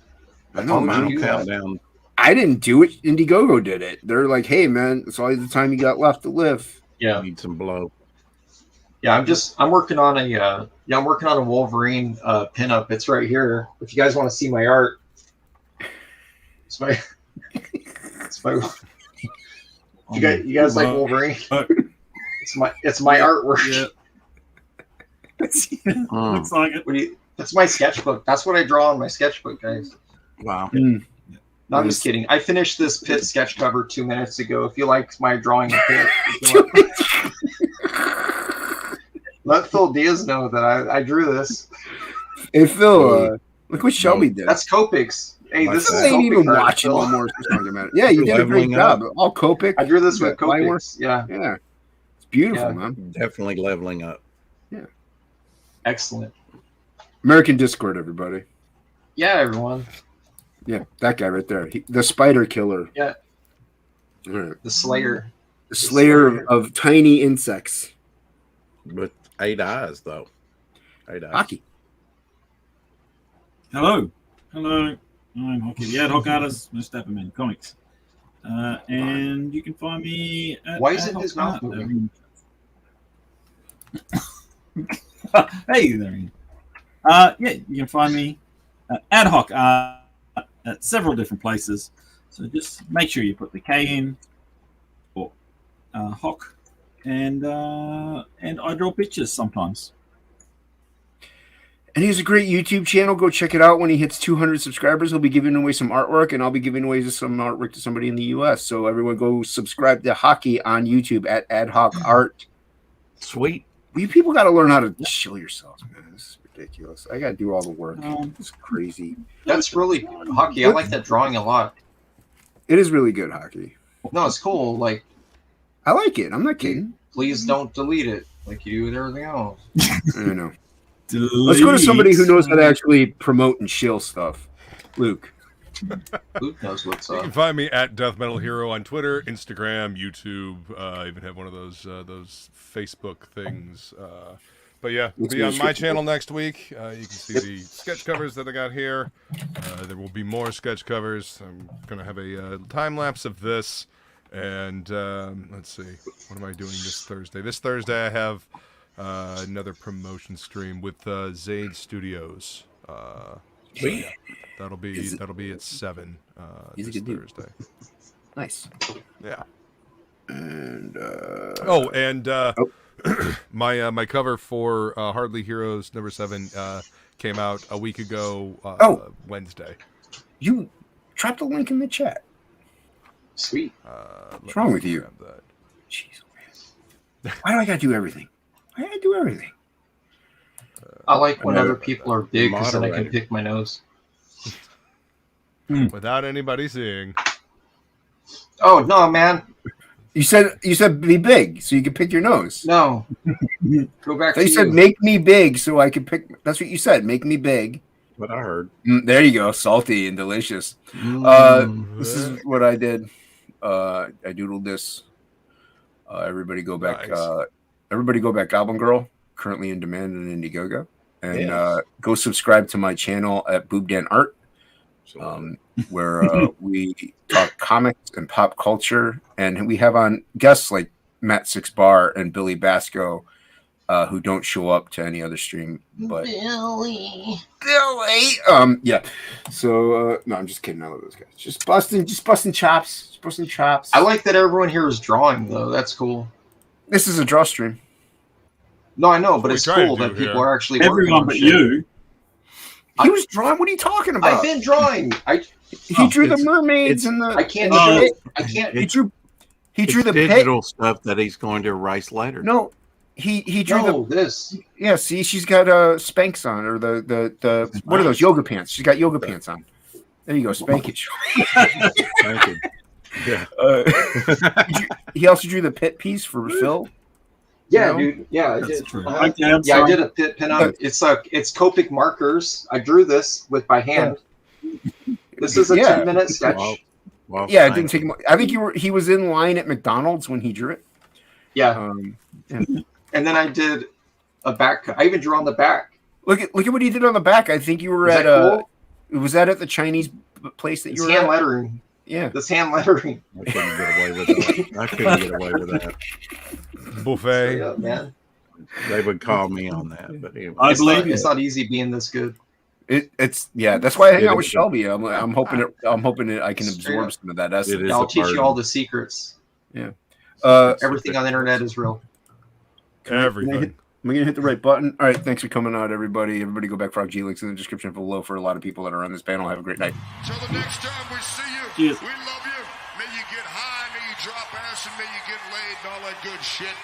E: I know, man.
G: Countdown.
E: I didn't do it. Indiegogo did it. They're like, hey, man, it's all the time you got left to live.
L: Yeah.
G: Need some blow.
L: Yeah, I'm working on a Wolverine pinup. It's right here. If you guys want to see my art, it's my you guys like Wolverine? It's my artwork.
K: Yeah. Looks like it.
L: That's my sketchbook. That's what I draw on my sketchbook, guys.
G: Wow.
L: No, I'm just kidding. I finished this Pit sketch cover 2 minutes ago. If you like my drawing of Pit, let Phil Diaz know that I drew this.
E: Hey, Phil, look what Shelby did.
L: That's Copics. Hey, this is
E: ain't even
L: Copic art,
E: watching
L: Phil.
E: no more. Yeah, you did a great job. All Copic.
L: I drew this with Copics. Yeah.
E: Yeah. It's beautiful,
L: Yeah.
E: man.
G: Definitely leveling up.
E: Yeah.
L: Excellent.
E: American Discord, everybody.
L: Yeah, everyone.
E: Yeah, that guy right there. The spider killer.
L: Yeah.
E: All right.
L: The Slayer.
E: The slayer of tiny insects.
G: With 8 eyes, though. 8 eyes.
E: Hockey.
K: Hello. I'm Hocky, the ad hoc artist, no Stepperman Comics. And you can find me at
L: Why isn't his mouth
K: Art.
L: moving?
K: Hey there. Yeah, you can find me ad hoc art at several different places. So just make sure you put the K in for hoc, and I draw pictures sometimes.
E: And he has a great YouTube channel. Go check it out. When he hits 200 subscribers, he'll be giving away some artwork, and I'll be giving away some artwork to somebody in the U.S. So everyone go subscribe to Hocky on YouTube at AdHoc
G: Sweet.
E: You people got to learn how to chill yourselves, man. This is ridiculous. I got to do all the work. It's crazy.
L: That's really Hocky. I like that drawing a lot.
E: It is really good, Hocky.
L: No, it's cool. Like,
E: I like it. I'm not kidding.
L: Please don't delete it like you do with everything else.
E: I know. Let's go to somebody who knows how to actually promote and shill stuff. Luke.
L: Luke knows what's
F: You
L: up.
F: can find me at Death Metal Hero on Twitter, Instagram, YouTube. I even have one of those Facebook things. But yeah, be on my channel next week. You can see the sketch covers that I got here. There will be more sketch covers. I'm going to have a time lapse of this. And let's see, what am I doing this Thursday? This Thursday I have another promotion stream with Zaid Studios. So yeah, that'll be at 7 this Thursday.
E: Nice.
F: Yeah.
E: And
F: my cover for Hardly Heroes #7 came out a week ago. Wednesday.
E: You dropped a link in the chat.
L: Sweet.
E: What's wrong with you? Jeez, man. Why do I gotta do everything? Why do I do everything?
L: I like when other people are big because then I can pick my nose.
F: Without anybody seeing.
L: Oh no, man!
E: You said be big so you can pick your nose.
L: No. Go back.
E: You said make me big so I can pick. That's what you said. Make me big.
G: What I heard.
E: There you go. Salty and delicious. This is what I did. I doodled this. Everybody go back.
F: Nice.
E: Everybody go back. Goblin Girl, currently in demand on Indiegogo, and go subscribe to my channel at Boobdan Art, where we talk comics and pop culture, and we have on guests like Matt Bahr and Billy Bacsko, who don't show up to any other stream. But Billy. Yeah. So no, I'm just kidding. I love those guys. Just busting chops. Just busting chops.
L: I like that everyone here is drawing though. That's cool.
E: This is a draw stream.
L: No, I know, but it's cool that people are actually working
K: everyone
L: on
K: but
L: shit.
K: you.
E: He was drawing. What are you talking about?
L: I've been drawing.
E: He drew the mermaids and the.
L: I can't. I can't.
E: He drew the
G: digital
E: pit.
G: stuff that he's going to erase later.
E: No, he drew
L: this.
E: Yeah, see, she's got Spanx on, or the what are those yoga pants? She's got yoga pants on. There you go, Spank it.
G: Thank you. Yeah.
E: He also drew the pit piece for Phil.
L: Yeah, dude. Yeah, I did. I did a pin up. It's Copic markers. I drew this by hand. This is a 10-minute sketch.
G: Well,
E: yeah, it didn't take him. I think he was in line at McDonald's when he drew it.
L: Yeah. And then I did a back. I even drew on the back.
E: Look at what he did on the back. I think you were at
L: cool?
E: Was that at the Chinese place that you were
L: hand
E: at?
L: lettering.
E: Yeah.
L: This hand lettering.
G: I couldn't get away with that. I couldn't get away with that.
F: Buffet.
L: Up, man.
G: They would call me on that, but anyway.
L: It's not easy being this good.
E: It's that's why I hang out with Shelby. I'm hoping I can absorb some of that essence.
L: I'll teach you all the secrets.
E: Yeah.
L: Everything on the internet is real.
F: Everything.
E: Am I gonna hit the right button? All right, thanks for coming out, everybody. Everybody go back for G links in the description below for a lot of people that are on this panel. Have a great night.
B: Till the next time we see you,
K: Cheers.
B: we love you. May you get high, may you drop ass, and may you get laid and all that good shit.